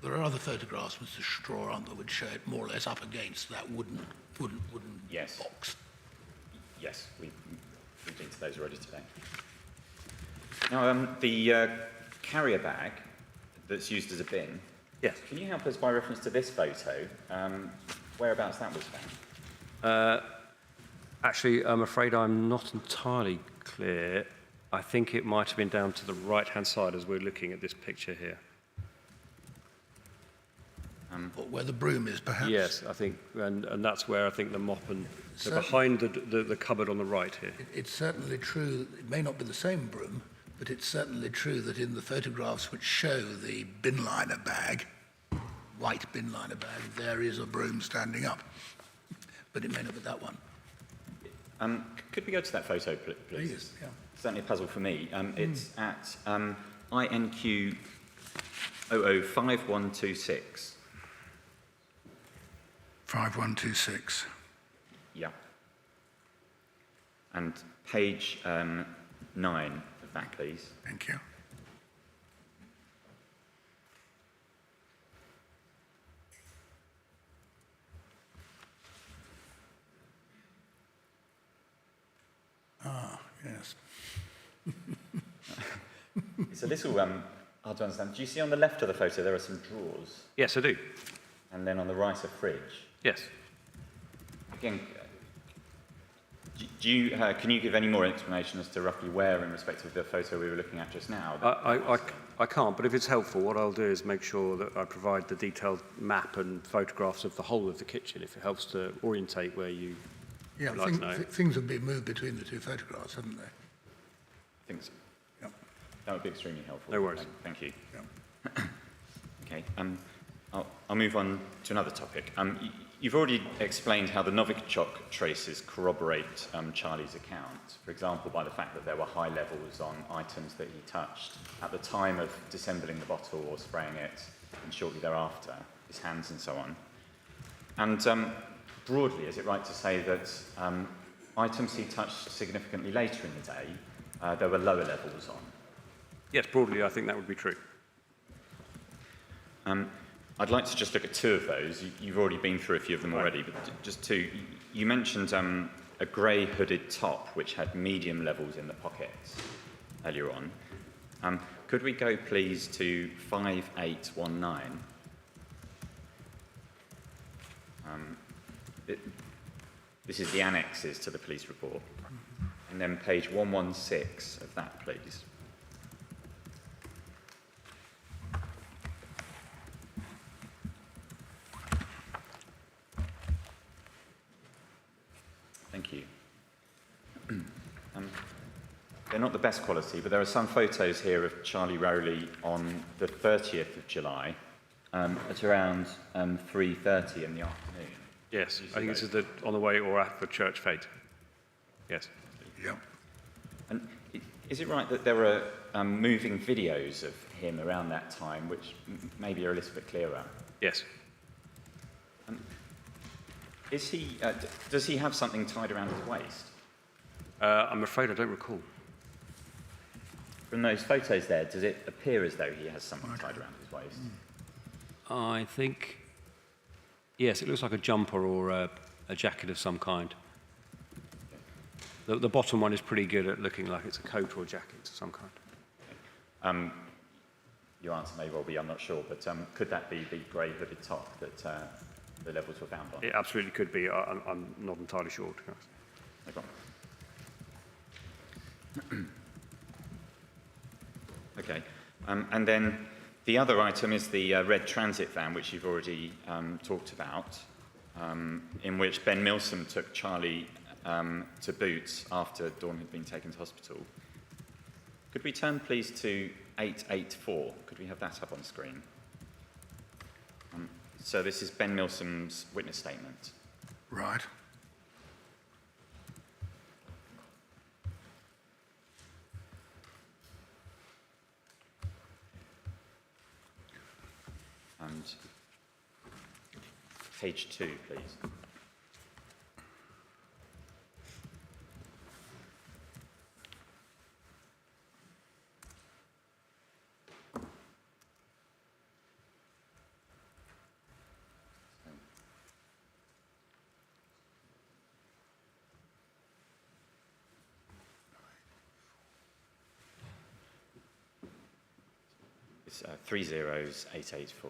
[SPEAKER 1] There are other photographs, Mr. Straw, aren't there, which show it more or less up against that wooden
[SPEAKER 6] Yes.
[SPEAKER 1] box.
[SPEAKER 6] Yes, we've been to those already today. Now, the carrier bag that's used as a bin,
[SPEAKER 3] Yes.
[SPEAKER 6] can you help us by reference to this photo, whereabouts that was found?
[SPEAKER 3] Actually, I'm afraid I'm not entirely clear. I think it might have been down to the right-hand side as we're looking at this picture here.
[SPEAKER 1] Where the broom is, perhaps?
[SPEAKER 3] Yes, I think, and that's where I think the mop and so
[SPEAKER 1] Certainly.
[SPEAKER 3] behind the cupboard on the right here.
[SPEAKER 1] It's certainly true, it may not be the same broom, but it's certainly true that in the photographs which show the bin liner bag, white bin liner bag, there is a broom standing up. But it may not be that one.
[SPEAKER 6] Could we go to that photo, please?
[SPEAKER 1] Please, yeah.
[SPEAKER 6] Certainly a puzzle for me. It's at INQ 005126.
[SPEAKER 1] 5126.
[SPEAKER 6] Yeah. And page 9 of that, please.
[SPEAKER 1] Thank you. Ah, yes.
[SPEAKER 6] It's a little hard to understand. Do you see on the left of the photo there are some drawers?
[SPEAKER 3] Yes, I do.
[SPEAKER 6] And then on the right a fridge?
[SPEAKER 3] Yes.
[SPEAKER 6] Again, can you give any more explanation as to roughly where in respect of the photo we were looking at just now?
[SPEAKER 3] I can't, but if it's helpful, what I'll do is make sure that I provide the detailed map and photographs of the whole of the kitchen, if it helps to orientate where you
[SPEAKER 1] Yeah,
[SPEAKER 3] would like to know.
[SPEAKER 1] things have been moved between the two photographs, haven't they?
[SPEAKER 6] I think so.
[SPEAKER 1] Yep.
[SPEAKER 6] That would be extremely helpful.
[SPEAKER 3] No worries.
[SPEAKER 6] Thank you.
[SPEAKER 1] Yep.
[SPEAKER 6] Okay, I'll move on to another topic. You've already explained how the Novichok traces corroborate Charlie's account, for example, by the fact that there were high levels on items that he touched at the time of disassembling the bottle or spraying it, and shortly thereafter, his hands and so on. And broadly, is it right to say that items he touched significantly later in the day, there were lower levels on?
[SPEAKER 3] Yes, broadly, I think that would be true.
[SPEAKER 6] I'd like to just look at two of those. You've already been through a few of them already, but just two. You mentioned a grey hooded top which had medium levels in the pockets earlier on. Could we go, please, to 5819? This is the annexes to the police report. And then page 116 of that, please. Thank you. They're not the best quality, but there are some photos here of Charlie Rowley on the 30th of July at around 3:30 in the afternoon.
[SPEAKER 3] Yes, I think this is on the way or after church fete. Yes.
[SPEAKER 1] Yep.
[SPEAKER 6] And is it right that there are moving videos of him around that time, which maybe are a little bit clearer?
[SPEAKER 3] Yes.
[SPEAKER 6] Is he? Does he have something tied around his waist?
[SPEAKER 3] I'm afraid I don't recall.
[SPEAKER 6] From those photos there, does it appear as though he has something tied around his waist?
[SPEAKER 3] I think, yes, it looks like a jumper or a jacket of some kind. The bottom one is pretty good at looking like it's a coat or a jacket of some kind.
[SPEAKER 6] Your answer may well be, I'm not sure, but could that be the grey hooded top that the levels were found on?
[SPEAKER 3] It absolutely could be. I'm not entirely sure, to be honest.
[SPEAKER 6] No problem. Okay. And then the other item is the red transit van, which you've already talked about, in which Ben Milsom took Charlie to Boots after Dawn had been taken to hospital. Could we turn, please, to 884? Could we have that up on screen? So this is Ben Milsom's witness statement.
[SPEAKER 1] Right.
[SPEAKER 6] And page 2, please. It's 30884.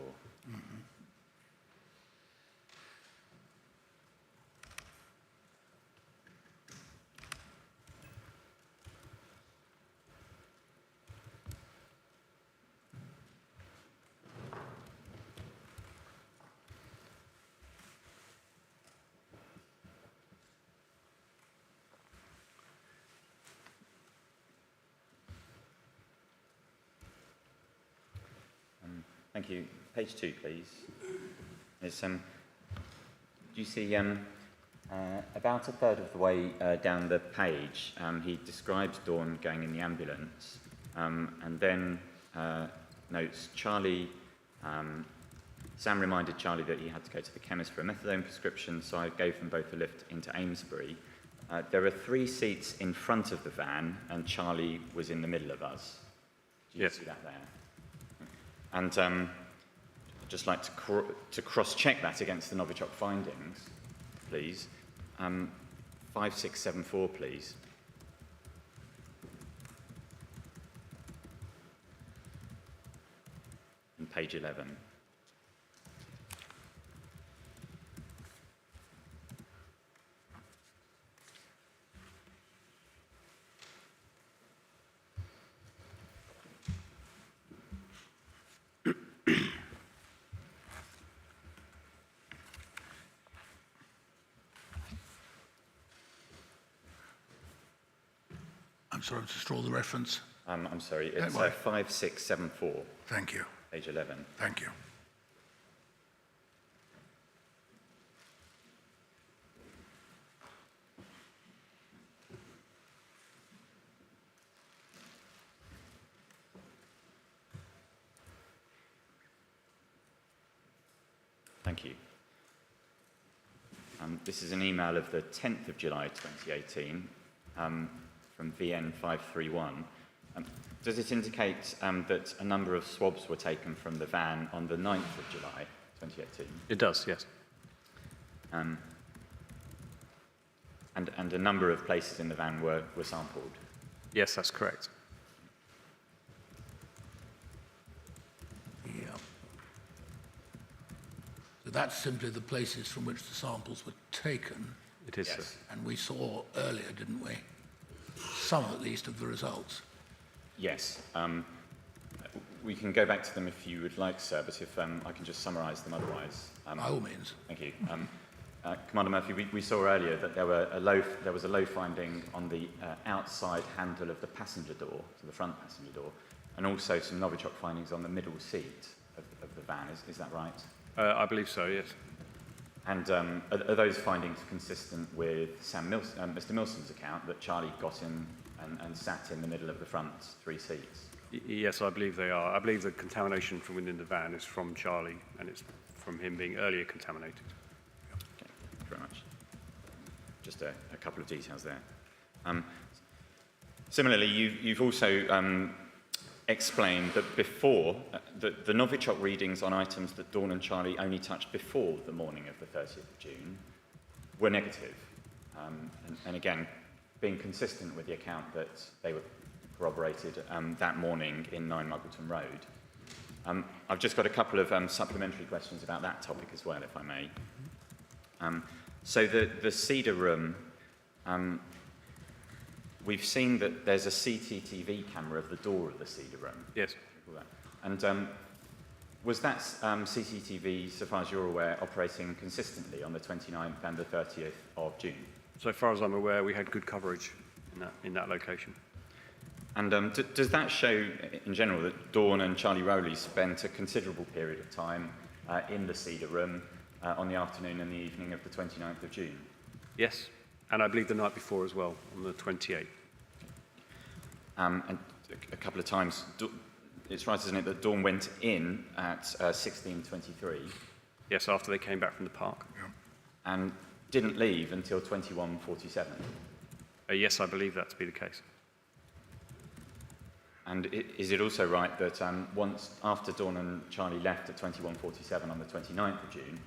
[SPEAKER 6] Thank you. Page 2, please. There's do you see about a third of the way down the page, he describes Dawn going in the ambulance, and then notes Charlie. Sam reminded Charlie that he had to go to the chemist for a methadone prescription, so I gave them both a lift into Amesbury. There are 3 seats in front of the van, and Charlie was in the middle of us. Do you see that there? And I'd just like to cross-check that against the Novichok findings, please. 5674, please. And page 11.
[SPEAKER 1] I'm sorry, just draw the reference.
[SPEAKER 6] I'm sorry, it's
[SPEAKER 1] Don't worry.
[SPEAKER 6] 5674,
[SPEAKER 1] Thank you.
[SPEAKER 6] page 11.
[SPEAKER 1] Thank you.
[SPEAKER 6] Thank you. This is an email of the 10th of July 2018 from VN531. Does it indicate that a number of swabs were taken from the van on the 9th of July 2018?
[SPEAKER 3] It does, yes.
[SPEAKER 6] And a number of places in the van were sampled?
[SPEAKER 3] Yes, that's correct.
[SPEAKER 1] Yeah. So that's simply the places from which the samples were taken.
[SPEAKER 3] It is,
[SPEAKER 6] Yes.
[SPEAKER 3] sir.
[SPEAKER 1] And we saw earlier, didn't we? Some, at least, of the results.
[SPEAKER 6] Yes. We can go back to them if you would like, sir, but if I can just summarise them otherwise.
[SPEAKER 1] By all means.
[SPEAKER 6] Thank you. Commander Murphy, we saw earlier that there was a low finding on the outside handle of the passenger door, so the front passenger door, and also some Novichok findings on the middle seat of the van. Is that right?
[SPEAKER 3] I believe so, yes.
[SPEAKER 6] And are those findings consistent with Mr. Milson's account that Charlie got in and sat in the middle of the front 3 seats?
[SPEAKER 3] Yes, I believe they are. I believe the contamination from within the van is from Charlie, and it's from him being earlier contaminated.
[SPEAKER 6] Okay, thank you very much. Just a couple of details there. Similarly, you've also explained that before, the Novichok readings on items that Dawn and Charlie only touched before the morning of the 30th of June were negative. And again, being consistent with the account that they were corroborated that morning in 9 Muggleton Road. I've just got a couple of supplementary questions about that topic as well, if I may. So the Cedar Room, we've seen that there's a CCTV camera of the door of the Cedar Room.
[SPEAKER 3] Yes.
[SPEAKER 6] And was that CCTV, so far as you're aware, operating consistently on the 29th and the 30th of June?
[SPEAKER 3] So far as I'm aware, we had good coverage in that location.
[SPEAKER 6] And does that show, in general, that Dawn and Charlie Rowley spent a considerable period of time in the Cedar Room on the afternoon and the evening of the 29th of June?
[SPEAKER 3] Yes, and I believe the night before as well, on the 28th.
[SPEAKER 6] And a couple of times, it's right, isn't it, that Dawn went in at 16:23?
[SPEAKER 3] Yes, after they came back from the park.
[SPEAKER 6] And didn't leave until 21:47?
[SPEAKER 3] Yes, I believe that to be the case.
[SPEAKER 6] And is it also right that once after Dawn and Charlie left at 21:47 on the 29th of June,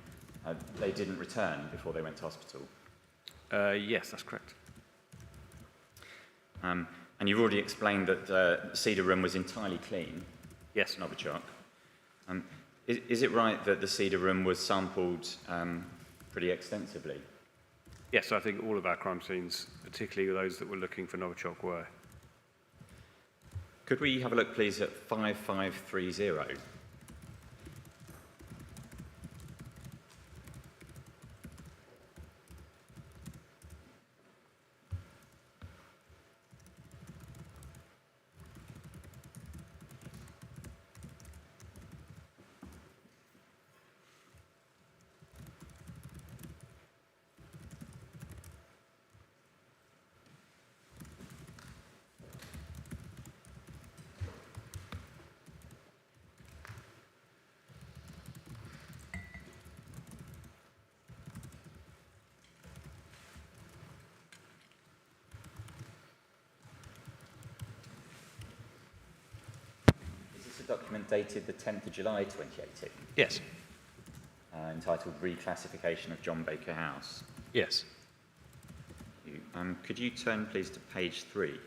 [SPEAKER 6] they didn't return before they went to hospital?
[SPEAKER 3] Yes, that's correct.
[SPEAKER 6] And you've already explained that the Cedar Room was entirely clean.
[SPEAKER 3] Yes.
[SPEAKER 6] Novichok. Is it right that the Cedar Room was sampled pretty extensively?
[SPEAKER 3] Yes, I think all of our crime scenes, particularly those that were looking for Novichok, were.
[SPEAKER 6] Could we have a look, please, at 5530? document dated the 10th of July 2018,
[SPEAKER 3] Yes.
[SPEAKER 6] entitled Reclassification of John Baker House.
[SPEAKER 3] Yes.
[SPEAKER 6] Could you turn, please, to page 3?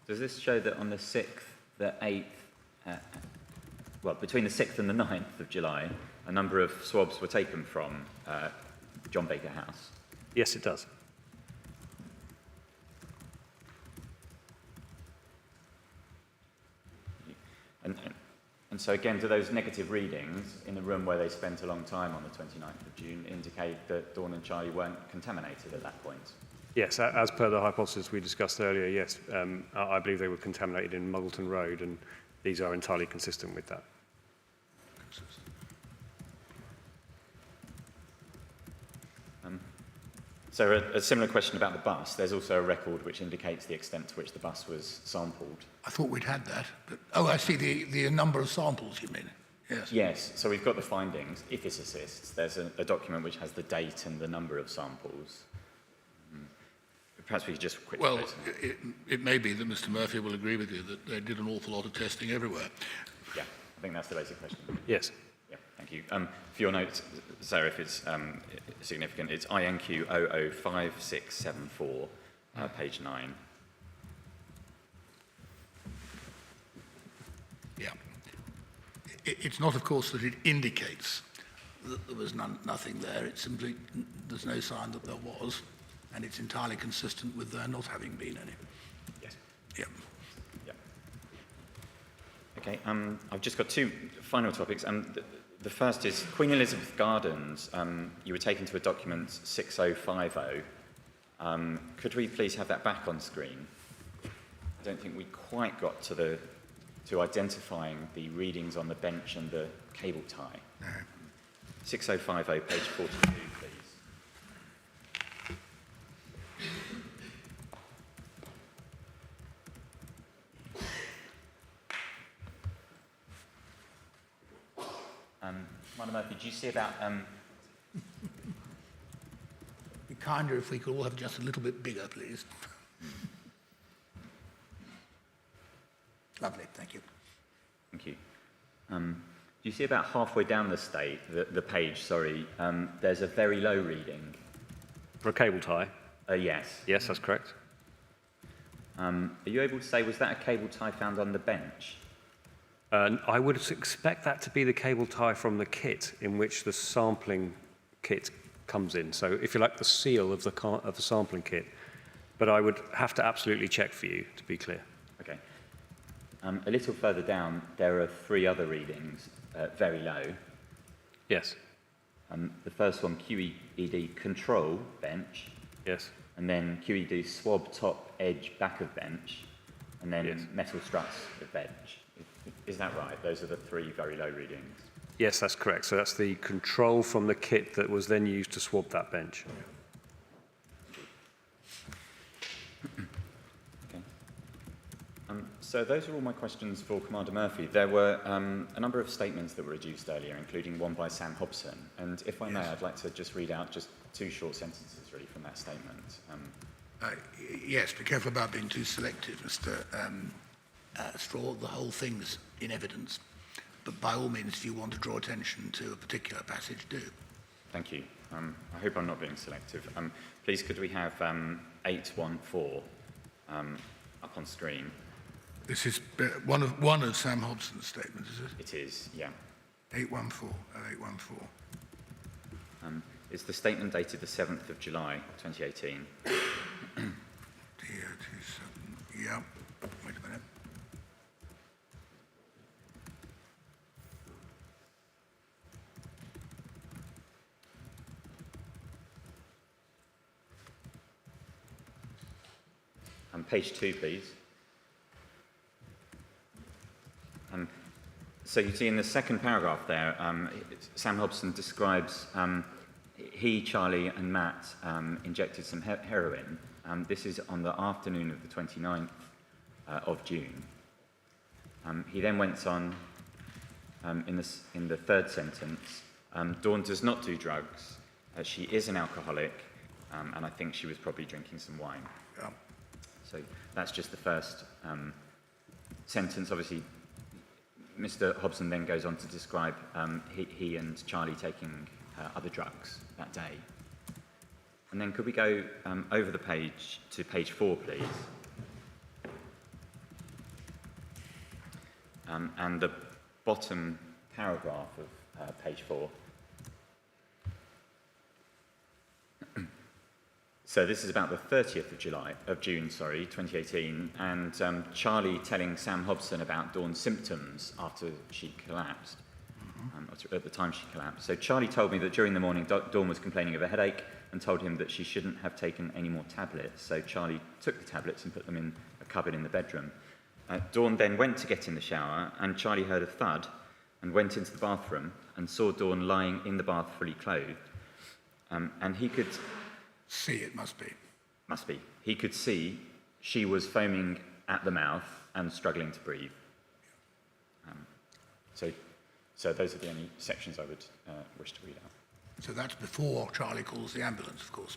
[SPEAKER 6] Does this show that on the 6th, the 8th, between the 6th and the 9th of July, a number of swabs were taken from John Baker House?
[SPEAKER 3] Yes, it does.
[SPEAKER 6] And so again, do those negative readings in the room where they spent a long time on the 29th of June indicate that Dawn and Charlie weren't contaminated at that point?
[SPEAKER 3] Yes, as per the hypothesis we discussed earlier, yes. I believe they were contaminated in Muggleton Road, and these are entirely consistent with that.
[SPEAKER 6] So a similar question about the bus. There's also a record which indicates the extent to which the bus was sampled.
[SPEAKER 1] I thought we'd had that. But, oh, I see the number of samples, you mean? Yes.
[SPEAKER 6] Yes, so we've got the findings. If this assists, there's a document which has the date and the number of samples. Perhaps we could just quickly...
[SPEAKER 1] Well, it may be that Mr. Murphy will agree with you that they did an awful lot of testing everywhere.
[SPEAKER 6] Yeah, I think that's the basic question.
[SPEAKER 3] Yes.
[SPEAKER 6] Yeah, thank you. For your notes, Sarah, if it's significant, it's INQ 005674, page 9.
[SPEAKER 1] Yeah. It's not, of course, that it indicates that there was nothing there. It's simply, there's no sign that there was, and it's entirely consistent with there not having been any.
[SPEAKER 6] Yes.
[SPEAKER 1] Yeah.
[SPEAKER 6] Yeah. Okay, I've just got two final topics. The first is Queen Elizabeth Gardens. You were taken to a document 6050. Could we please have that back on screen? I don't think we quite got to identifying the readings on the bench and the cable tie.
[SPEAKER 1] No.
[SPEAKER 6] 6050, page 42, please. Commander Murphy, do you see about...
[SPEAKER 1] It'd be kinder if we could all have just a little bit bigger, please. Lovely, thank you.
[SPEAKER 6] Thank you. Do you see about halfway down the page, sorry, there's a very low reading?
[SPEAKER 3] For a cable tie?
[SPEAKER 6] Yes.
[SPEAKER 3] Yes, that's correct.
[SPEAKER 6] Are you able to say, was that a cable tie found on the bench?
[SPEAKER 3] I would expect that to be the cable tie from the kit in which the sampling kit comes in. So if you like, the seal of the sampling kit. But I would have to absolutely check for you, to be clear.
[SPEAKER 6] Okay. A little further down, there are 3 other readings, very low.
[SPEAKER 3] Yes.
[SPEAKER 6] The first one, QED control bench.
[SPEAKER 3] Yes.
[SPEAKER 6] And then QED swab top edge back of bench. And then
[SPEAKER 3] Yes.
[SPEAKER 6] metal struts of bench. Is that right? Those are the 3 very low readings.
[SPEAKER 3] Yes, that's correct. So that's the control from the kit that was then used to swab that bench.
[SPEAKER 6] Okay. So those are all my questions for Commander Murphy. There were a number of statements that were reduced earlier, including one by Sam Hobson. And if I may, I'd like to just read out just 2 short sentences, really, from that statement.
[SPEAKER 1] Yes, be careful about being too selective, Mr. Straw. The whole thing's in evidence. But by all means, if you want to draw attention to a particular passage, do.
[SPEAKER 6] Thank you. I hope I'm not being selective. Please, could we have 814 up on screen?
[SPEAKER 1] This is one of Sam Hobson's statements, is it?
[SPEAKER 6] It is, yeah.
[SPEAKER 1] 814. 814.
[SPEAKER 6] It's the statement dated the 7th of July, 2018.
[SPEAKER 1] DO27. Yeah. Wait a minute.
[SPEAKER 6] Page 2, please. So you see in the second paragraph there, Sam Hobson describes he, Charlie and Matt injected some heroin. This is on the afternoon of the 29th of June. He then went on in the third sentence, Dawn does not do drugs. She is an alcoholic, and I think she was probably drinking some wine.
[SPEAKER 1] Yeah.
[SPEAKER 6] So that's just the first sentence. Obviously, Mr. Hobson then goes on to describe he and Charlie taking other drugs that day. And then could we go over the page to page 4, please? And the bottom paragraph of page 4. So this is about the 30th of June, 2018, and Charlie telling Sam Hobson about Dawn's symptoms after she collapsed, at the time she collapsed. So Charlie told me that during the morning Dawn was complaining of a headache and told him that she shouldn't have taken any more tablets. So Charlie took the tablets and put them in a cupboard in the bedroom. Dawn then went to get in the shower, and Charlie heard a thud and went into the bathroom and saw Dawn lying in the bath fully clothed. And he could...
[SPEAKER 1] See, it must be.
[SPEAKER 6] Must be. He could see she was foaming at the mouth and struggling to breathe. So those are the only sections I would wish to read out.
[SPEAKER 1] So that's before Charlie calls the ambulance, of course.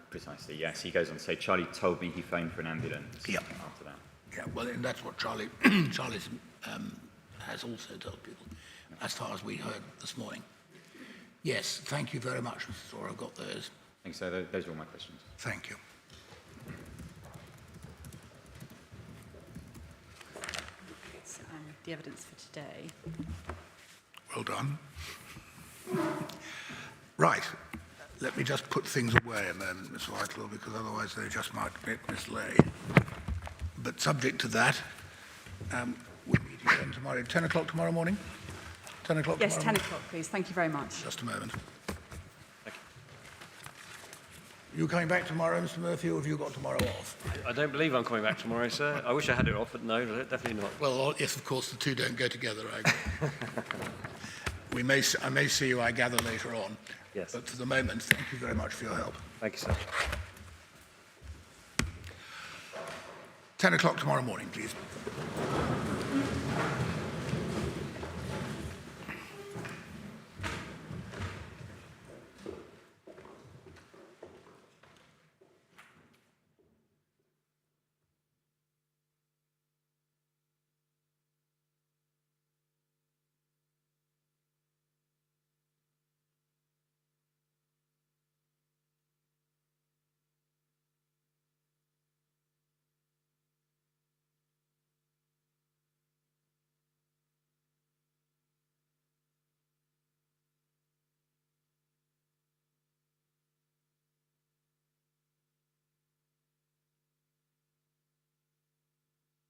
[SPEAKER 6] Precisely, yes. He goes on to say, Charlie told me he phoned for an ambulance after that.
[SPEAKER 1] Yeah, well, and that's what Charlie has also told people, as far as we heard this morning. Yes, thank you very much, Mr. Thor. I've got those.
[SPEAKER 6] Thanks. So those are all my questions.
[SPEAKER 1] Thank you.
[SPEAKER 2] It's, the evidence for today.
[SPEAKER 1] Well done. Right. Let me just put things away a moment, Miss Whitelaw, because otherwise they just might get mislaid. But subject to that, we'll meet again tomorrow. 10 o'clock tomorrow morning? 10 o'clock
[SPEAKER 2] Yes,
[SPEAKER 1] tomorrow
[SPEAKER 2] 10
[SPEAKER 1] morning?
[SPEAKER 2] o'clock, please. Thank you very much.
[SPEAKER 1] Just a moment. You coming back tomorrow, Mr. Murphy, or have you got tomorrow off?
[SPEAKER 3] I don't believe I'm coming back tomorrow, sir. I wish I had it off, but no, definitely not.
[SPEAKER 1] Well, yes, of course, the two don't go together, I agree. I may see you, I gather, later on.
[SPEAKER 3] Yes.
[SPEAKER 1] But for the moment, thank you very much for your help.
[SPEAKER 3] Thank you, sir.
[SPEAKER 1] 10 o'clock tomorrow morning, please.